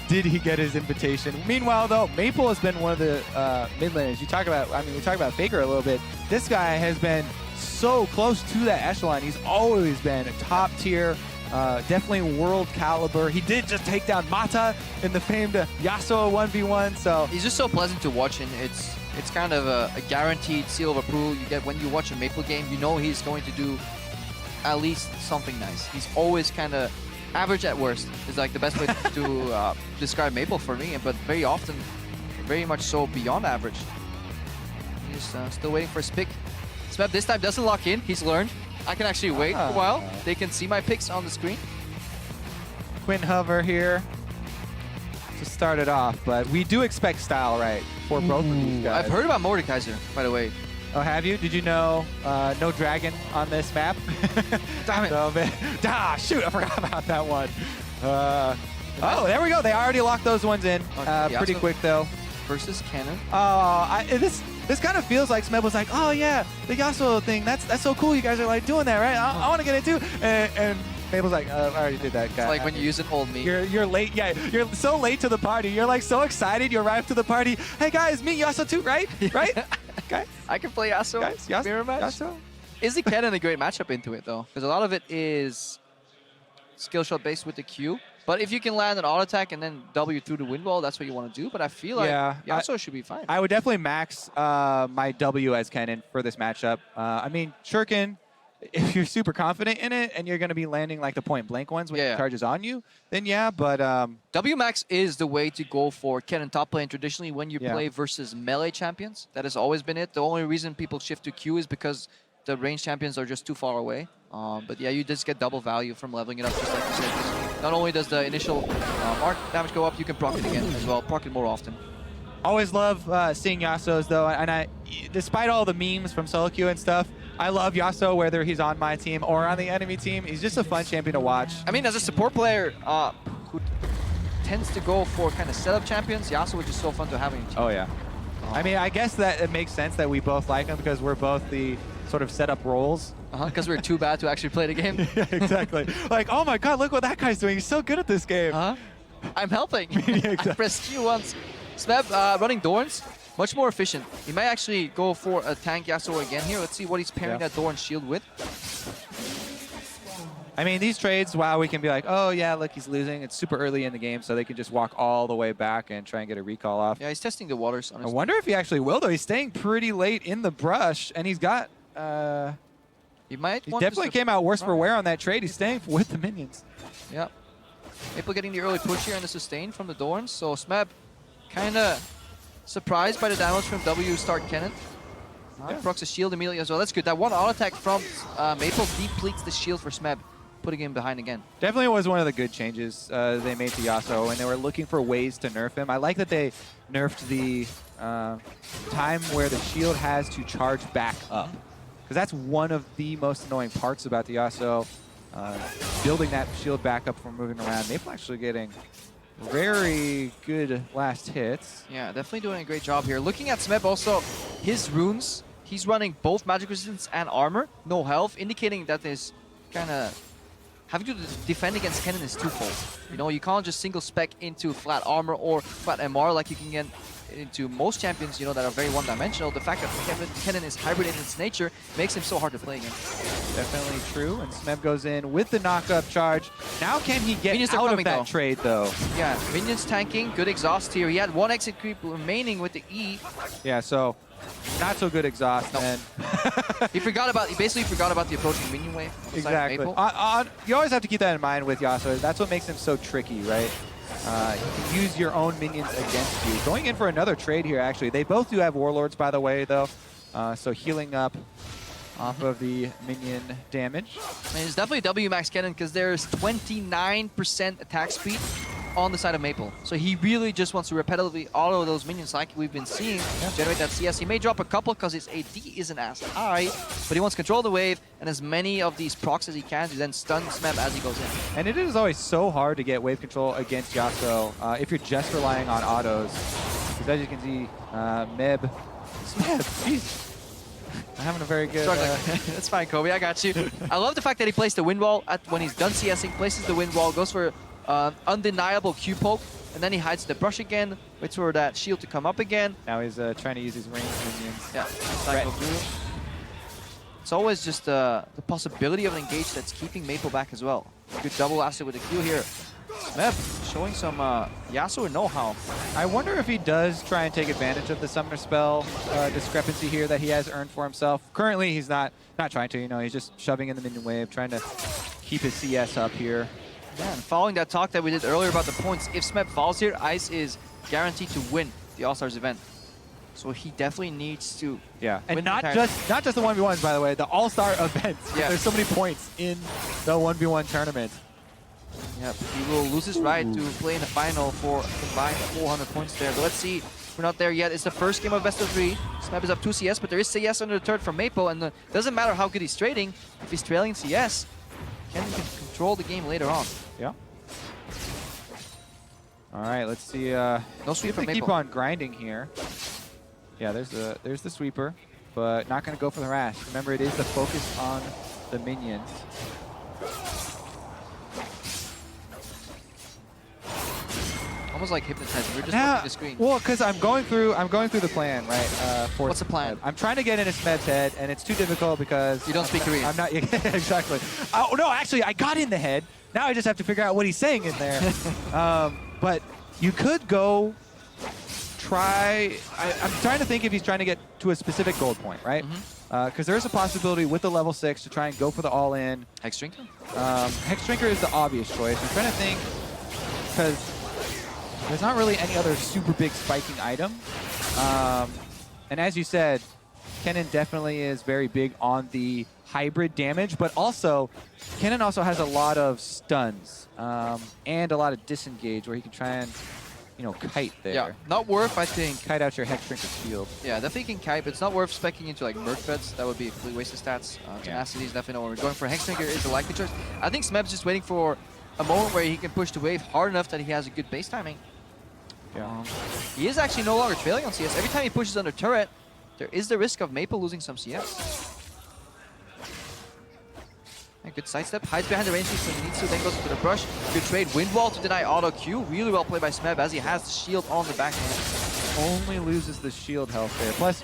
Did he get his invitation? Meanwhile, though, Maple has been one of the mid laners. We talk about Faker a little bit. This guy has been so close to that echelon. He's always been a top tier, definitely world caliber. He did just take down Mata in the famed Yasuo 1v1. So he's just so pleasant to watch, and it's kind of a guaranteed seal of approval you get when you watch a Maple game. You know he's going to do at least something nice. He's always kind of average at worst is like the best way to describe Maple for me, but very often, very much so beyond average. He's still waiting for his pick. Smeb this time doesn't lock in. He's learned. I can actually wait a while. They can see my picks on the screen. Quinn Hover here to start it off, but we do expect style, right, for both of these guys. I've heard about Mordekaiser, by the way. Oh, have you? Did you know no dragon on this map? Damn it. So, shoot, I forgot about that one. Oh, there we go. They already locked those ones in pretty quick, though. Versus Cannon. This kind of feels like Smeb was like, oh, yeah, the Yasuo thing, that's so cool. You guys are, like, doing that, right? I want to get it, too. And Mabel's like, I already did that, guy. It's like when you use an old me. You're late. Yeah, you're so late to the party. You're, like, so excited. You arrive to the party. Hey, guys, meet Yasuo, too, right? Right? Guys? I can play Yasuo. Guys, Mirror match. Yasuo? Is the Cannon a great matchup into it, though? Because a lot of it is skill shot based with the Q. But if you can land an auto attack and then W through the wind wall, that's what you want to do. But I feel like Yasuo should be fine. I would definitely max my W as Cannon for this matchup. I mean, Shuriken, if you're super confident in it and you're going to be landing like the point blank ones when it charges on you, then yeah, but... W max is the way to go for Cannon top lane traditionally when you play versus melee champions. That has always been it. The only reason people shift to Q is because the range champions are just too far away. But yeah, you just get double value from leveling it up, just like you said. Not only does the initial arc damage go up, you can proc it again as well, proc it more often. Always love seeing Yasuo's, though, and despite all the memes from solo queue and stuff, I love Yasuo whether he's on my team or on the enemy team. He's just a fun champion to watch. I mean, as a support player who tends to go for kind of setup champions, Yasuo is just so fun to have in your team. Oh, yeah. I mean, I guess that it makes sense that we both like him because we're both the sort of setup roles. Because we're too bad to actually play the game. Yeah, exactly. Like, oh my god, look what that guy's doing. He's so good at this game. I'm helping. Exactly. I pressed Q once. Smeb running Dorns, much more efficient. He might actually go for a tank Yasuo again here. Let's see what he's pairing that Dorn shield with. I mean, these trades, wow, we can be like, oh yeah, look, he's losing. It's super early in the game, so they can just walk all the way back and try and get a recall off. Yeah, he's testing the waters, honestly. I wonder if he actually will, though. He's staying pretty late in the brush, and he's got... He definitely came out worse for wear on that trade. He's staying with the minions. Yep. Maple getting the early push here and the sustain from the Dorns. So Smeb kind of surprised by the damage from W start Cannon. Procs a shield immediately as well. That's good. That one auto attack from Maple depletes the shield for Smeb, putting him behind again. Definitely was one of the good changes they made to Yasuo, and they were looking for ways to nerf him. I like that they nerfed the time where the shield has to charge back up. Because that's one of the most annoying parts about the Yasuo, building that shield back up from moving around. Maple actually getting very good last hits. Yeah, definitely doing a great job here. Looking at Smeb also, his runes, he's running both magic resistance and armor, no health, indicating that his kind of having to defend against Cannon is twofold. You know, you can't just single spec into flat armor or flat MR like you can get into most champions, you know, that are very one-dimensional. The fact that Cannon is hybrid in its nature makes him so hard to play against. Definitely true, and Smeb goes in with the knock-up charge. Now can he get Minions out of that trade, though? Yeah, Minions tanking, good exhaust here. He had one exit creep remaining with the E. Yeah, so not so good exhaust. No. And he basically forgot about the approaching minion wave. On the side of exactly. Maple. You always have to keep that in mind with Yasuo. That's what makes him so tricky, right? You can use your own minions against you. Going in for another trade here, actually. They both do have Warlords, by the way, though. So healing up off of the minion damage. And it's definitely W Max Cannon because there's 29% attack speed on the side of Maple. So he really just wants to repetitively auto those minions like we've been seeing, generate that CS. He may drop a couple because his AD isn't as high, but he wants to control the wave and as many of these procs as he can to then stun Smeb as he goes in. And it is always so hard to get wave control against Yasuo if you're just relying on autos. Because as you can see, Smeb, jeez. I'm having a very good... That's fine, Kobe. I got you. I love the fact that he placed the wind wall when he's done CSing, places the wind wall, goes for undeniable Q poke, and then he hides the brush again, waits for that shield to come up again. Now he's trying to use his ranged minions. Yeah, cycle through. It's always just the possibility of an engage that's keeping Maple back as well. Good double asset with the Q here. Smeb showing some Yasuo know-how. I wonder if he does try and take advantage of the summoner spell discrepancy here that he has earned for himself. Currently, he's not trying to. You know, he's just shoving in the minion wave, trying to keep his CS up here. Yeah, and following that talk that we did earlier about the points, if Smeb falls here, Ice is guaranteed to win the All-Stars event. So he definitely needs to and not just the 1v1s, by the way, the All-Star events. Yeah. There's so many points in the 1v1 tournament. Yep, he will lose his right to play in the final for combined 400 points there. But let's see, we're not there yet. It's the first game of best of 3. Smeb is up 2 CS, but there is CS under the turret from Maple, and it doesn't matter how good he's trading. If he's trailing CS, Ken can control the game later on. Yeah. All right, let's see. No sweep from Maple. Keep on grinding here. Yeah, there's the sweeper, but not going to go for the rash. Remember, it is the focus on the minions. Almost like hypnotizing. We're just looking at the screen. Well, because I'm going through the plan, right? What's the plan? I'm trying to get into Smeb's head, and it's too difficult because you don't speak Korean. I'm not exactly. Oh no, actually, I got in the head. Now I just have to figure out what he's saying in there. But you could go try. I'm trying to think if he's trying to get to a specific gold point, right? Because there's a possibility with the level 6 to try and go for the all-in. Hexdrinker? Hexdrinker is the obvious choice. I'm trying to think because there's not really any other super big spiking item. And as you said, Kennen definitely is very big on the hybrid damage, but also Kennen also has a lot of stuns and a lot of disengage where he can try and, you know, kite there. Yeah, not worth, I think. Kite out your Hexdrinker shield. Yeah, definitely can kite, but it's not worth specking into like Merc Beds. That would be a complete waste of stats. Tenacity is definitely not what we're going for. Hexdrinker is the likely choice. I think Smeb's just waiting for a moment where he can push the wave hard enough that he has a good base timing. Yeah. He is actually no longer trailing on CS. Every time he pushes under turret, there is the risk of Maple losing some CS. A good sidestep, hides behind the range piece when he needs to, then goes into the brush. Good trade, wind wall to deny auto Q. Really well played by Smeb as he has the shield on the backhand. Only loses the shield health there. Plus,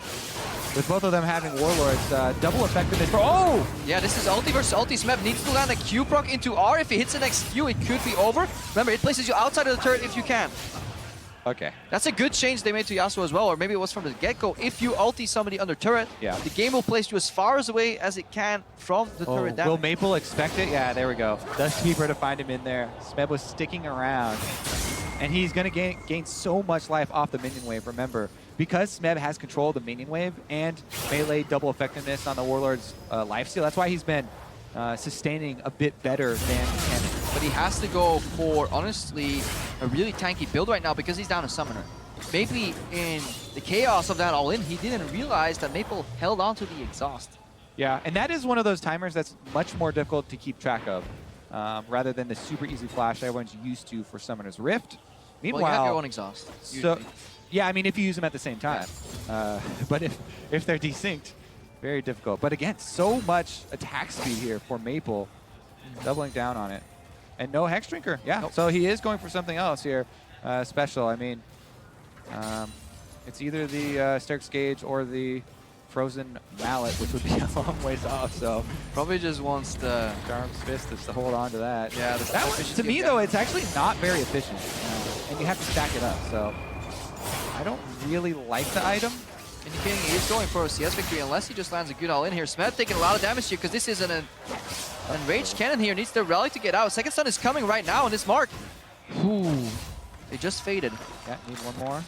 with both of them having Warlords, double effectiveness for... Oh! Yeah, this is ulti versus ulti. Smeb needs to land a Q proc into R. If he hits the next Q, it could be over. Remember, it places you outside of the turret if you can. Okay. That's a good change they made to Yasuo as well, or maybe it was from the get-go. If you ulti somebody under turret, the game will place you as far away as it can from the turret damage. Will Maple expect it? Yeah, there we go. Dust Keeper to find him in there. Smeb was sticking around. And he's going to gain so much life off the minion wave, remember. Because Smeb has control of the minion wave and melee double effectiveness on the Warlord's lifesteal, that's why he's been sustaining a bit better than Kennen. But he has to go for, honestly, a really tanky build right now because he's down a summoner. Maybe in the chaos of that all-in, he didn't realize that Maple held on to the exhaust. Yeah, and that is one of those timers that's much more difficult to keep track of, rather than the super easy flash everyone's used to for Summoner's Rift. Meanwhile, well, you have your own exhaust. So, yeah, I mean, if you use them at the same time. But if they're desynced, very difficult. But again, so much attack speed here for Maple, doubling down on it. And no Hexdrinker, So he is going for something else here, special. I mean, it's either the Sterk's Gauge or the Frozen Mallet, which would be a long ways off, so. Probably just wants the Charm's Fist to hold on to that. Yeah, that one, to me, though, it's actually not very efficient. And you have to stack it up, so. I don't really like the item. indicating he is going for a CS victory unless he just lands a good all-in here. Smeb taking a lot of damage here because this is an enraged cannon here. Needs the relic to get out. Second stun is coming right now on this mark. Ooh, they just faded. Yeah, need one more.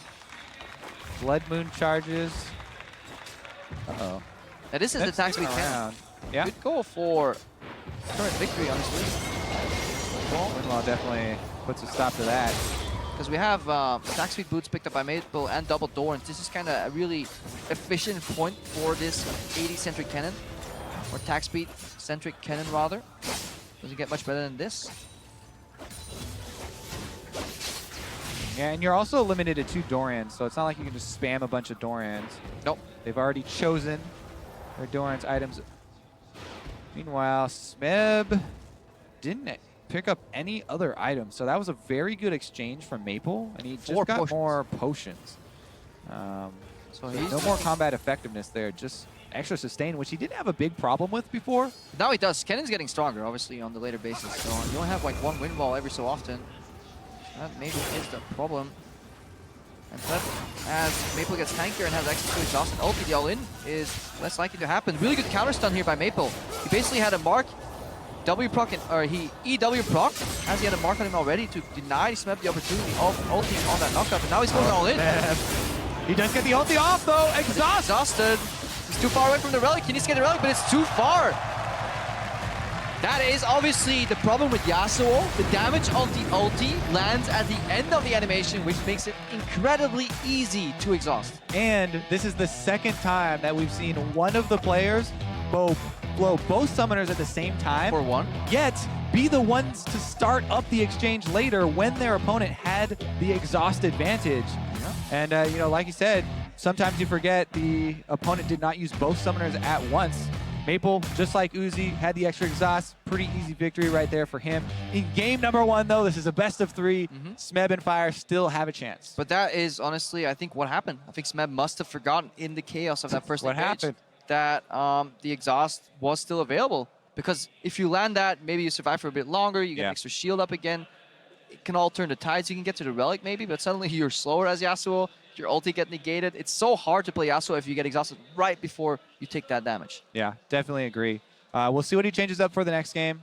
Blood Moon charges. Uh-oh. Now this is the attack speed cannon. Yeah. Good goal for current victory, honestly. Winwell definitely puts a stop to that. Because we have attack speed boots picked up by Maple and double Dorns. This is kind of a really efficient point for this 80-centric cannon. Or attack speed-centric cannon, rather. Doesn't get much better than this. Yeah, and you're also limited to 2 Dorans, so it's not like you can just spam a bunch of Dorans. Nope. They've already chosen their Dorans items. Meanwhile, Smeb didn't pick up any other items, so that was a very good exchange from Maple, and he just got more potions. So no more combat effectiveness there, just extra sustain, which he didn't have a big problem with before. Now he does. Cannon's getting stronger, obviously, on the later basis. So you only have like 1 wind wall every so often. That maybe is the problem. And as Maple gets tankier and has access to exhaust and ulti, the all-in is less likely to happen. Really good counter stun here by Maple. He basically had a mark, W proc, or he EW proc, as he had a mark on him already to deny Smeb the opportunity of ulting on that knockup, and now he's going all in. He does get the ulti off though, Exhausted. He's too far away from the relic. He needs to get the relic, but it's too far. That is obviously the problem with Yasuo. The damage of the ulti lands at the end of the animation, which makes it incredibly easy to exhaust. And this is the second time that we've seen one of the players blow both summoners at the same time. For one. Yet be the ones to start up the exchange later when their opponent had the exhaust advantage. Yeah. And you know, like you said, sometimes you forget the opponent did not use both summoners at once. Maple, just like Uzi, had the extra exhaust. Pretty easy victory right there for him. In game number 1, though, this is a best of 3. Smeb and Fire still have a chance. But that is honestly, I think, what happened. I think Smeb must have forgotten in the chaos of that first What engage happened? that the exhaust was still available. Because if you land that, maybe you survive for a bit longer, you get extra shield up again. It can all turn the tides. You can get to the relic maybe, but suddenly you're slower as Yasuo. Your ulti get negated. It's so hard to play Yasuo if you get exhausted right before you take that damage. Yeah, definitely agree. We'll see what he changes up for the next game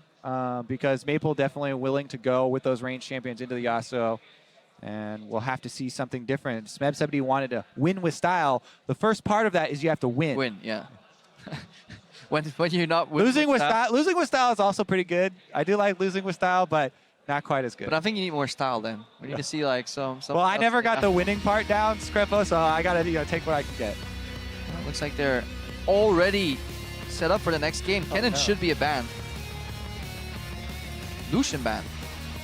because Maple definitely willing to go with those ranged champions into the Yasuo. And we'll have to see something different. Smeb said he wanted to win with style. The first part of that is you have to win. Win, yeah. when you're not losing with style. Losing with style is also pretty good. I do like losing with style, but not quite as good. But I think you need more style then. We need to see like some. Well, I never got the winning part down, Screpo, so I gotta take what I can get. Well, looks like they're already set up for the next game. Kennen should be a ban. Lucian ban.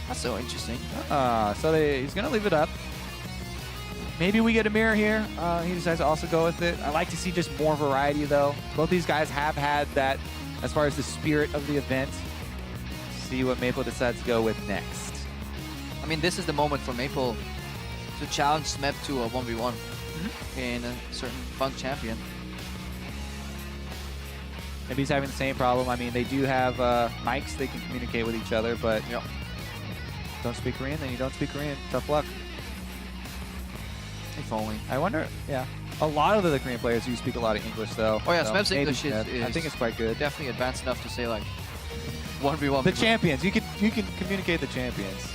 That's so interesting. So he's gonna leave it up. Maybe we get a mirror here. He decides to also go with it. I like to see just more variety though. Both these guys have had that as far as the spirit of the event. See what Maple decides to go with next. I mean, this is the moment for Maple to challenge Smeb to a 1v1 in a certain funk champion. Maybe he's having the same problem. I mean, they do have mics. They can communicate with each other, but don't speak Korean, then you don't speak Korean. Tough luck. If only. I wonder, a lot of the Korean players do speak a lot of English, though. Oh yeah, so Smeb's English is I think it's quite good. Definitely advanced enough to say like 1v1. The champions. You can communicate the champions.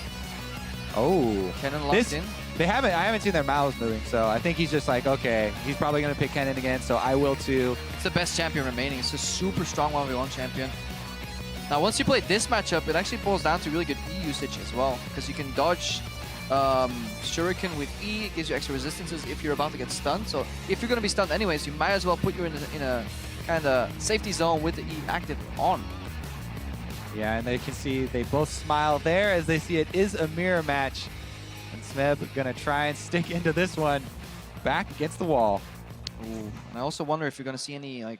Oh. Kennen locked in. I haven't seen their mouths moving, so I think he's just like, okay, he's probably gonna pick Kennen again, so I will too. It's the best champion remaining. It's a super strong 1v1 champion. Now, once you play this matchup, it actually boils down to really good E usage as well, because you can dodge Shuriken with E. It gives you extra resistances if you're about to get stunned. So if you're gonna be stunned anyways, you might as well put you in a kind of safety zone with the E active on. Yeah, and they can see they both smile there as they see it is a mirror match. And Smeb gonna try and stick into this one back against the wall. Ooh. And I also wonder if you're gonna see any like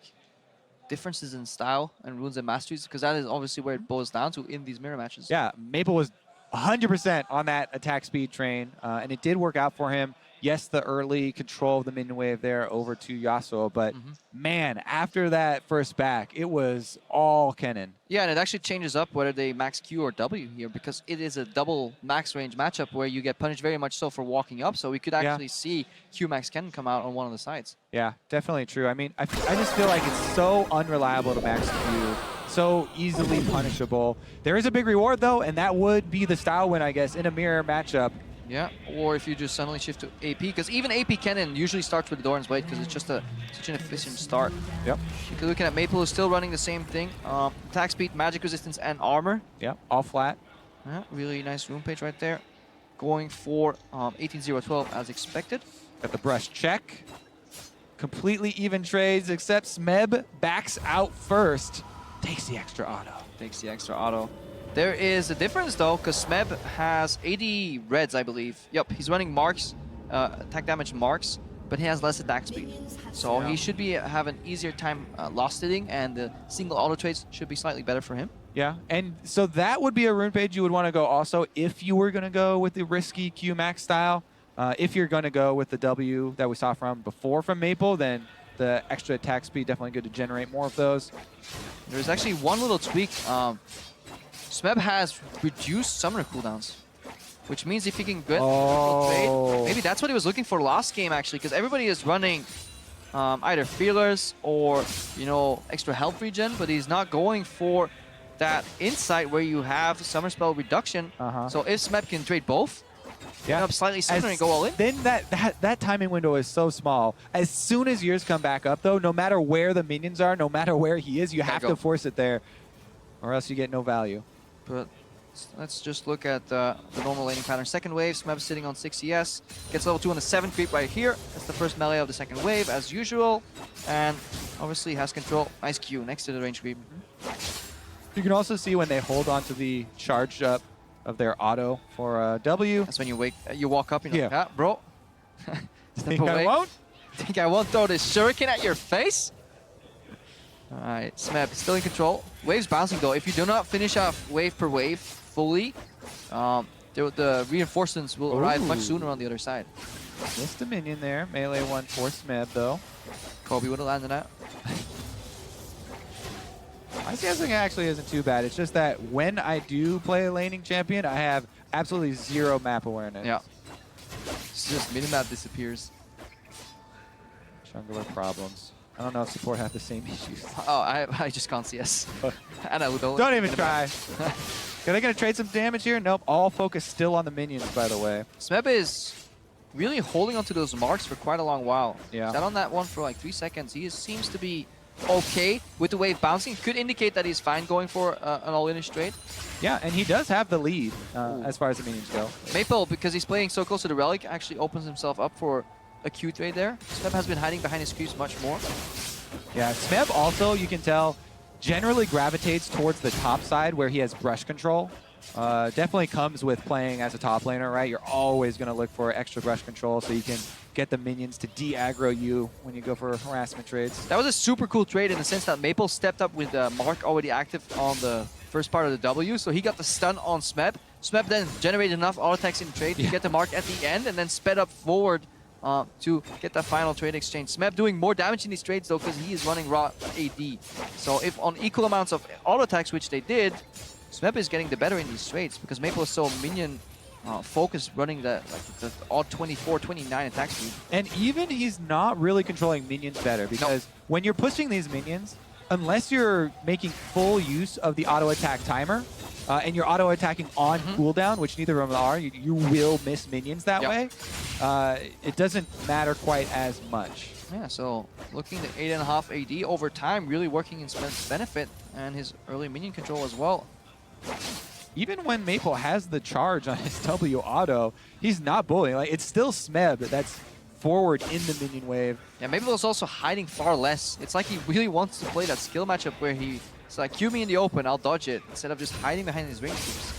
differences in style and runes and masteries, because that is obviously where it boils down to in these mirror matches. Yeah, Maple was 100% on that attack speed train, and it did work out for him. Yes, the early control of the minion wave there over to Yasuo, but man, after that first back, it was all Kennen. Yeah, and it actually changes up whether they max Q or W here, because it is a double max range matchup where you get punished very much so for walking up, so we could actually see Q max Kennen come out on one of the sides. Yeah, definitely true. I mean, I just feel like it's so unreliable to max Q, so easily punishable. There is a big reward though, and that would be the style win, I guess, in a mirror matchup. Yeah, or if you just suddenly shift to AP, because even AP Kennen usually starts with the Doran's Blade because it's just such an efficient start. Yep. Because looking at Maple, is still running the same thing. Attack speed, magic resistance, and armor. Yep, all flat. Yeah, really nice rune page right there. Going for 18-0-12 as expected. Got the brush check. Completely even trades, except Smeb backs out first. Takes the extra auto. Takes the extra auto. There is a difference though, because Smeb has 80 reds, I believe. Yep, he's running marks, attack damage marks, but he has less attack speed. So he should be have an easier time lost hitting, and the single auto trades should be slightly better for him. Yeah, and so that would be a rune page you would want to go also if you were going to go with the risky Q max style. If you're going to go with the W that we saw from Maple, then the extra attack speed definitely good to generate more of those. There's actually one little tweak. Smeb has reduced summoner cooldowns, which means if he can get a trade, maybe that's what he was looking for last game actually, because everybody is running either feelers or extra health regen, but he's not going for that insight where you have summer spell reduction. So if Smeb can trade both, up slightly sooner and go all in. Then that timing window is so small. As soon as yours come back up though, no matter where the minions are, no matter where he is, you have to force it there, or else you get no value. But let's just look at the normal laning pattern. Second wave, Smeb sitting on 6 CS. Gets level 2 on the 7 creep right here. That's the first melee of the second wave, as usual. And obviously has control. Nice Q next to the range creep. You can also see when they hold onto the charge up of their auto for W. That's when you walk up and you're like, bro. Step away. I won't? Think I won't throw this shuriken at your face? Alright, Smeb still in control. Wave's bouncing though. If you do not finish off wave per wave fully, the reinforcements will arrive much sooner on the other side. Missed a minion there. Melee one for Smeb though. Kobe would have landed that. My CSing actually isn't too bad. It's just that when I do play a laning champion, I have absolutely zero map awareness. Yeah. It's just minimap disappears. Jungler problems. I don't know if support have the same issues. Oh, I just can't CS. And I don't even try. Are they going to trade some damage here? Nope. All focus still on the minions, by the way. Smeb is really holding onto those marks for quite a long while. Yeah. Sat on that one for like 3 seconds. He seems to be okay with the wave bouncing. Could indicate that he's fine going for an all-in trade. Yeah, and he does have the lead as far as the minions go. Maple, because he's playing so close to the relic, actually opens himself up for a Q trade there. Smeb has been hiding behind his creeps much more. Yeah, Smeb also, you can tell, generally gravitates towards the top side where he has brush control. Definitely comes with playing as a top laner, right? You're always going to look for extra brush control so you can get the minions to de-aggro you when you go for harassment trades. That was a super cool trade in the sense that Maple stepped up with Mark already active on the first part of the W, so he got the stun on Smeb. Smeb then generated enough auto attacks in the trade to get the Mark at the end and then sped up forward to get that final trade exchange. Smeb doing more damage in these trades though because he is running raw AD. So if on equal amounts of auto attacks, which they did, Smeb is getting the better in these trades because Maple is so minion focused, running the odd 24, 29 attack speed. And even he's not really controlling minions better because when you're pushing these minions, unless you're making full use of the auto attack timer and you're auto attacking on cooldown, which neither of them are, you will miss minions that way. It doesn't matter quite as much. Yeah, so looking at 8.5 AD over time, really working in Smeb's benefit and his early minion control as well. Even when Maple has the charge on his W auto, he's not bullying. Like, it's still Smeb that's forward in the minion wave. Yeah, Maple is also hiding far less. It's like he really wants to play that skill matchup where he's like, cue me in the open, I'll dodge it, instead of just hiding behind his range creeps.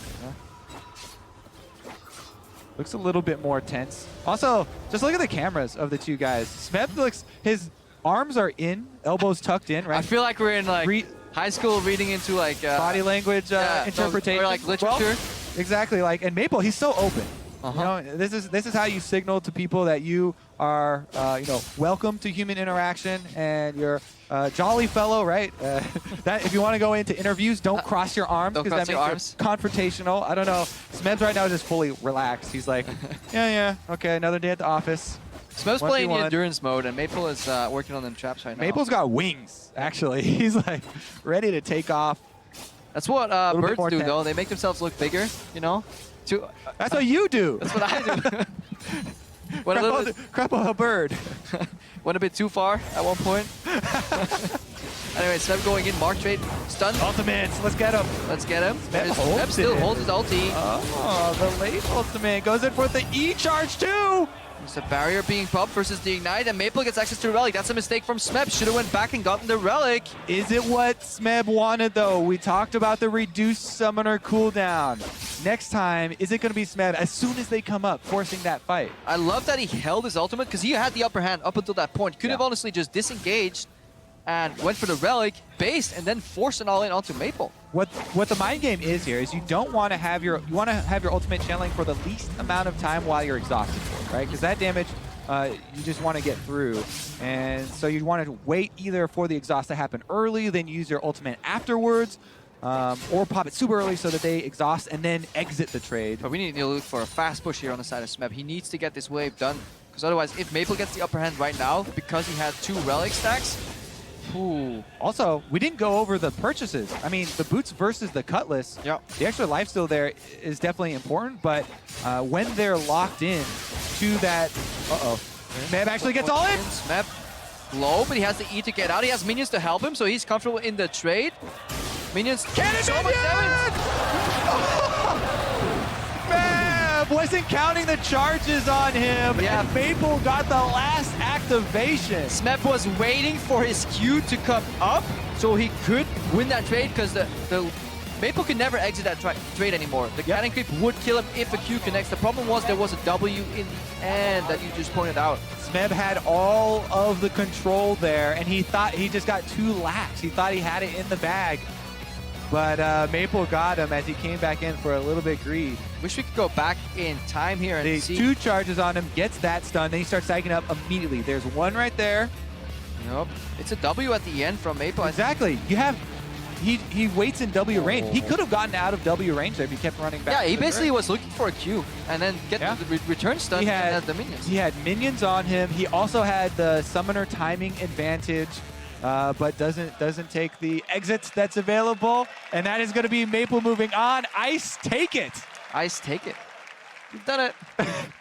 Looks a little bit more tense. Also, just look at the cameras of the two guys. Smeb looks, his arms are in, elbows tucked in, right? I feel like we're in like high school reading into like body language interpretation. Or like literature. Well, exactly, like, and Maple, he's so open. You know, this is how you signal to people that you are, you know, welcome to human interaction and you're a jolly fellow, right? That if you want to go into interviews, don't cross your arms because that makes it confrontational. I don't know. Smeb's right now is just fully relaxed. He's like, yeah, okay, another day at the office. Smeb's playing the endurance mode, and Maple is working on them traps right now. Maple's got wings, actually. He's like ready to take off. That's what birds do, though. They make themselves look bigger, you know? That's what you do. That's what I do. Crap on a bird. Went a bit too far at one point. Anyway, Smeb going in, Mark trade, stun. Ultimates, let's get him. Let's get him. Smeb still holds his ulti. Oh, the late ultimate goes in for the E-charge too. There's a barrier being popped versus the Ignite, and Maple gets access to the Relic. That's a mistake from Smeb. Should have went back and gotten the Relic. Is it what Smeb wanted, though? We talked about the reduced summoner cooldown. Next time, is it going to be Smeb as soon as they come up, forcing that fight? I love that he held his ultimate, because he had the upper hand up until that point. Could have honestly just disengaged and went for the Relic, based, and then forced an all-in onto Maple. What the mind game is here is you don't want to have your ultimate channeling for the least amount of time while you're exhausted, right? Because that damage you just want to get through, and so you want to wait either for the exhaust to happen early, then use your ultimate afterwards, or pop it super early so that they exhaust and then exit the trade. But we need to look for a fast push here on the side of Smeb. He needs to get this wave done, because otherwise, if Maple gets the upper hand right now, because he had 2 Relic stacks. Ooh. Also, we didn't go over the purchases. I mean, the boots versus the cutlass. Yep. The extra life steal there is definitely important, but when they're locked in to that, Smeb actually gets all in. Smeb low, but he has the E to get out. He has minions to help him, so he's comfortable in the trade. Minions. Cannon wasn't counting the charges on him, and Maple got the last activation. Smeb was waiting for his Q to come up so he could win that trade, because the Maple could never exit that trade anymore. The cannon creep would kill him if a Q connects. The problem was there was a W in the end that you just pointed out. Smeb had all of the control there, and he thought he just got too lax. He thought he had it in the bag. But Maple got him as he came back in for a little bit greed. Wish we could go back in time here and see. 2 charges on him, gets that stun, then he starts psyching up immediately. There's one right there. Nope. It's a W at the end from Maple. Exactly. You have... He waits in W range. He could have gotten out of W range there if he kept running back. Yeah, he basically was looking for a Q and then get the return stun and had the minions. He had minions on him. He also had the summoner timing advantage. But doesn't take the exit that's available, and that is going to be Maple moving on. Ice, take it. Ice, take it. You've done it.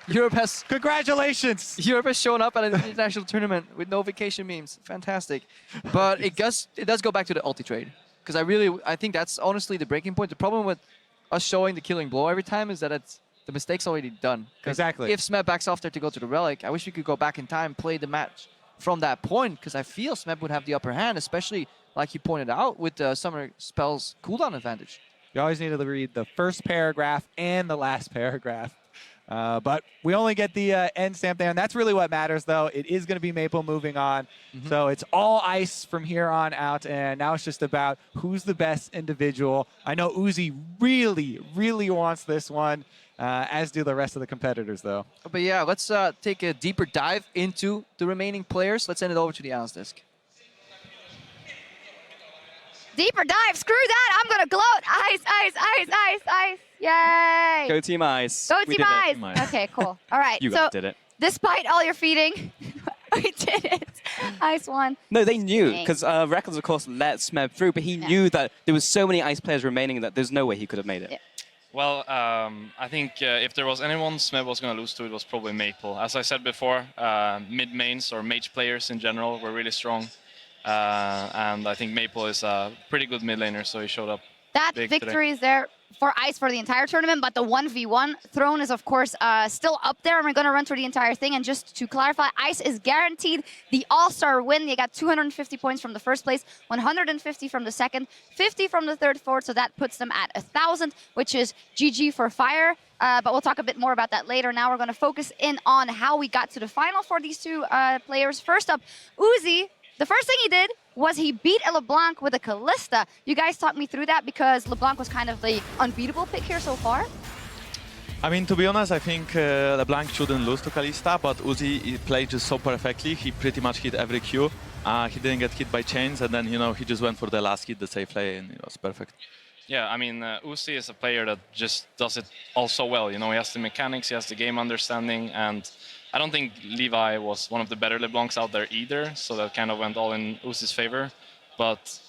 Europe has... Congratulations. Europe has shown up at an international tournament with no vacation memes. Fantastic. But it does go back to the ulti trade, because I think that's honestly the breaking point. The problem with us showing the killing blow every time is that the mistake's already done. Exactly. If Smeb backs off there to go to the Relic, I wish we could go back in time, play the match from that point, because I feel Smeb would have the upper hand, especially like you pointed out with the summer spells cooldown advantage. You always need to read the first paragraph and the last paragraph. But we only get the end stamp there, and that's really what matters, though. It is going to be Maple moving on. So it's all Ice from here on out, and now it's just about who's the best individual. I know Uzi really, really wants this one, as do the rest of the competitors, though. But yeah, let's take a deeper dive into the remaining players. Let's send it over to the analyst desk. Deeper dive, screw that, I'm gonna gloat. Ice, ice, ice, ice, ice. Yay. Go Team Ice. Go Team Ice. Okay, cool. All right, You guys did it. Despite all your feeding, we did it. Ice won. No, they knew, because Records, of course, let Smeb through, but he knew that there was so many Ice players remaining that there's no way he could have made it. Yeah. Well, I think if there was anyone Smeb was going to lose to, it was probably Maple. As I said before, mid-mains or mage players in general were really strong. And I think Maple is a pretty good mid laner, so he showed up. That victory is there for Ice for the entire tournament, but the 1v1 throne is, of course, still up there, and we're going to run through the entire thing. And just to clarify, Ice is guaranteed the all-star win. They got 250 points from the first place, 150 from the second, 50 from the third, fourth, so that puts them at 1,000, which is GG for Fire. But we'll talk a bit more about that later. Now we're going to focus in on how we got to the final for these two players. First up, Uzi. The first thing he did was he beat a LeBlanc with a Kalista. You guys talk me through that, because LeBlanc was kind of the unbeatable pick here so far. I mean, to be honest, I think LeBlanc shouldn't lose to Kalista, but Uzi he played just so perfectly. He pretty much hit every Q. He didn't get hit by chains, and then, he just went for the last hit, the safe play, and it was perfect. Yeah, I mean, Uzi is a player that just does it all so well. He has the mechanics, he has the game understanding, and I don't think Levi was one of the better LeBlancs out there either, so that kind of went all in Uzi's favor. But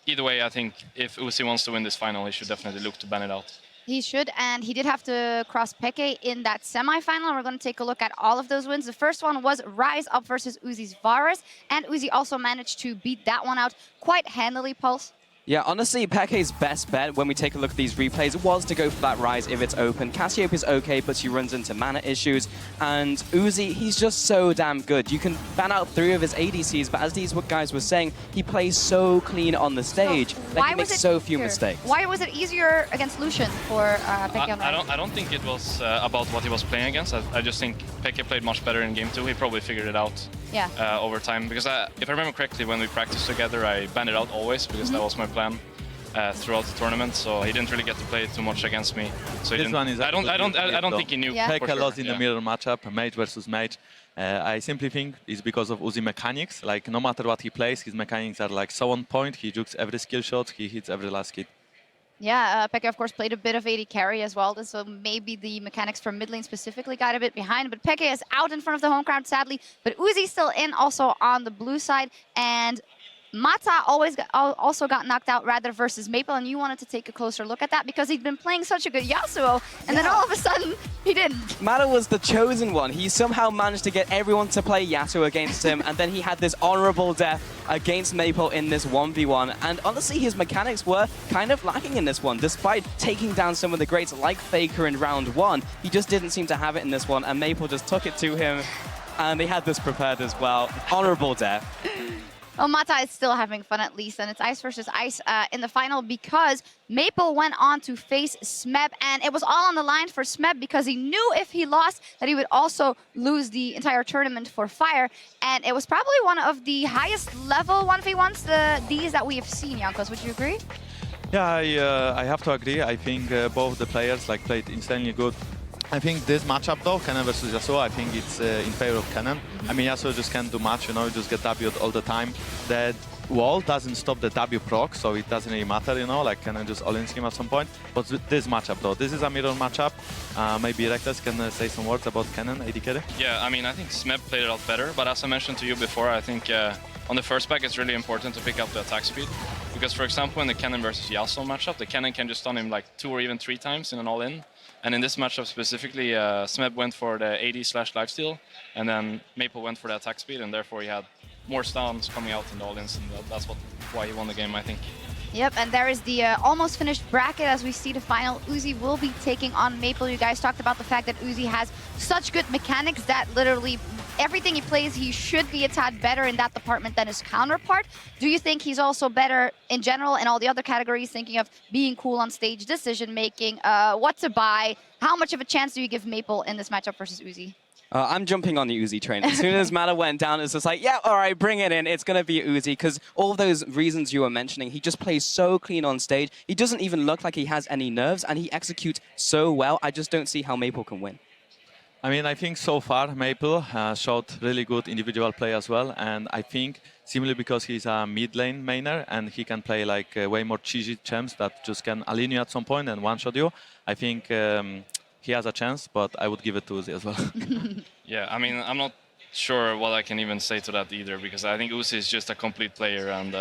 either way, I think if Uzi wants to win this final, he should definitely look to ban it out. He should, and he did have to cross Xpeke in that semifinal. We're going to take a look at all of those wins. The first one was Rise Up versus Uzi's Varus, and Uzi also managed to beat that one out quite handily, Pulse. Yeah, honestly, Xpeke's best bet when we take a look at these replays was to go for that Rise if it's open. Cassiope is okay, but she runs into mana issues. And Uzi, he's just so damn good. You can ban out 3 of his ADCs, but as these guys were saying, he plays so clean on the stage that he makes so few mistakes. Why was it easier against Lucian for Xpeke? I don't think it was about what he was playing against. I just think Xpeke played much better in game 2. He probably figured it out over time. Because if I remember correctly, when we practiced together, I banned it out always because that was my plan throughout the tournament. So he didn't really get to play too much against me. So This one is I don't think he knew. Xpeke lost in the mirror matchup, mage versus mage. I simply think it's because of Uzi mechanics. Like, no matter what he plays, his mechanics are like so on point. He jukes every skill shot, he hits every last hit. Yeah, Xpeke, of course, played a bit of AD carry as well, so maybe the mechanics from mid lane specifically got a bit behind, but Xpeke is out in front of the home crowd, sadly, but Uzi's still in also on the blue side, and Mata also got knocked out rather versus Maple, and you wanted to take a closer look at that because he'd been playing such a good Yasuo, and then all of a sudden, he didn't. Mata was the chosen one. He somehow managed to get everyone to play Yasuo against him, and then he had this honorable death against Maple in this 1v1. And honestly, his mechanics were kind of lacking in this one. Despite taking down some of the greats like Faker in round 1, he just didn't seem to have it in this one, and Maple just took it to him, and they had this prepared as well. Honorable death. Well, Mata is still having fun at least, and it's ice versus ice in the final because Maple went on to face Smeb, and it was all on the line for Smeb because he knew if he lost that he would also lose the entire tournament for Fire, and it was probably one of the highest level 1v1s these that we have seen, Jankos. Would you agree? Yeah, I have to agree. I think both the players played insanely good. I think this matchup though, Kennen versus Yasuo, I think it's in favor of Kennen. I mean, Yasuo just can't do much, just get W'd all the time. That wall doesn't stop the W proc, so it doesn't really matter, like Kennen just all-in him at some point. But this matchup though, this is a mirror matchup. Maybe Reckless can say some words about Kennen, AD carry? Yeah, I mean, I think Smeb played it out better, but as I mentioned to you before, I think on the first back it's really important to pick up the attack speed. Because for example, in the Kennen versus Yasuo matchup, the Kennen can just stun him like 2 or even 3 times in an all-in. And in this matchup specifically, Smeb went for the AD/lifesteal, and then Maple went for the attack speed, and therefore he had more stuns coming out in the all-ins, and that's why he won the game, I think. Yep, and there is the almost finished bracket as we see the final. Uzi will be taking on Maple. You guys talked about the fact that Uzi has such good mechanics that literally everything he plays, he should be a tad better in that department than his counterpart. Do you think he's also better in general in all the other categories, thinking of being cool on stage, decision-making, what to buy? How much of a chance do you give Maple in this matchup versus Uzi? I'm jumping on the Uzi train. As soon as Mata went down, it's just like, yeah, all right, bring it in. It's going to be Uzi, because all those reasons you were mentioning, he just plays so clean on stage. He doesn't even look like he has any nerves, and he executes so well. I just don't see how Maple can win. I mean, I think so far Maple showed really good individual play as well, and I think simply because he's a mid lane mainer and he can play way more cheesy champs that just can align you at some point and one-shot you, I think he has a chance, but I would give it to Uzi as well. Yeah, I mean, I'm not sure what I can even say to that either, because I think Uzi is just a complete player, and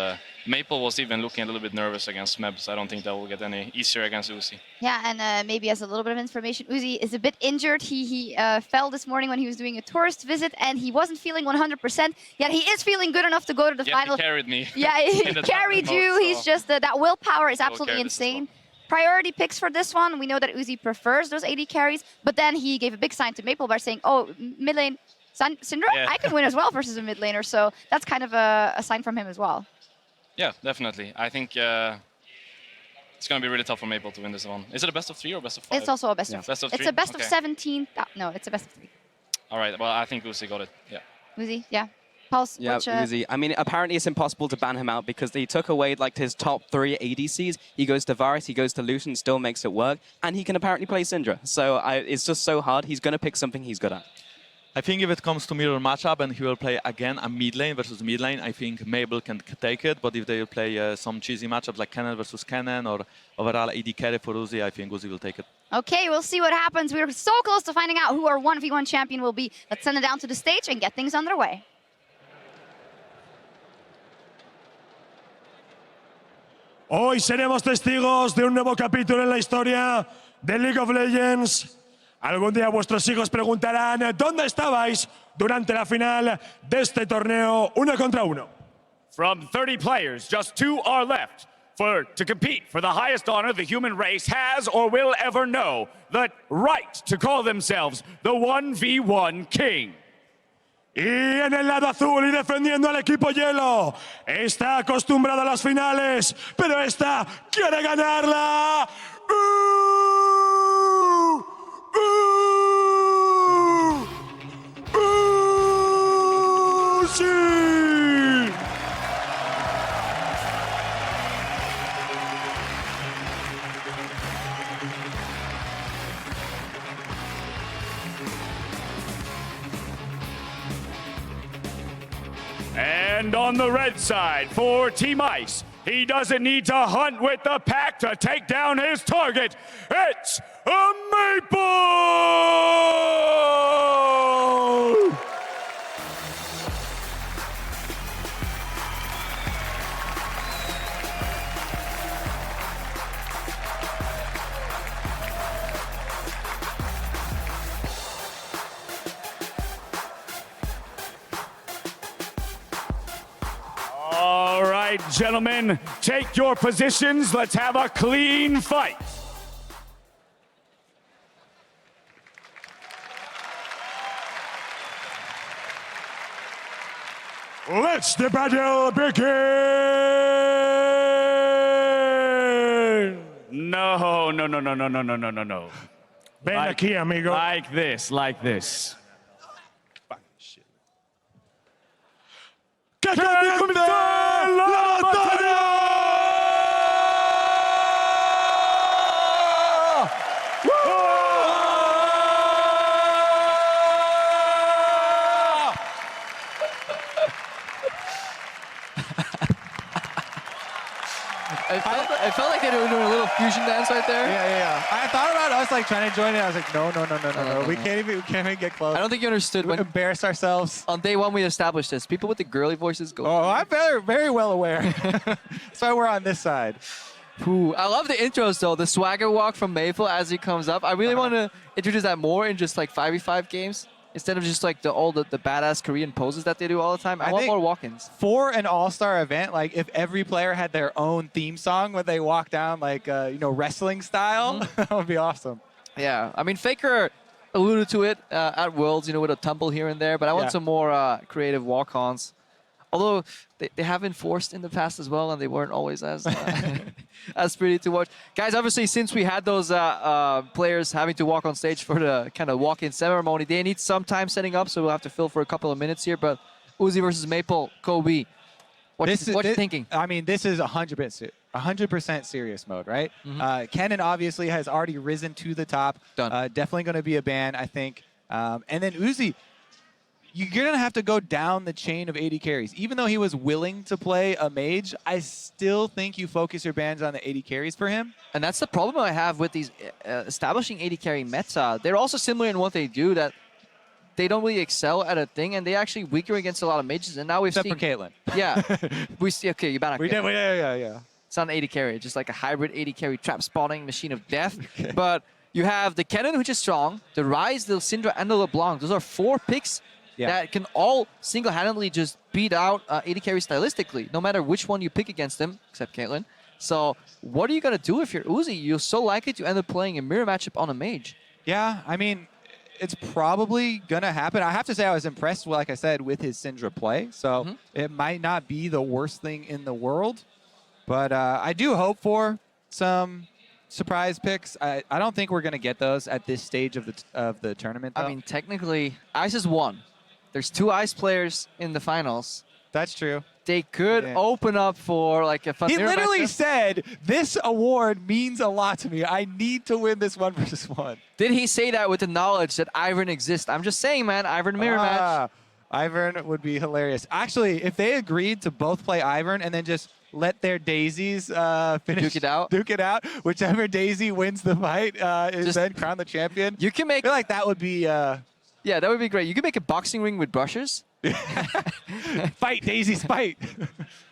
Maple was even looking a little bit nervous against Smeb, so I don't think that will get any easier against Uzi. Yeah, and maybe as a little bit of information, Uzi is a bit injured. He fell this morning when he was doing a tourist visit, and he wasn't feeling 100%, yet he is feeling good enough to go to the final. He carried me. Yeah, he carried you. So he's just, that willpower is absolutely insane. Priority picks for this one. We know that Uzi prefers those AD carries, but then he gave a big sign to Maple by saying, oh, mid lane, Syndra, yeah. I can win as well versus a mid laner, so that's kind of a sign from him as well. Yeah, definitely. I think it's going to be really tough for Maple to win this one. Is it a best of 3 or best of 5? It's also a best of 3. Best of 3? It's a best of 17. No, it's a best of 3. All right, well, I think Uzi got it, yeah. Uzi, yeah. Pulse, Yeah, Uzi. I mean, apparently it's impossible to ban him out because he took away like his top 3 ADCs. He goes to Varus, he goes to Lucian, still makes it work, and he can apparently play Syndra. So it's just so hard. He's going to pick something he's good at. I think if it comes to mirror matchup and he will play again a mid lane versus mid lane, I think Mabel can take it. But if they will play some cheesy matchups like Kennen versus Kennen or overall AD carry for Uzi, I think Uzi will take it. Okay, we'll see what happens. We're so close to finding out who our 1v1 champion will be. Let's send it down to the stage and get things underway. Hoy seremos testigos de un nuevo capítulo en la historia de League of Legends. Algún día vuestros hijos preguntarán ¿dónde estabais durante la final de este torneo 1 contra 1? From 30 players, just 2 are left to compete for the highest honor the human race has or will ever know, the right to call themselves the 1v1 King. Y en el lado azul y defendiendo al equipo hielo, está acostumbrado a las finales, pero esta quiere ganarla. ¡Sí! And on the red side for Team Ice, he doesn't need to hunt with the pack to take down his target. It's a Maple! All right, gentlemen, take your positions. Let's have a clean fight. Let's the battle begin! No. Ven aquí, amigo. Like this. ¡Que comience la batalla! I felt like they were doing a little fusion dance right there. Yeah. I thought about us like trying to join it. I was like, no. We can't even get close. I don't think you understood when embarrass ourselves. On day 1 we established this. People with the girly voices go. Oh, I'm very well aware. That's why we're on this side. Ooh, I love the intros though. The swagger walk from Maple as he comes up. I really want to introduce that more in just like 5v5 games. Instead of just like all the badass Korean poses that they do all the time. I want more walk-ins. For an all-star event, like if every player had their own theme song when they walk down, like wrestling style, that would be awesome. Yeah, I mean Faker alluded to it at Worlds, with a tumble here and there. But I want some more creative walk-ons. Although they have been forced in the past as well, and they weren't always as as pretty to watch. Guys, obviously, since we had those players having to walk on stage for the kind of walk-in ceremony, they need some time setting up, so we'll have to fill for a couple of minutes here. But Uzi versus Maple, Kobe, what you thinking? I mean, this is 100% serious mode, right? Kennen obviously has already risen to the top. Definitely going to be a ban, I think. And then Uzi, you're going to have to go down the chain of AD carries. Even though he was willing to play a mage, I still think you focus your bans on the AD carries for him. And that's the problem I have with these establishing AD carry meta. They're also similar in what they do, that they don't really excel at a thing, and they're actually weaker against a lot of mages. And now we've Except seen... for Caitlyn. Yeah. we see, okay, you better... Yeah. It's not an AD carry, just like a hybrid AD carry trap spawning machine of death. But you have the Kennen, which is strong, the Ryze, the Syndra, and the LeBlanc. Those are 4 picks that can all single-handedly just beat out AD carry stylistically, no matter which one you pick against them, except Caitlyn. So what are you going to do if you're Uzi? You're so likely to end up playing a mirror matchup on a mage. Yeah, I mean, it's probably going to happen. I have to say I was impressed, like I said, with his Syndra play. So it might not be the worst thing in the world. But I do hope for some surprise picks. I don't think we're going to get those at this stage of the tournament, though. I mean, technically, Ice is 1. There's 2 ice players in the finals. That's true. They could open up for like a fun. He literally said, "This award means a lot to me. I need to win this 1v1." Did he say that with the knowledge that Ivern exists? I'm just saying, man. Ivern mirror match. Ivern would be hilarious. Actually, if they agreed to both play Ivern and then just let their daisies finish, duke it out, whichever daisy wins the fight is then crowned the champion. You can make. I feel like that would be. Yeah, that would be great. You could make a boxing ring with brushes. Fight, daisies, fight.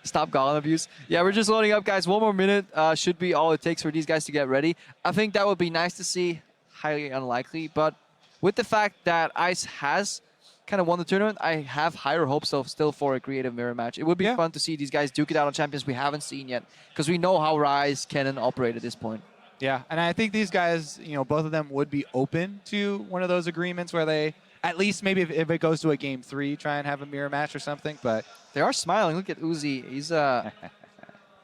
Stop Golem abuse. Yeah, we're just loading up, guys. 1 more minute should be all it takes for these guys to get ready. I think that would be nice to see. Highly unlikely, but with the fact that Ice has kind of won the tournament, I have higher hopes of still for a creative mirror match. It would be fun to see these guys duke it out on champions we haven't seen yet, because we know how Rise, Kennen operate at this point. Yeah, and I think these guys, both of them would be open to one of those agreements where they, at least maybe if it goes to a game 3, try and have a mirror match or something. But they are smiling. Look at Uzi. He's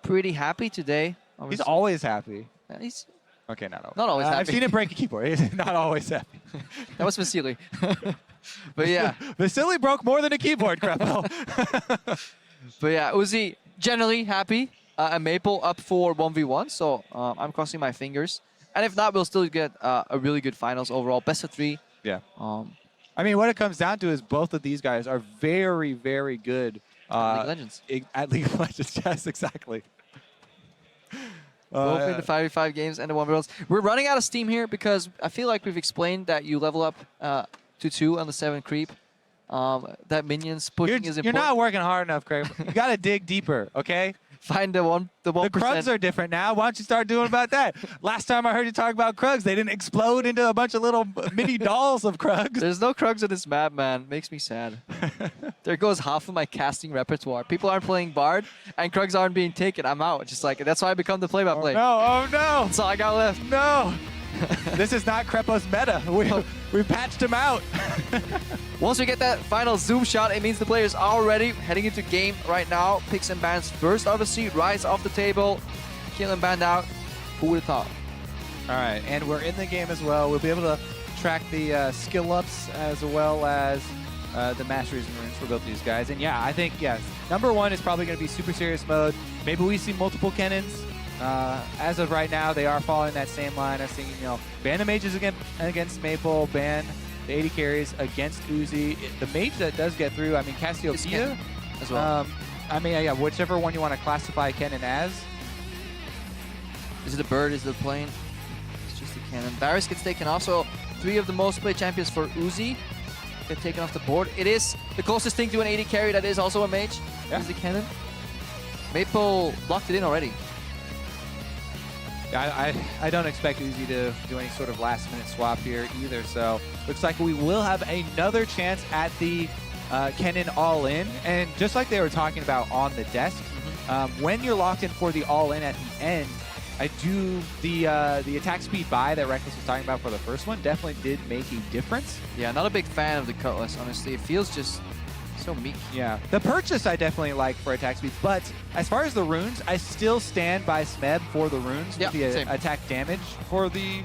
pretty happy today. He's always happy. Yeah, he's okay. Not always. Not always happy. I've seen him break a keyboard. He's not always happy. That was Vasily. But yeah, Vasily broke more than a keyboard, Crepel. But yeah, Uzi generally happy. And Maple up for 1v1, so I'm crossing my fingers. And if not, we'll still get a really good finals overall. Best of 3. Yeah. I mean, what it comes down to is both of these guys are very, very good. League of Legends. At League of Legends, yes, exactly. Both in the 5v5 games and the 1v1s. We're running out of steam here because I feel like we've explained that you level up to 2 on the 7 creep. That minions pushing is important. You're not working hard enough, Craig. You got to dig deeper, okay? Find the 1%. The Krugs are different now. Why don't you start doing about that? Last time I heard you talk about Krugs, they didn't explode into a bunch of little mini dolls of Krugs. There's no Krugs on this map, man. Makes me sad. There goes half of my casting repertoire. People aren't playing Bard, and Krugs aren't being taken. I'm out. Just like, that's why I become the play-by-play. Oh no! That's all I got left. No! This is not Crepo's meta. We patched him out. Once we get that final zoom shot, it means the players are ready. Heading into game right now. Picks and bans first, obviously. Rise off the table. Kill and banned out. Who would have thought? All right, and we're in the game as well. We'll be able to track the skill ups as well as the masteries and runes for both of these guys. And yeah, I think, yes, number 1 is probably going to be super serious mode. Maybe we see multiple Kennons. As of right now, they are following that same line. I think, ban the mages against Maple, ban the 80 carries against Uzi. The mage that does get through, I mean, Cassiopeia as well. I mean, yeah, whichever one you want to classify Kennen as. Is it a bird? Is it a plane? It's just a cannon. Varus gets taken off, so 3 of the most played champions for Uzi get taken off the board. It is the closest thing to an 80 carry that is also a mage. Yeah. Is the cannon. Maple locked it in already. I don't expect Uzi to do any sort of last-minute swap here either, so looks like we will have another chance at the Kennen all-in. And just like they were talking about on the desk, when you're locked in for the all-in at the end, the attack speed buy that Reckless was talking about for the first one definitely did make a difference. Yeah, not a big fan of the Cutlass, honestly. It feels just so meek. Yeah, the purchase I definitely like for attack speed, but as far as the runes, I still stand by Smeb for the runes, the attack damage for the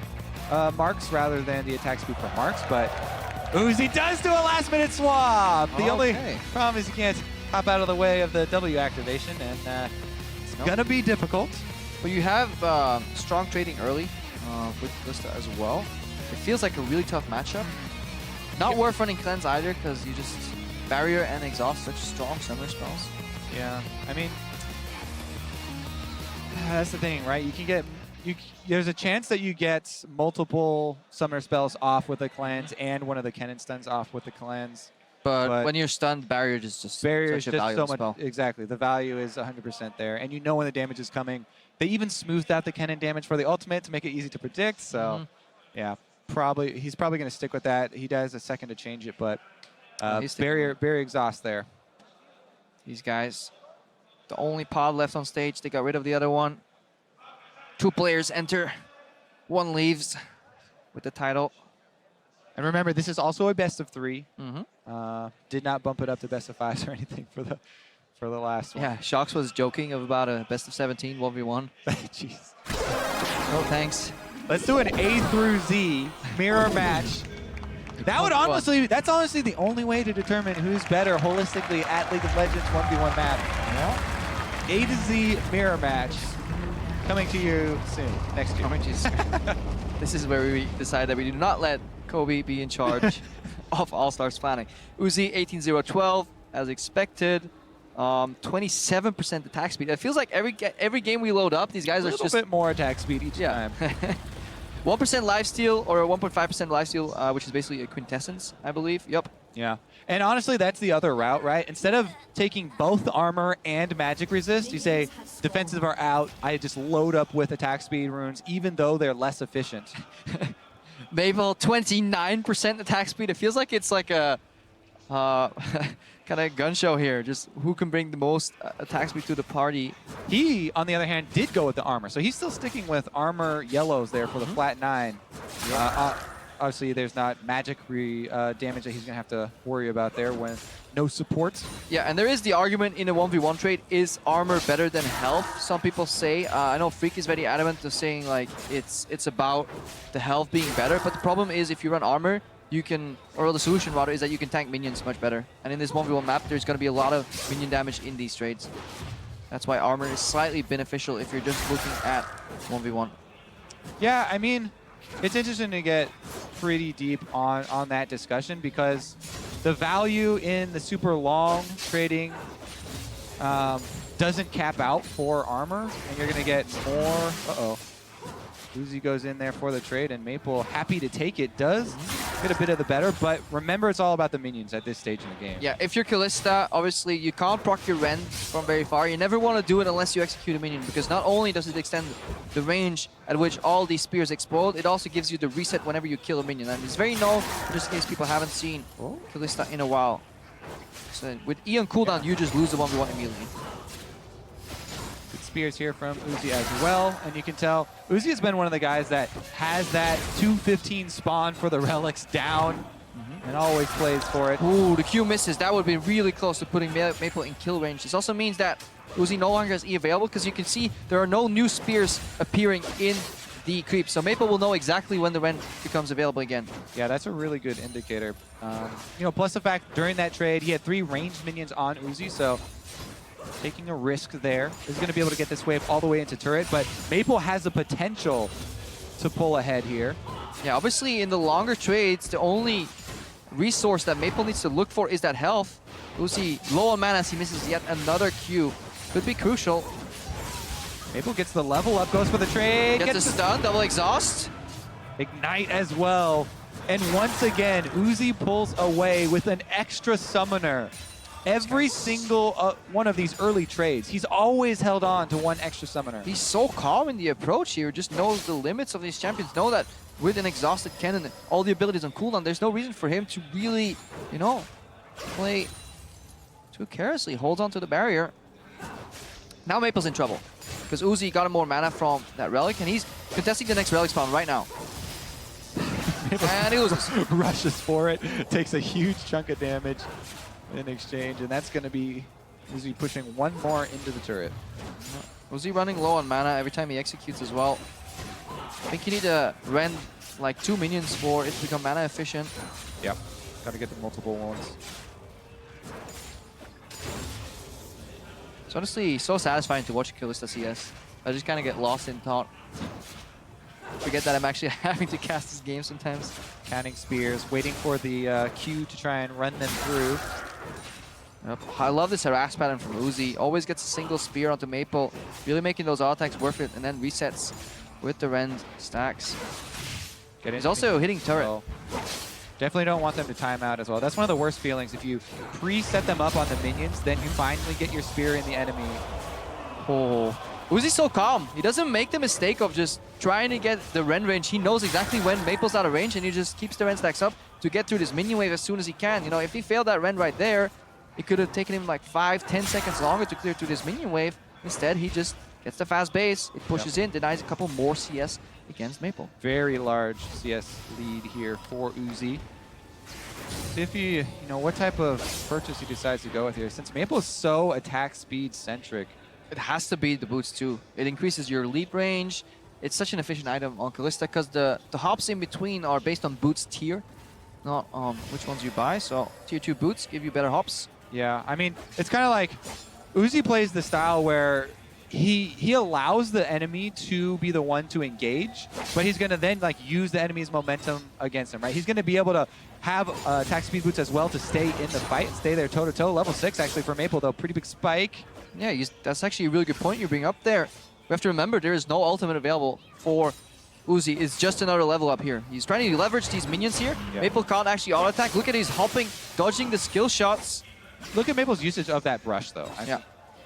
marks rather than the attack speed for marks. But Uzi does do a last-minute swap. The only problem is you can't hop out of the way of the W activation, and it's gonna be difficult. But you have strong trading early with Lista as well. It feels like a really tough matchup. Not worth running cleanse either, because you just barrier and exhaust such strong summer spells. Yeah, I mean, that's the thing, right? You can get, there's a chance that you get multiple summer spells off with a cleanse and one of the Kennen stuns off with the cleanse. But when you're stunned, barrier is just barrier is such a just so much. spell. Exactly, the value is 100% there, and you know when the damage is coming. They even smoothed out the Kennen damage for the ultimate to make it easy to predict. So, yeah, he's probably going to stick with that. He does a second to change it, but barrier exhaust there. These guys, the only pod left on stage. They got rid of the other one. 2 players enter, 1 leaves with the title. And remember, this is also a best of 3. Mm-hmm. Did not bump it up to best of 5s or anything for the last one. Yeah, Shox was joking about a best of 17 1v1. Jeez. No thanks. Let's do an A through Z mirror match. That would honestly, that's honestly the only way to determine who's better holistically at League of Legends 1v1 map. A to Z mirror match coming to you soon, next year. This is where we decide that we do not let Kobe be in charge of All-Stars planning. Uzi 18-0-12 as expected. 27% attack speed. It feels like every game we load up, these guys are just a little bit more attack speed each time. 1% lifesteal or 1.5% lifesteal, which is basically a quintessence, I believe. Yep. Yeah. And honestly, that's the other route, right? Instead of taking both armor and magic resist, you say defensive are out. I just load up with attack speed runes, even though they're less efficient. Maple 29% attack speed. It feels like it's like a kind of gun show here. Just who can bring the most attack speed to the party. He, on the other hand, did go with the armor. So he's still sticking with armor yellows there for the flat 9. Obviously, there's not magic damage that he's going to have to worry about there when no supports. Yeah, and there is the argument in a 1v1 trade, is armor better than health? Some people say. I know Freak is very adamant to saying like it's about the health being better, but the problem is if you run armor, you can, or the solution rather, is that you can tank minions much better. And in this 1v1 map, there's going to be a lot of minion damage in these trades. That's why armor is slightly beneficial if you're just looking at 1v1. Yeah, I mean, it's interesting to get pretty deep on that discussion because the value in the super long trading doesn't cap out for armor, and you're going to get more. Uzi goes in there for the trade, and Maple, happy to take it, does get a bit of the better, but remember, it's all about the minions at this stage in the game. Yeah, if you're Kalista, obviously you can't proc your Ren from very far. You never want to do it unless you execute a minion, because not only does it extend the range at which all these spears explode, it also gives you the reset whenever you kill a minion. And it's very null, just in case people haven't seen Kalista in a while. So with Eon cooldown, you just lose the 1v1 immediately. Spears here from Uzi as well, and you can tell Uzi has been one of the guys that has that 215 spawn for the relics down and always plays for it. Ooh, the Q misses. That would be really close to putting Maple in kill range. This also means that Uzi no longer has E available because you can see there are no new spears appearing in the creep. So Maple will know exactly when the Ren becomes available again. Yeah, that's a really good indicator. You know, plus the fact during that trade he had 3 ranged minions on Uzi, so taking a risk there. He's going to be able to get this wave all the way into turret, but Maple has the potential to pull ahead here. Yeah, obviously in the longer trades, the only resource that Maple needs to look for is that health. Uzi low on mana as he misses yet another Q. Could be crucial. Maple gets the level up, goes for the trade. Gets a stun, double exhaust. Ignite as well. And once again, Uzi pulls away with an extra summoner. Every single one of these early trades, he's always held on to one extra summoner. He's so calm in the approach here, just knows the limits of these champions, know that with an exhausted cannon and all the abilities on cooldown, there's no reason for him to really, you know, play too carelessly. Holds on to the barrier. Now Maple's in trouble, because Uzi got him more mana from that relic, and he's contesting the next relic spawn right now. And he loses. Rushes for it, takes a huge chunk of damage in exchange, and that's going to be Uzi pushing one more into the turret. Uzi running low on mana every time he executes as well. I think you need to rend like 2 minions for it to become mana efficient. Yep, got to get the multiple ones. It's honestly so satisfying to watch Kalista CS. I just kind of get lost in thought. Forget that I'm actually having to cast this game sometimes. Counting spears, waiting for the Q to try and run them through. Yep. I love this harass pattern from Uzi. Always gets a single spear onto Maple, really making those auto attacks worth it, and then resets with the Rend stacks. He's also hitting turret. Well. Definitely don't want them to time out as well. That's one of the worst feelings. If you pre-set them up on the minions, then you finally get your spear in the enemy. Oh. Uzi's so calm. He doesn't make the mistake of just trying to get the Ren range. He knows exactly when Maple's out of range, and he just keeps the Ren stacks up to get through this minion wave as soon as he can. You know, if he failed that Ren right there, it could have taken him like 5-10 seconds longer to clear through this minion wave. Instead, he just gets the fast base. It pushes in, denies a couple more CS against Maple. Very large CS lead here for Uzi. See if he, you know, what type of purchase he decides to go with here. Since Maple is so attack speed centric, it has to be the boots too. It increases your leap range. It's such an efficient item on Kalista because the hops in between are based on boots tier. not on which ones you buy. So tier 2 boots give you better hops. Yeah, I mean, it's kind of like Uzi plays the style where he allows the enemy to be the one to engage, but he's going to then like use the enemy's momentum against him, right? He's going to be able to have attack speed boots as well to stay in the fight, stay there toe-to-toe. Level 6 actually for Maple, though. Pretty big spike. Yeah, that's actually a really good point you bring up there. We have to remember there is no ultimate available for Uzi. It's just another level up here. He's trying to leverage these minions here. Yeah. Maple can't actually auto-attack. Look at he's hopping, dodging the skill shots. Look at Maple's usage of that brush, though. I mean,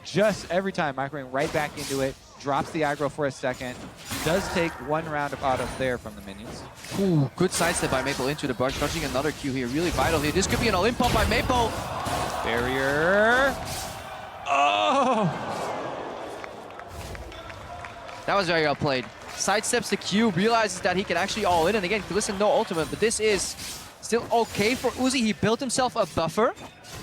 just every time, microing right back into it, drops the aggro for a second, does take one round of auto there from the minions. Ooh, good sidestep by Maple into the brush, dodging another Q here, really vital here. This could be an all-in pump by Maple. Barrier. Oh! That was very well played. Sidesteps the Q, realizes that he can actually all in, and again, listen, no ultimate, but this is still okay for Uzi. He built himself a buffer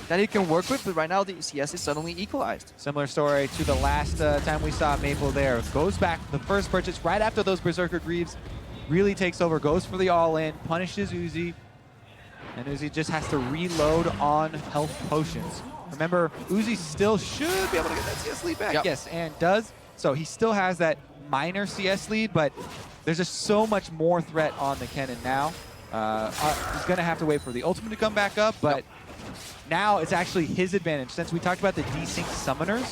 that he can work with, but right now the CS is suddenly equalized. Similar story to the last time we saw Maple there. Goes back the first purchase right after those Berserker Greaves, really takes over, goes for the all-in, punishes Uzi, and Uzi just has to reload on health potions. Remember, Uzi still should be able to get that CS lead back. Yep. Yes, and does. So he still has that minor CS lead, but there's just so much more threat on the Kennen now. He's going to have to wait for the ultimate to come back up, but now it's actually his advantage. Since we talked about the desync summoners,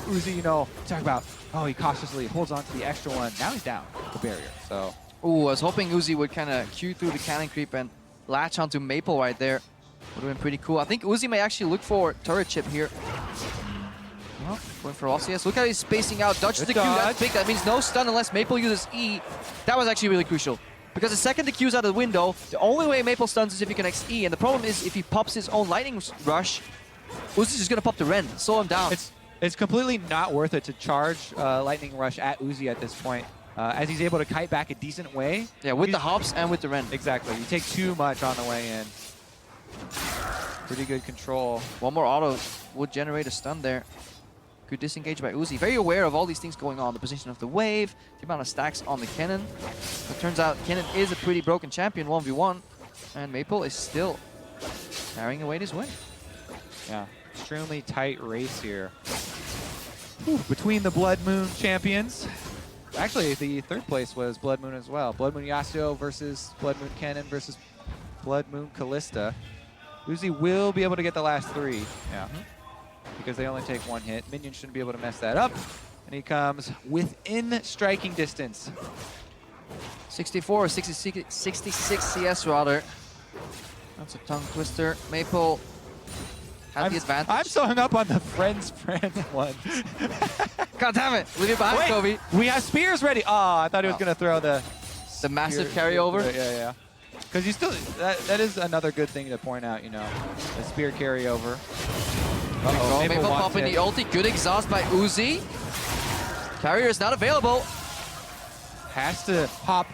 Uzi, you know, talk about, oh, he cautiously holds on to the extra one. Now he's down the barrier, so. Ooh, I was hoping Uzi would kind of queue through the cannon creep and latch onto Maple right there. Would have been pretty cool. I think Uzi may actually look for turret chip here. Well, going for LCS. Look how he's spacing out. Dodges the Q. That's big. That means no stun unless Maple uses E. That was actually really crucial. Because the second the Q's out of the window, the only way Maple stuns is if he connects E. And the problem is if he pops his own lightning rush, Uzi's just going to pop the Ren, slow him down. It's completely not worth it to charge lightning rush at Uzi at this point. As he's able to kite back a decent way. Yeah, with the hops and with the Ren. Exactly. You take too much on the way in. Pretty good control. One more auto would generate a stun there. Good disengage by Uzi. Very aware of all these things going on. The position of the wave, the amount of stacks on the Kennen. It turns out Kennen is a pretty broken champion, 1v1. And Maple is still carrying away this win. Yeah, extremely tight race here. Whew, between the Blood Moon champions. Actually, the third place was Blood Moon as well. Blood Moon Yasuo versus Blood Moon Kennen versus Blood Moon Kalista. Uzi will be able to get the last three. Yeah. Because they only take one hit. Minion shouldn't be able to mess that up. And he comes within striking distance. 64 or 66 CS rather. That's a tongue twister. Maple had the advantage. I'm so hung up on the friends one. God damn it. Leave it behind, Kobe. We have spears ready. Oh, I thought he was going to throw the massive carryover. Yeah. Because you still, that is another good thing to point out, you know, the spear carryover. Uh-oh, Maple popping the ulti. Good exhaust by Uzi. Carrier is not available. Has to hop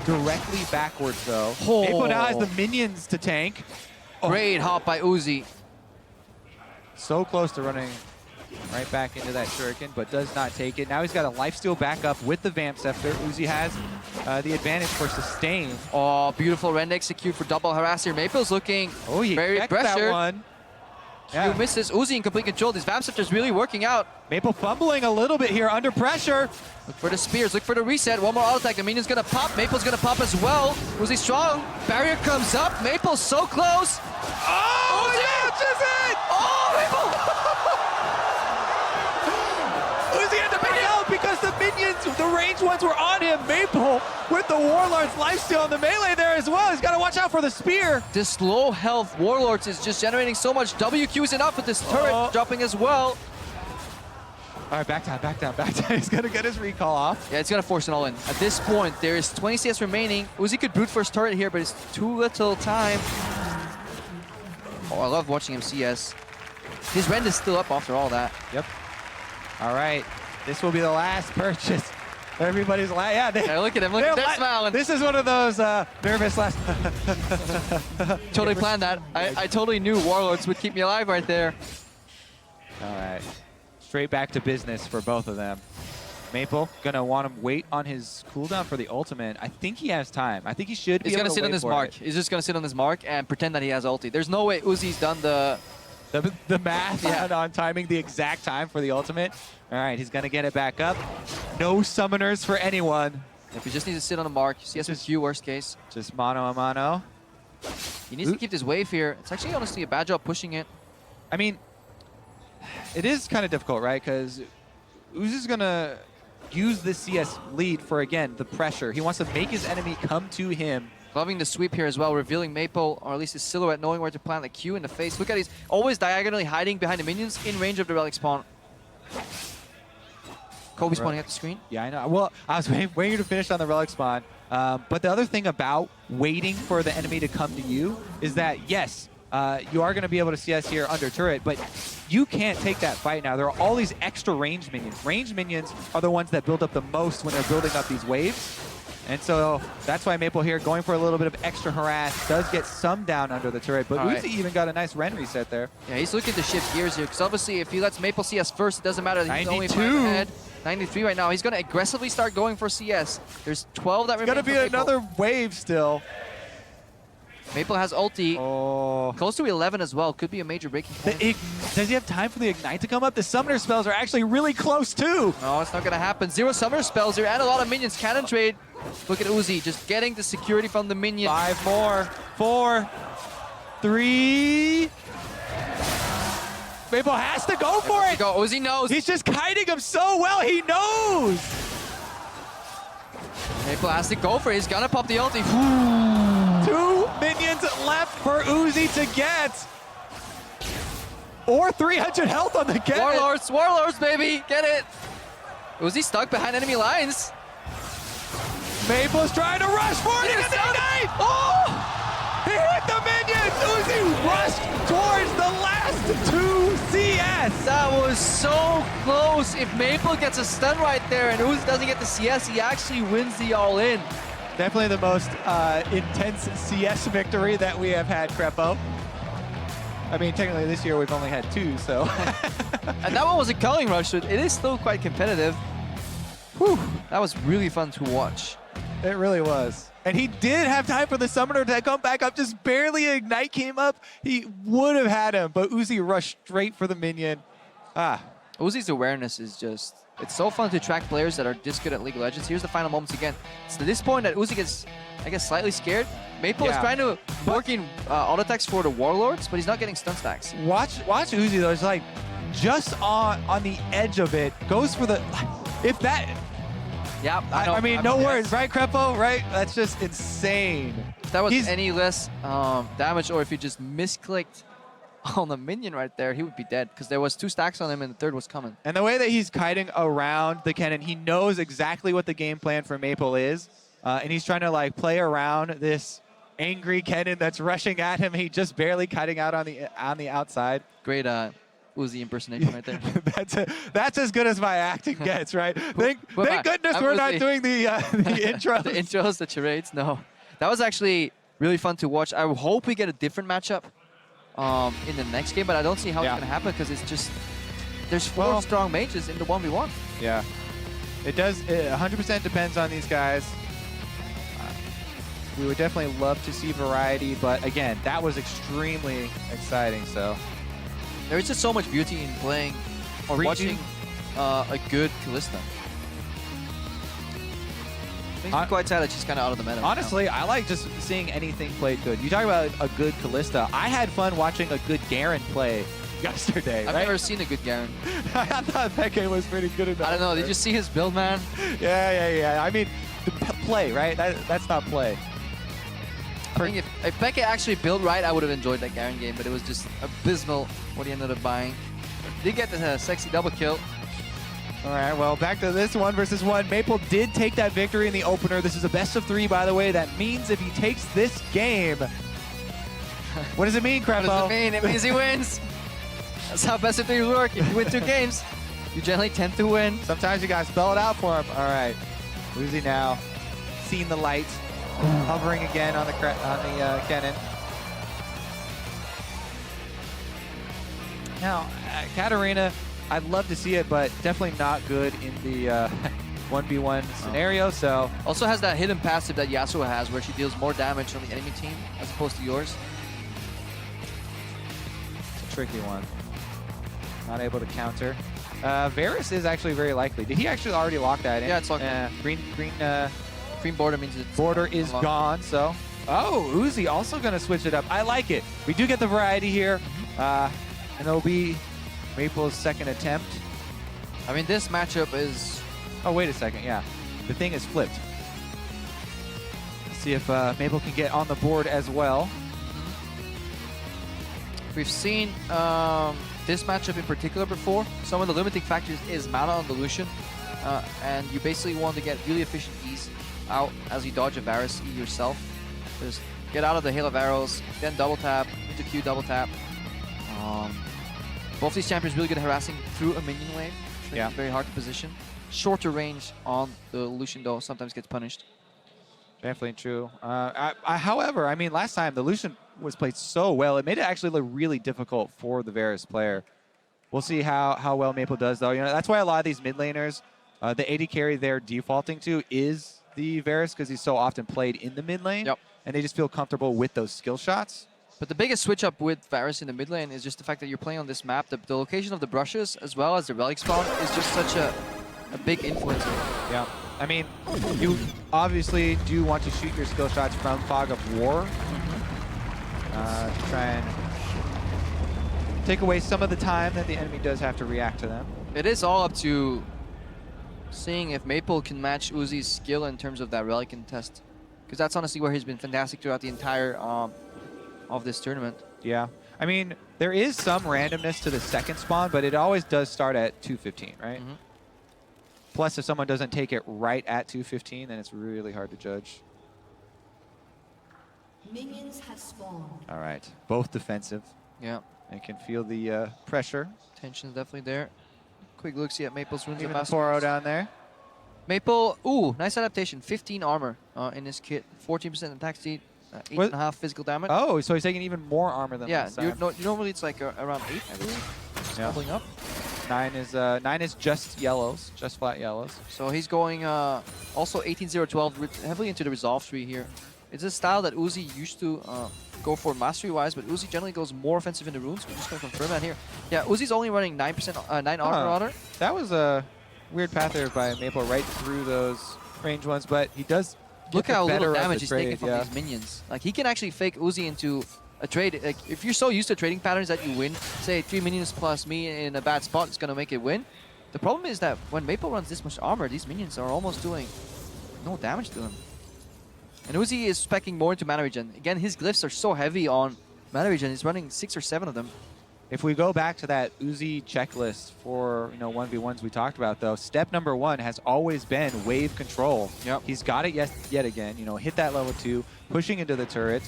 directly backwards, though. Oh. Maple now has the minions to tank. Great hop by Uzi. So close to running right back into that shuriken, but does not take it. Now he's got a lifesteal backup with the Vamp Scepter. Uzi has the advantage for sustain. Oh, beautiful Ren execute for double harass here. Maple's looking very pressured. That one. Q misses. Uzi in complete control. This Vamp Scepter is really working out. Maple fumbling a little bit here under pressure. Look for the spears. Look for the reset. One more auto attack. The minion's going to pop. Maple's going to pop as well. Uzi strong. Barrier comes up. Maple's so close. Oh, Uzi launches it! Oh, Maple! Uzi had to back out because the minions, the ranged ones were on him. Maple with the Warlord's lifesteal on the melee there as well. He's got to watch out for the spear. This low health Warlords is just generating so much. WQ is enough with this turret dropping as well. All right, back down. He's going to get his recall off. Yeah, it's going to force an all-in. At this point, there is 20 CS remaining. Uzi could brute force turret here, but it's too little time. Oh, I love watching him CS. His rend is still up after all that. Yep. All right, this will be the last purchase. Everybody's yeah, look at him. They're smiling. This is one of those nervous last. Totally planned that. I totally knew Warlords would keep me alive right there. All right. Straight back to business for both of them. Maple gonna want him wait on his cooldown for the ultimate. I think he has time. I think he should be He's able gonna to sit wait on this for mark. it. He's just gonna sit on this mark and pretend that he has ulti. There's no way Uzi's done the math on timing the exact time for the ultimate. All right, he's gonna get it back up. No summoners for anyone. If he just needs to sit on the mark, CS with Q, worst case. Just mano a mano. He needs to keep this wave here. It's actually honestly a bad job pushing it. I mean, it is kind of difficult, right? Because Uzi's gonna use the CS lead for, again, the pressure. He wants to make his enemy come to him. Loving the sweep here as well, revealing Maple, or at least his silhouette, knowing where to plant the Q in the face. Look at he's always diagonally hiding behind the minions in range of the relic spawn. Kobe spawning at the screen. Yeah, I know. Well, I was waiting to finish on the relic spawn. But the other thing about waiting for the enemy to come to you is that, yes, you are going to be able to CS here under turret, but you can't take that fight now. There are all these extra range minions. Range minions are the ones that build up the most when they're building up these waves. And so that's why Maple here going for a little bit of extra harass, does get some down under the turret, but Uzi even got a nice Ren reset there. Yeah, he's looking to shift gears here, because obviously if he lets Maple CS first, it doesn't matter. He's 92. only 5 ahead. 93 right now. He's going to aggressively start going for CS. There's 12 that remain. It's going to be another wave still. Maple has ulti. Oh. Close to 11 as well. Could be a major breaking point. Does he have time for the Ignite to come up? The Summoner spells are actually really close too. No, it's not going to happen. 0 Summoner spells here and a lot of minions. Cannon trade. Look at Uzi just getting the security from the minion. 5 more. 4. 3. Maple has to go for it. Go. Uzi knows. He's just kiting him so well. He knows. Maple has to go for it. He's going to pop the ulti. 2 minions left for Uzi to get. Or 300 health on the get. Warlords, baby. Get it. Uzi stuck behind enemy lines. Maple's trying to rush for it. Oh! He hit the minions! Uzi rushed towards the last 2 CS! That was so close. If Maple gets a stun right there and Uzi doesn't get the CS, he actually wins the all-in. Definitely the most intense CS victory that we have had, Crepo. I mean, technically this year we've only had 2, so. And that one was a culling rush, so it is still quite competitive. Whew, that was really fun to watch. It really was. And he did have time for the Summoner to come back up. Just barely Ignite came up. He would have had him, but Uzi rushed straight for the minion. Uzi's awareness is just... It's so fun to track players that are this good at League of Legends. Here's the final moments again. It's to this point that Uzi gets, I guess, slightly scared. Maple is trying to work in auto attacks for the Warlords, but he's not getting stun stacks. Watch Uzi, though. It's like just on the edge of it. Goes for the... If that... Yeah, I mean, no words, right, Crepo? Right? That's just insane. If that was any less damage, or if he just misclicked on the minion right there, he would be dead, because there was 2 stacks on him and the third was coming. And the way that he's kiting around the cannon, he knows exactly what the game plan for Maple is, and he's trying to like play around this angry cannon that's rushing at him. He just barely kiting out on the outside. Great Uzi impersonation right there. That's as good as my acting gets, right? Thank goodness we're not doing the intros. The intros, the charades, no. That was actually really fun to watch. I hope we get a different matchup in the next game, but I don't see how it's going to happen, because it's just, there's 4 strong mages in the 1v1. Yeah. It does, 100% depends on these guys. We would definitely love to see variety, but again, that was extremely exciting, so. There is just so much beauty in playing or watching a good Kalista. Makes me quite sad that she's kind of out of the meta. Honestly, I like just seeing anything played good. You talk about a good Kalista. I had fun watching a good Garen play yesterday. I've never seen a good Garen. I thought Xpeke was pretty good enough. I don't know. Did you see his build, man? Yeah. I mean, the play, right? That's not play. I think if Xpeke actually built right, I would have enjoyed that Garen game, but it was just abysmal what he ended up buying. Did get the sexy double kill. All right, well, back to this 1 versus 1. Maple did take that victory in the opener. This is a best of 3, by the way. That means if he takes this game, what does it mean, Crepo? What does it mean? It means he wins. That's how best of 3 work. If you win 2 games, you generally tend to win. Sometimes you gotta spell it out for him. All right, Uzi now, seeing the light, hovering again on the cannon. Now, Katarina, I'd love to see it, but definitely not good in the 1v1 scenario, so... Also has that hidden passive that Yasuo has where she deals more damage on the enemy team as opposed to yours. It's a tricky one. Not able to counter. Varus is actually very likely. Did he actually already lock that in? Yeah, it's locked in. Green border means it's border is gone, so... Oh, Uzi also going to switch it up. I like it. We do get the variety here. And it'll be Maple's second attempt. I mean, this matchup is... Oh, wait a second, yeah. The thing is flipped. Let's see if Maple can get on the board as well. We've seen this matchup in particular before. Some of the limiting factors is mana on the Lucian. And you basically want to get really efficient E's out as you dodge a Varus E yourself. Just get out of the hail of arrows, then double tap, into Q, double tap. Both these champions really good at harassing through a minion wave. Yeah. Very hard to position. Shorter range on the Lucian though sometimes gets punished. Definitely true. However, I mean, last time the Lucian was played so well, it made it actually look really difficult for the Varus player. We'll see how well Maple does though. You know, that's why a lot of these mid laners, the AD carry they're defaulting to is the Varus because he's so often played in the mid lane. Yep. And they just feel comfortable with those skill shots. But the biggest switch up with Varus in the mid lane is just the fact that you're playing on this map. The location of the brushes as well as the relic spawn is just such a big influence. Yeah. I mean, you obviously do want to shoot your skill shots from Fog of War. To try and take away some of the time that the enemy does have to react to them. It is all up to seeing if Maple can match Uzi's skill in terms of that relic contest. Because that's honestly where he's been fantastic throughout the entire of this tournament. Yeah. I mean, there is some randomness to the second spawn, but it always does start at 215, right? Plus, if someone doesn't take it right at 215, then it's really hard to judge. Minions have spawned. All right. Both defensive. Yeah. I can feel the pressure. Tension's definitely there. Quick look-see at Maple's runes. Even the 4-0 down there. Maple, ooh, nice adaptation. 15 armor in his kit. 14% attack speed. 8.5 physical damage. Oh, so he's taking even more armor than last time. Normally it's like around 8, I believe. Doubling up. 9 is just yellows, just flat yellows. So he's going also 18-0-12 heavily into the resolve tree here. It's a style that Uzi used to go for mastery-wise, but Uzi generally goes more offensive in the runes. We're just going to confirm that here. Yeah, Uzi's only running 9 armor on her. That was a weird path there by Maple right through those range ones, but he does look how little damage he's trade, taking from these minions. Like, he can actually fake Uzi into a trade. Like, if you're so used to trading patterns that you win, say 3 minions plus me in a bad spot is going to make it win. The problem is that when Maple runs this much armor, these minions are almost doing no damage to him. And Uzi is speccing more into mana regen. Again, his glyphs are so heavy on mana regen. He's running 6 or 7 of them. If we go back to that Uzi checklist for 1v1s we talked about, though, step number 1 has always been wave control. Yep. He's got it yet again. Hit that level 2, pushing into the turret.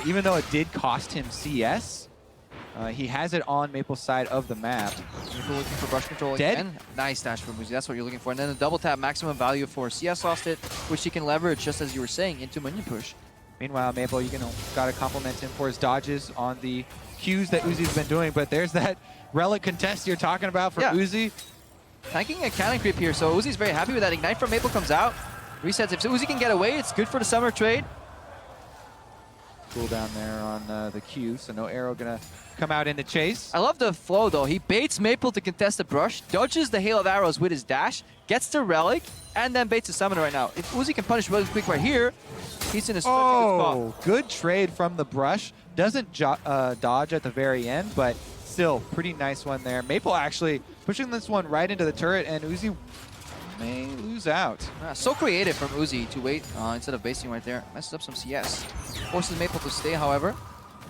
Even though it did cost him CS, he has it on Maple's side of the map. Maple looking for brush control Dead. again. Nice dash from Uzi. That's what you're looking for. And then the double tap maximum value for CS lost it, which he can leverage, just as you were saying, into minion push. Meanwhile, Maple, gotta compliment him for his dodges on the Qs that Uzi's been doing, but there's that relic contest you're talking about for Uzi. Tanking a cannon creep here, so Uzi's very happy with that. Ignite from Maple comes out. Resets. If Uzi can get away, it's good for the summer trade. Cool down there on the Q, so no arrow gonna come out in the chase. I love the flow though. He baits Maple to contest the brush, dodges the hail of arrows with his dash, gets the relic, and then baits the summoner right now. If Uzi can punish really quick right here, he's in a good spot. Good trade from the brush. Doesn't dodge at the very end, but still pretty nice one there. Maple actually pushing this one right into the turret, and Uzi may lose out. So creative from Uzi to wait instead of basing right there. Messes up some CS. Forces Maple to stay, however.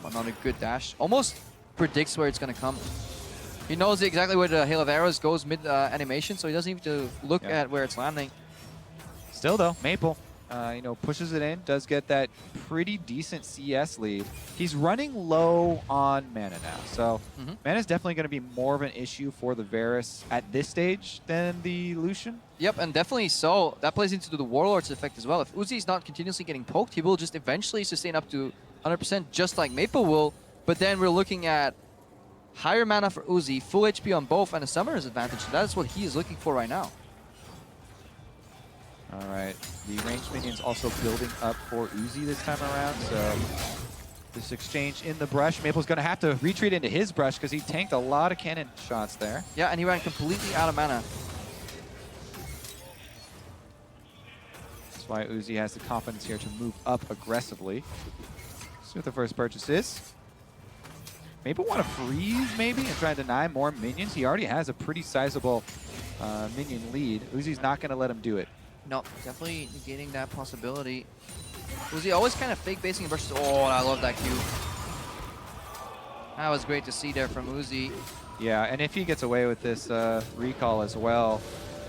But not a good dash. Almost predicts where it's going to come. He knows exactly where the hail of arrows goes mid animation, so he doesn't even have to look at where it's landing. Still though, Maple, pushes it in, does get that pretty decent CS lead. He's running low on mana now, so mana is definitely going to be more of an issue for the Varus at this stage than the Lucian. Yep, and definitely so. That plays into the Warlord's effect as well. If Uzi's not continuously getting poked, he will just eventually sustain up to 100%, just like Maple will. But then we're looking at higher mana for Uzi, full HP on both, and a Summoner's advantage. So that is what he is looking for right now. All right, the ranged minions also building up for Uzi this time around, so this exchange in the brush. Maple's gonna have to retreat into his brush because he tanked a lot of cannon shots there. Yeah, and he ran completely out of mana. That's why Uzi has the confidence here to move up aggressively. See what the first purchase is. Maple want to freeze maybe and try and deny more minions. He already has a pretty sizable minion lead. Uzi's not gonna let him do it. No, definitely negating that possibility. Uzi always kind of fake basing versus. Oh, I love that Q. That was great to see there from Uzi. Yeah, and if he gets away with this recall as well.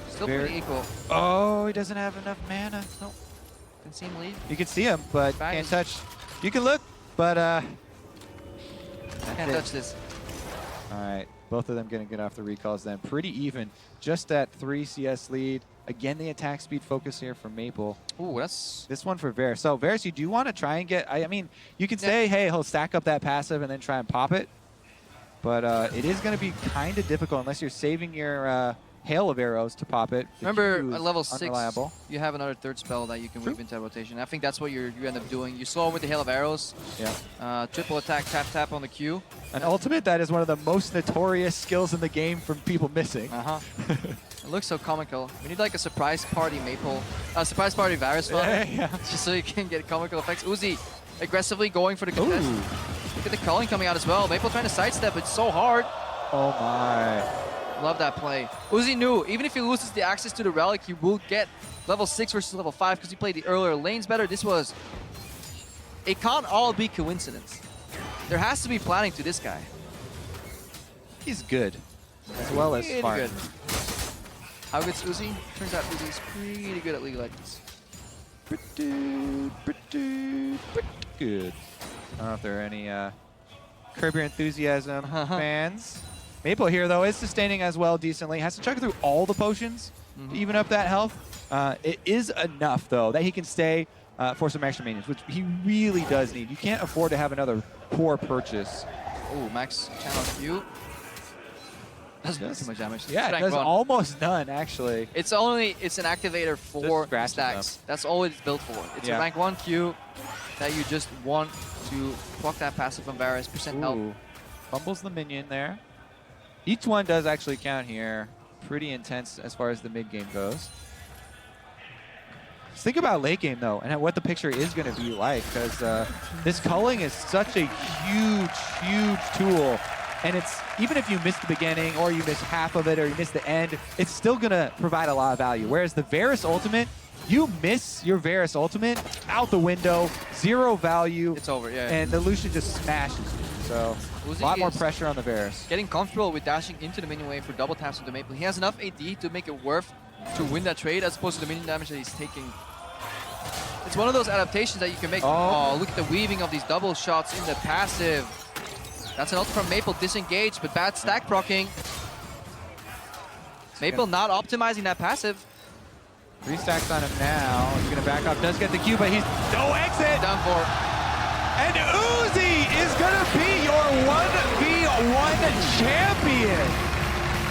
Still pretty equal. Oh, he doesn't have enough mana. Nope. Can see him leave. You can see him, but can't touch. You can look, but can't touch this. All right, both of them gonna get off the recalls then. Pretty even, just at 3 CS lead. Again, the attack speed focus here for Maple. Ooh, that's... This one for Varus. So Varus, you do want to try and get, I mean, you could say, hey, he'll stack up that passive and then try and pop it. But it is going to be kind of difficult unless you're saving your hail of arrows to pop it. Remember, at level 6, unreliable. you have another third spell that you can weave into rotation. I think that's what you end up doing. You slow him with the hail of arrows. Yeah. Triple attack, tap on the Q. An ultimate that is one of the most notorious skills in the game from people missing. It looks so comical. We need like a surprise party Maple, surprise party Varus just so you can get comical effects. Uzi aggressively going for the contest. Look at the culling coming out as well. Maple trying to sidestep, it's so hard. Oh my. Love that play. Uzi knew, even if he loses the access to the relic, he will get level 6 versus level 5 because he played the earlier lanes better. This was, it can't all be coincidence. There has to be planning to this guy. He's good, as well as Pretty smart. good. How good's Uzi? Turns out Uzi's pretty good at League of Legends. Pretty good. I don't know if there are any Curb Your Enthusiasm fans. Maple here, though, is sustaining as well decently. Has to chug through all the potions to even up that health. It is enough, though, that he can stay for some extra minions, which he really does need. You can't afford to have another poor purchase. Oh, max channel Q. Doesn't do too much damage. Yeah, it does almost none, actually. It's an activator for stacks. That's all it's built for. It's a rank 1 Q that you just want to block that passive from Varus, percent health. Fumbles the minion there. Each one does actually count here. Pretty intense as far as the mid game goes. Just think about late game, though, and what the picture is going to be like, because this culling is such a huge tool. And it's, even if you miss the beginning or you miss half of it or you miss the end, it's still going to provide a lot of value. Whereas the Varus ultimate, you miss your Varus ultimate, out the window, 0 value. It's over, yeah. And the Lucian just smashes you. So Uzi a lot more pressure on the Varus. Getting comfortable with dashing into the minion wave for double taps into Maple. He has enough AD to make it worth to win that trade as opposed to the minion damage that he's taking. It's one of those adaptations that you can make. Oh, look at the weaving of these double shots in the passive. That's an ult from Maple, disengaged, but bad stack proccing. Maple not optimizing that passive. 3 stacks on him now. He's going to back up, does get the Q, but he's no exit. Down for. And Uzi is going to be your 1v1 champion.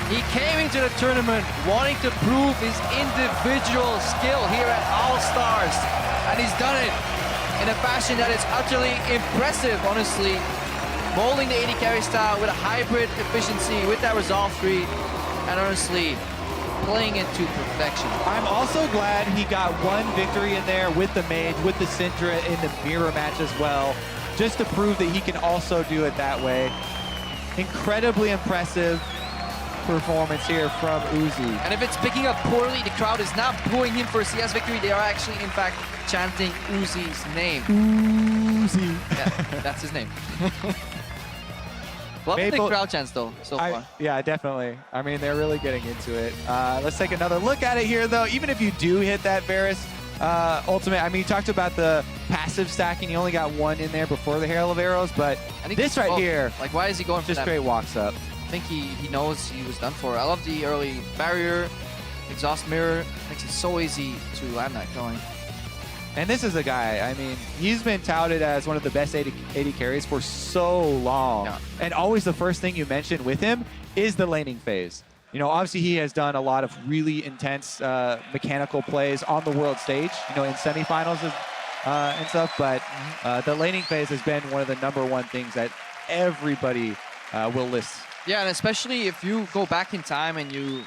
He came into the tournament wanting to prove his individual skill here at All-Stars. And he's done it in a fashion that is utterly impressive, honestly. Molding the AD carry style with a hybrid efficiency with that resolve 3, and honestly, playing it to perfection. I'm also glad he got one victory in there with the Mage, with the Syndra in the mirror match as well, just to prove that he can also do it that way. Incredibly impressive performance here from Uzi. And if it's picking up poorly, the crowd is not booing him for a CS victory. They are actually, in fact, chanting Uzi's name. Uzi. Yeah, that's his name. Love the crowd chants though, so far. Yeah, definitely. I mean, they're really getting into it. Let's take another look at it here, though. Even if you do hit that Varus ultimate, I mean, you talked about the passive stacking. You only got 1 in there before the Hail of Arrows, but this right here, like, why is he going for just that? straight walks up. I think he knows he was done for. I love the early barrier, exhaust mirror. Makes it so easy to land that going. And this is a guy, I mean, he's been touted as one of the best AD carries for so long. Yeah. And always the first thing you mention with him is the laning phase. you know, obviously he has done a lot of really intense mechanical plays on the world stage, you know, in semifinals and stuff, but the laning phase has been one of the #1 things that everybody will list. Yeah, and especially if you go back in time and you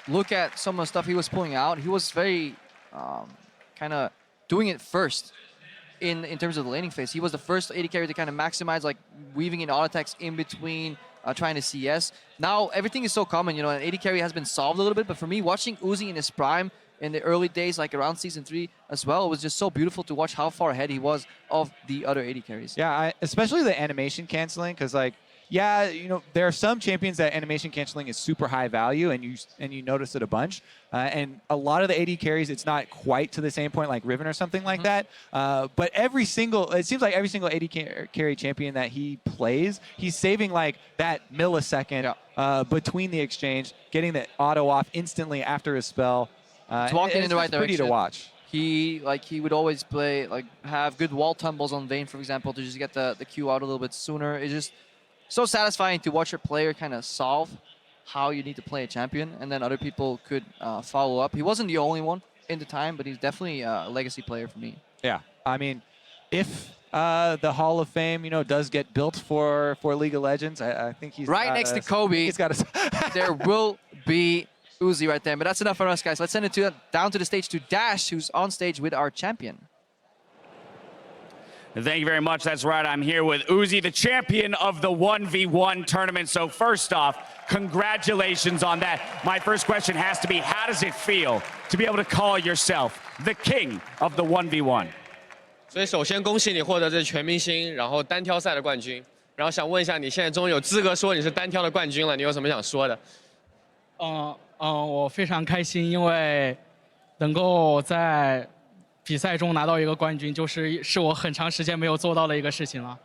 look at some of the stuff he was pulling out, he was very kind of doing it first in terms of the laning phase. He was the first AD carry to kind of maximize, like weaving in auto attacks in between, trying to CS. Now everything is so common, you know, and AD carry has been solved a little bit, but for me, watching Uzi in his prime in the early days, like around Season 3 as well, it was just so beautiful to watch how far ahead he was of the other AD carries. Yeah, especially the animation canceling, because like, yeah, you know, there are some champions that animation canceling is super high value, and you notice it a bunch. And a lot of the AD carries, it's not quite to the same point like Riven or something like that. But it seems like every single AD carry champion that he plays, he's saving like that millisecond between the exchange, getting the auto off instantly after his spell. It's walking in the right pretty direction. to watch. He would always play, like have good wall tumbles on Vayne, for example, to just get the Q out a little bit sooner. It's just so satisfying to watch your player kind of solve how you need to play a champion, and then other people could follow up. He wasn't the only one in the time, but he's definitely a legacy player for me. Yeah, I mean, if the Hall of Fame, you know, does get built for League of Legends, I think he's right next to Kobe. He's got there will be Uzi right there, but that's enough for us, guys. Let's send it down to the stage to Dash, who's on stage with our champion. Thank you very much. That's right. I'm here with Uzi, the champion of the 1v1 tournament. So first off, congratulations on that. My first question has to be, how does it feel to be able to call yourself the king of the 1v1? 所以首先恭喜你获得这全明星，然后单挑赛的冠军。然后想问一下，你现在终于有资格说你是单挑的冠军了，你有什么想说的？我非常开心，因为能够在比赛中拿到一个冠军，是我很长时间没有做到的一个事情了。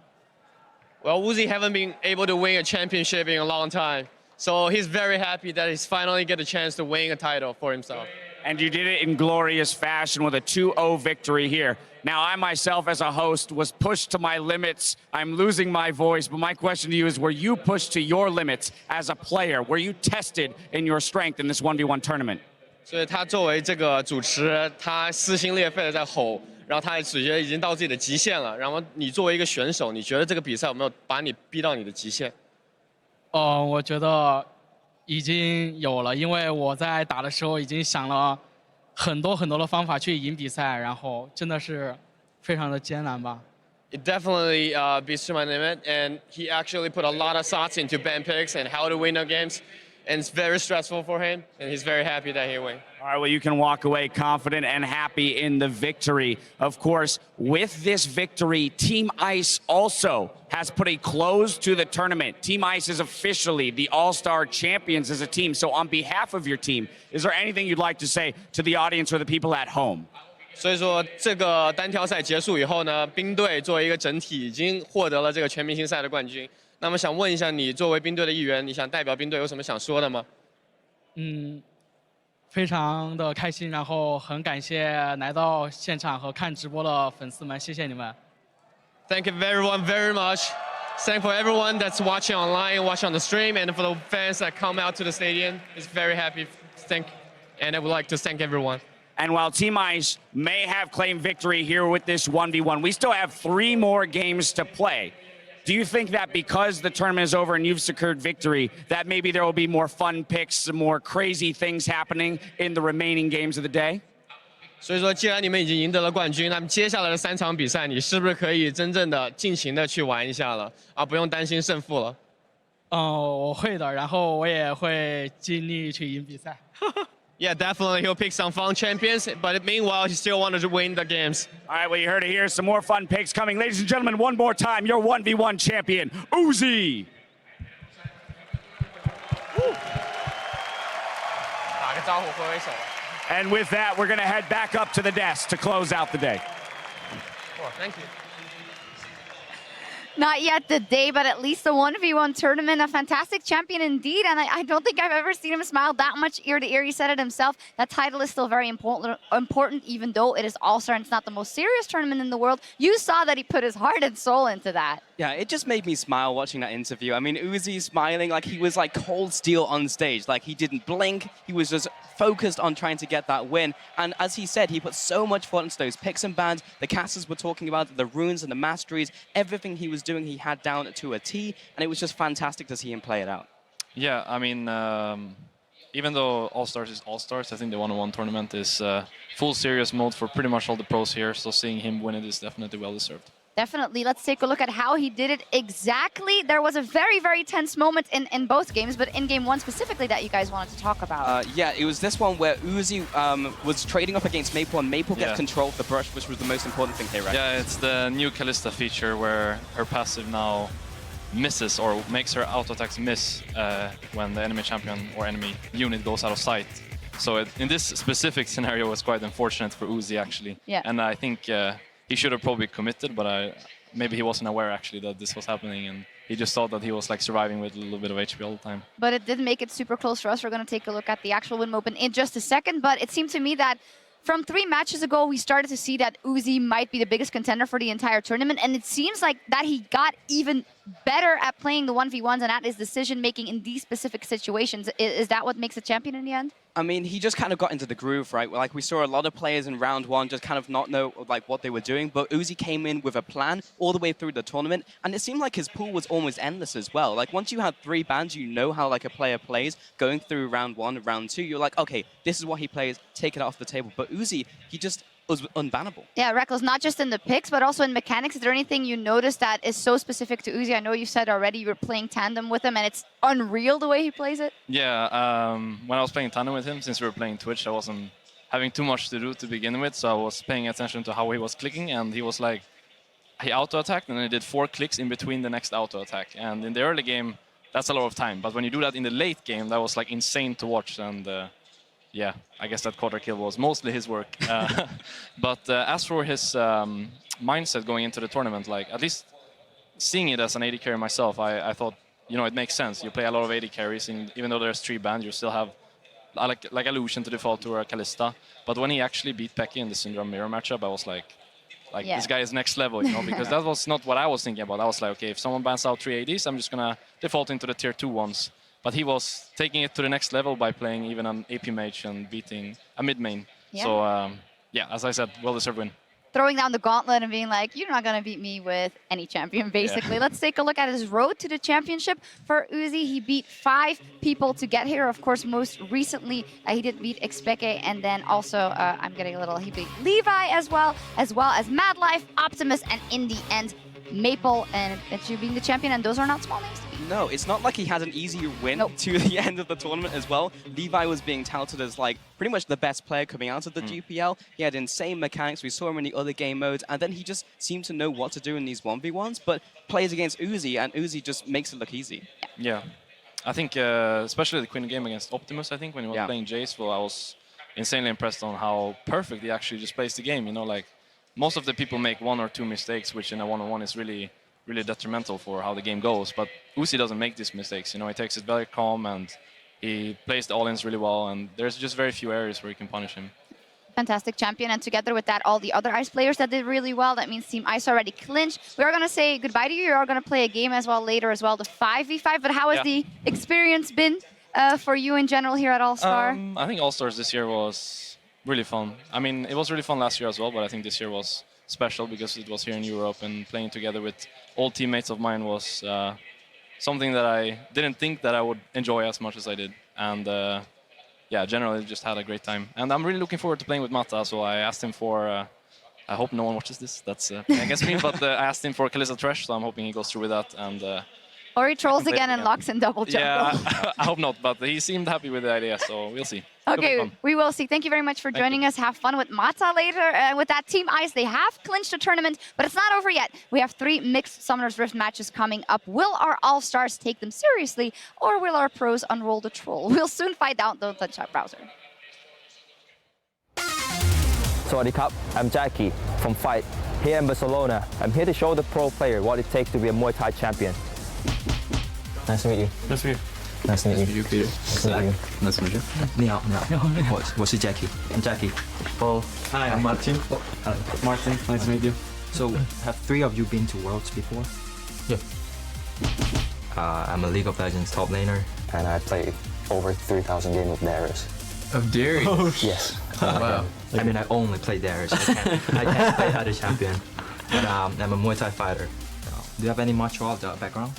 Well, Uzi haven't been able to win a championship in a long time, so he's very happy that he's finally get a chance to win a title for himself. And you did it in glorious fashion with a 2-0 victory here. Now, I myself, as a host, was pushed to my limits. I'm losing my voice, but my question to you is, were you pushed to your limits as a player? Were you tested in your strength in this 1v1 tournament? 所以他作为这个主持，他撕心裂肺的在吼，然后他也觉得已经到自己的极限了。然后你作为一个选手，你觉得这个比赛有没有把你逼到你的极限？我觉得已经有了，因为我在打的时候已经想了很多的方法去赢比赛，然后真的是非常的艰难吧。It definitely beats to my limit, and he actually put a lot of thoughts into ban picks and how to win the games. And it's very stressful for him, and he's very happy that he won. All right, well, you can walk away confident and happy in the victory. Of course, with this victory, Team Ice also has put a close to the tournament. Team Ice is officially the All-Star champions as a team. So on behalf of your team, is there anything you'd like to say to the audience or the people at home? 所以说，这个单挑赛结束以后呢，冰队作为一个整体已经获得了这个全明星赛的冠军。那么想问一下，你作为冰队的一员，你想代表冰队有什么想说的吗？非常的开心，然后很感谢来到现场和看直播的粉丝们，谢谢你们。Thank you everyone very much. Thank for everyone that's watching online, watching on the stream, and for the fans that come out to the stadium. It's very happy. And I would like to thank everyone. And while Team Ice may have claimed victory here with this 1v1, we still have 3 more games to play. Do you think that because the tournament is over and you've secured victory, that maybe there will be more fun picks, some more crazy things happening in the remaining games of the day? 所以说，既然你们已经赢得了冠军，那么接下来的3场比赛，你是不是可以真正的尽情的去玩一下了，而不用担心胜负了？我会的，然后我也会尽力去赢比赛。Yeah, definitely he'll pick some fun champions, but meanwhile he still wanted to win the games. All right, well, you heard it here. Some more fun picks coming. Ladies and gentlemen, one more time, your 1v1 champion, Uzi. 打个招呼，挥挥手。And with that, we're going to head back up to the desk to close out the day. Oh, thank you. Not yet the day, but at least the 1v1 tournament, a fantastic champion indeed. And I don't think I've ever seen him smile that much ear to ear. He said it himself. That title is still very important, even though it is All-Star and it's not the most serious tournament in the world. You saw that he put his heart and soul into that. Yeah, it just made me smile watching that interview. I mean, Uzi smiling like he was like cold steel on stage. Like he didn't blink. He was just focused on trying to get that win. And as he said, he put so much thought into those picks and bans. The casters were talking about the runes and the masteries. Everything he was doing, he had down to a T. And it was just fantastic to see him play it out. Yeah, I mean, even though All-Stars is All-Stars, I think the 1-on-1 tournament is full serious mode for pretty much all the pros here. So seeing him win it is definitely well-deserved. Definitely. Let's take a look at how he did it exactly. There was a very, very tense moment in both games, but in game one specifically that you guys wanted to talk about. Yeah, it was this one where Uzi was trading up against Maple, and Maple gets control of the brush, which was the most important thing here, right? Yeah, it's the new Kalista feature where her passive now misses or makes her auto attacks miss when the enemy champion or enemy unit goes out of sight. So in this specific scenario, it was quite unfortunate for Uzi, actually. Yeah. And I think he should have probably committed, but maybe he wasn't aware actually that this was happening, and he just thought that he was like surviving with a little bit of HP all the time. But it did make it super close for us. We're going to take a look at the actual win open in just a second, but it seemed to me that from 3 matches ago, we started to see that Uzi might be the biggest contender for the entire tournament, and it seems like that he got even better at playing the 1v1s and at his decision-making in these specific situations. Is that what makes a champion in the end? I mean, he just kind of got into the groove, right? Like, we saw a lot of players in round one just kind of not know, like, what they were doing, but Uzi came in with a plan all the way through the tournament, and it seemed like his pool was almost endless as well. Like, once you had 3 bans, you know how, like, a player plays. Going through round 1, round 2, you're like, okay, this is what he plays, take it off the table. But Uzi, he just was unbannable. Yeah, Reckless, not just in the picks, but also in mechanics. Is there anything you noticed that is so specific to Uzi? I know you said already you were playing tandem with him, and it's unreal the way he plays it. Yeah, when I was playing tandem with him, since we were playing Twitch, I wasn't having too much to do to begin with, so I was paying attention to how he was clicking, and he was like, he auto-attacked, and then he did 4 clicks in between the next auto-attack. And in the early game, that's a lot of time, but when you do that in the late game, that was like insane to watch, and yeah, I guess that quarter kill was mostly his work. But as for his mindset going into the tournament, like at least seeing it as an AD carry myself, I thought, you know, it makes sense. You play a lot of AD carries, and even though there's 3 bans, you still have like Illusion to default to or Kalista. But when he actually beat Xpeke in the Syndrome Mirror matchup, I was like yeah, this guy is next level, you know, because that was not what I was thinking about. I was like, okay, if someone bans out 3 ADs, I'm just gonna default into the tier 2 ones. But he was taking it to the next level by playing even an AP mage and beating a mid main. Yeah. So yeah, as I said, well-deserved win. Throwing down the gauntlet and being like, you're not going to beat me with any champion, basically. Yeah. Let's take a look at his road to the championship. For Uzi, he beat 5 people to get here. Of course, most recently, he did beat Xpeke, and then also, I'm getting a little, he beat Levi as well as Mad Life, Optimus, and in the end, Maple, and it's you being the champion, and those are not small names to beat. No, it's not like he had an easy win to the end of the tournament as well. Levi was being touted as like pretty much the best player coming out of the GPL. He had insane mechanics. We saw him in the other game modes, and then he just seemed to know what to do in these 1v1s, but plays against Uzi, and Uzi just makes it look easy. Yeah. I think especially the Queen game against Optimus, I think, when he was playing Jace, well, I was insanely impressed on how perfect he actually just plays the game, you know, like most of the people make 1 or 2 mistakes, which in a 1-on-1 is really detrimental for how the game goes. But Uzi doesn't make these mistakes. You know, he takes it very calm and he plays the all-ins really well. And there's just very few areas where you can punish him. Fantastic champion, and together with that, all the other ICE players that did really well. That means Team ICE already clinched. We are going to say goodbye to you. You are going to play a game as well later as well, the 5v5. But how has the experience been for you in general here at All-Star? I think All-Stars this year was really fun. I mean, it was really fun last year as well, but I think this year was special because it was here in Europe, and playing together with old teammates of mine was something that I didn't think that I would enjoy as much as I did. And yeah, generally just had a great time. And I'm really looking forward to playing with Mata, so I asked him for, I hope no one watches this, that's against me, but I asked him for Kalista Thresh, so I'm hoping he goes through with that. And or he trolls again and locks in double jungle. Yeah, I hope not, but he seemed happy with the idea, so we'll see. Okay, we will see. Thank you very much for joining us. Have fun with Mata later. With that Team ICE, they have clinched the tournament, but it's not over yet. We have 3 mixed Summoner's Rift matches coming up. Will our All-Stars take them seriously, or will our pros unroll the troll? We'll soon find out. Don't touch that browser. Sawadee Cup, I'm Jackie from Fight. here in Barcelona. I'm here to show the pro player what it takes to be a Muay Thai champion. Nice to meet you. Nice to meet you. Nice to meet you. Peter. Nice to meet you. Nice to meet you. 你好，你好。我是 Jackie. I'm Jackie. Paul. Hi, I'm Martin. Hello. Martin, nice to meet you. So, have 3 of you been to Worlds before? Yeah. I'm a League of Legends top laner, and I play over 3,000 games of Darius. Of Darius? Oh, yes. Wow. I mean, I only play Darius. I can't play other champion. But I'm a Muay Thai fighter. Do you have any martial art background?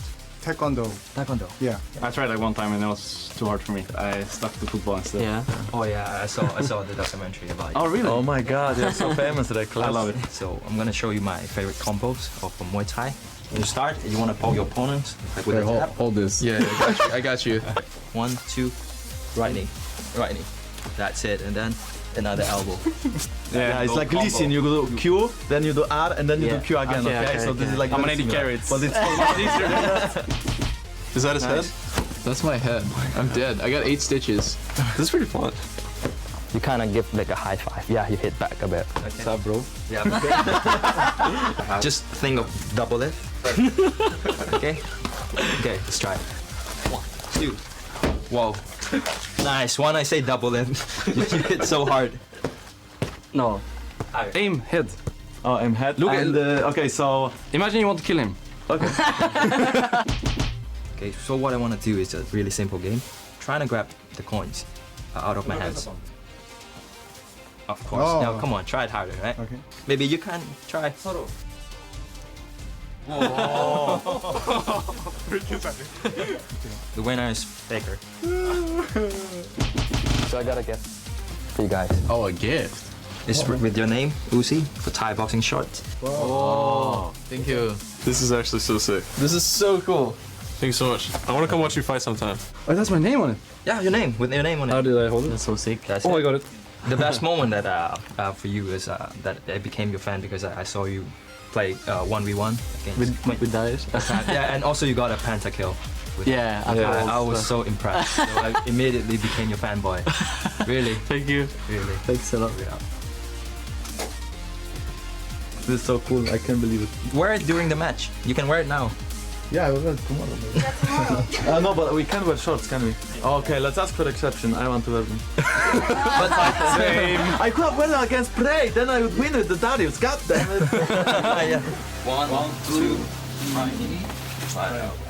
Taekwondo. Taekwondo. Yeah. I tried like one time and it was too hard for me. I stuck to football instead. Yeah. Oh yeah, I saw the documentary about you. Oh really? Oh my God, you're so famous today, I love it. So I'm gonna show you my favorite combos of Muay Thai. When you start, you wanna poke your opponents like with a jab. Hold this. Yeah, I got you. 1, 2, right knee, right knee. That's it, and then another elbow. Yeah, it's like Lee Sin. You do Q, then you do R, and then you do Q again. Okay, so this is like. I'm gonna very need similar. carrots. But it's easier than that. Is that his head? That's my head. I'm dead. I got 8 stitches. This is pretty fun. You kind of give like a high five. Yeah, you hit back a bit. Okay. What's up, bro? Yeah. Just think of double lift. Okay. Okay, let's try. 1, 2. Whoa. Nice. When I say double lift, you hit so hard. No. Aim head. Oh, aim head. Look and okay, so imagine you want to kill him. okay. Okay, so what I want to do is a really simple game. Trying to grab the coins out of my hands. Of course. Oh. Now, come on, try it harder, right? Okay. Maybe you can try. Whoa. The winner is Faker. So I got a gift for you guys. Oh, a gift. It's with your name, Uzi, for Thai boxing shorts. Oh, thank you. This is actually so sick. This is so cool. Thank you so much. I want to come watch you fight sometime. Oh, that's my name on it. Yeah, your name, with your name on it. How did I hold it? That's so sick. That's Oh, it. I got it. The best moment that for you is that I became your fan because I saw you play 1v1 against With Darius? yeah, and also you got a pentakill. Yeah, I was so impressed. So I immediately became your fanboy. Really. Thank you. Really. Thanks a lot. Yeah. This is so cool. I can't believe it. Wear it during the match. You can wear it now. Yeah, I will wear it tomorrow. No, but we can't wear shorts, can we? Okay, let's ask for exception. I want to wear them. But Same. I could have worn them against Prey, then I would win with the Darius. God damn it. yeah. 1, 2, 3.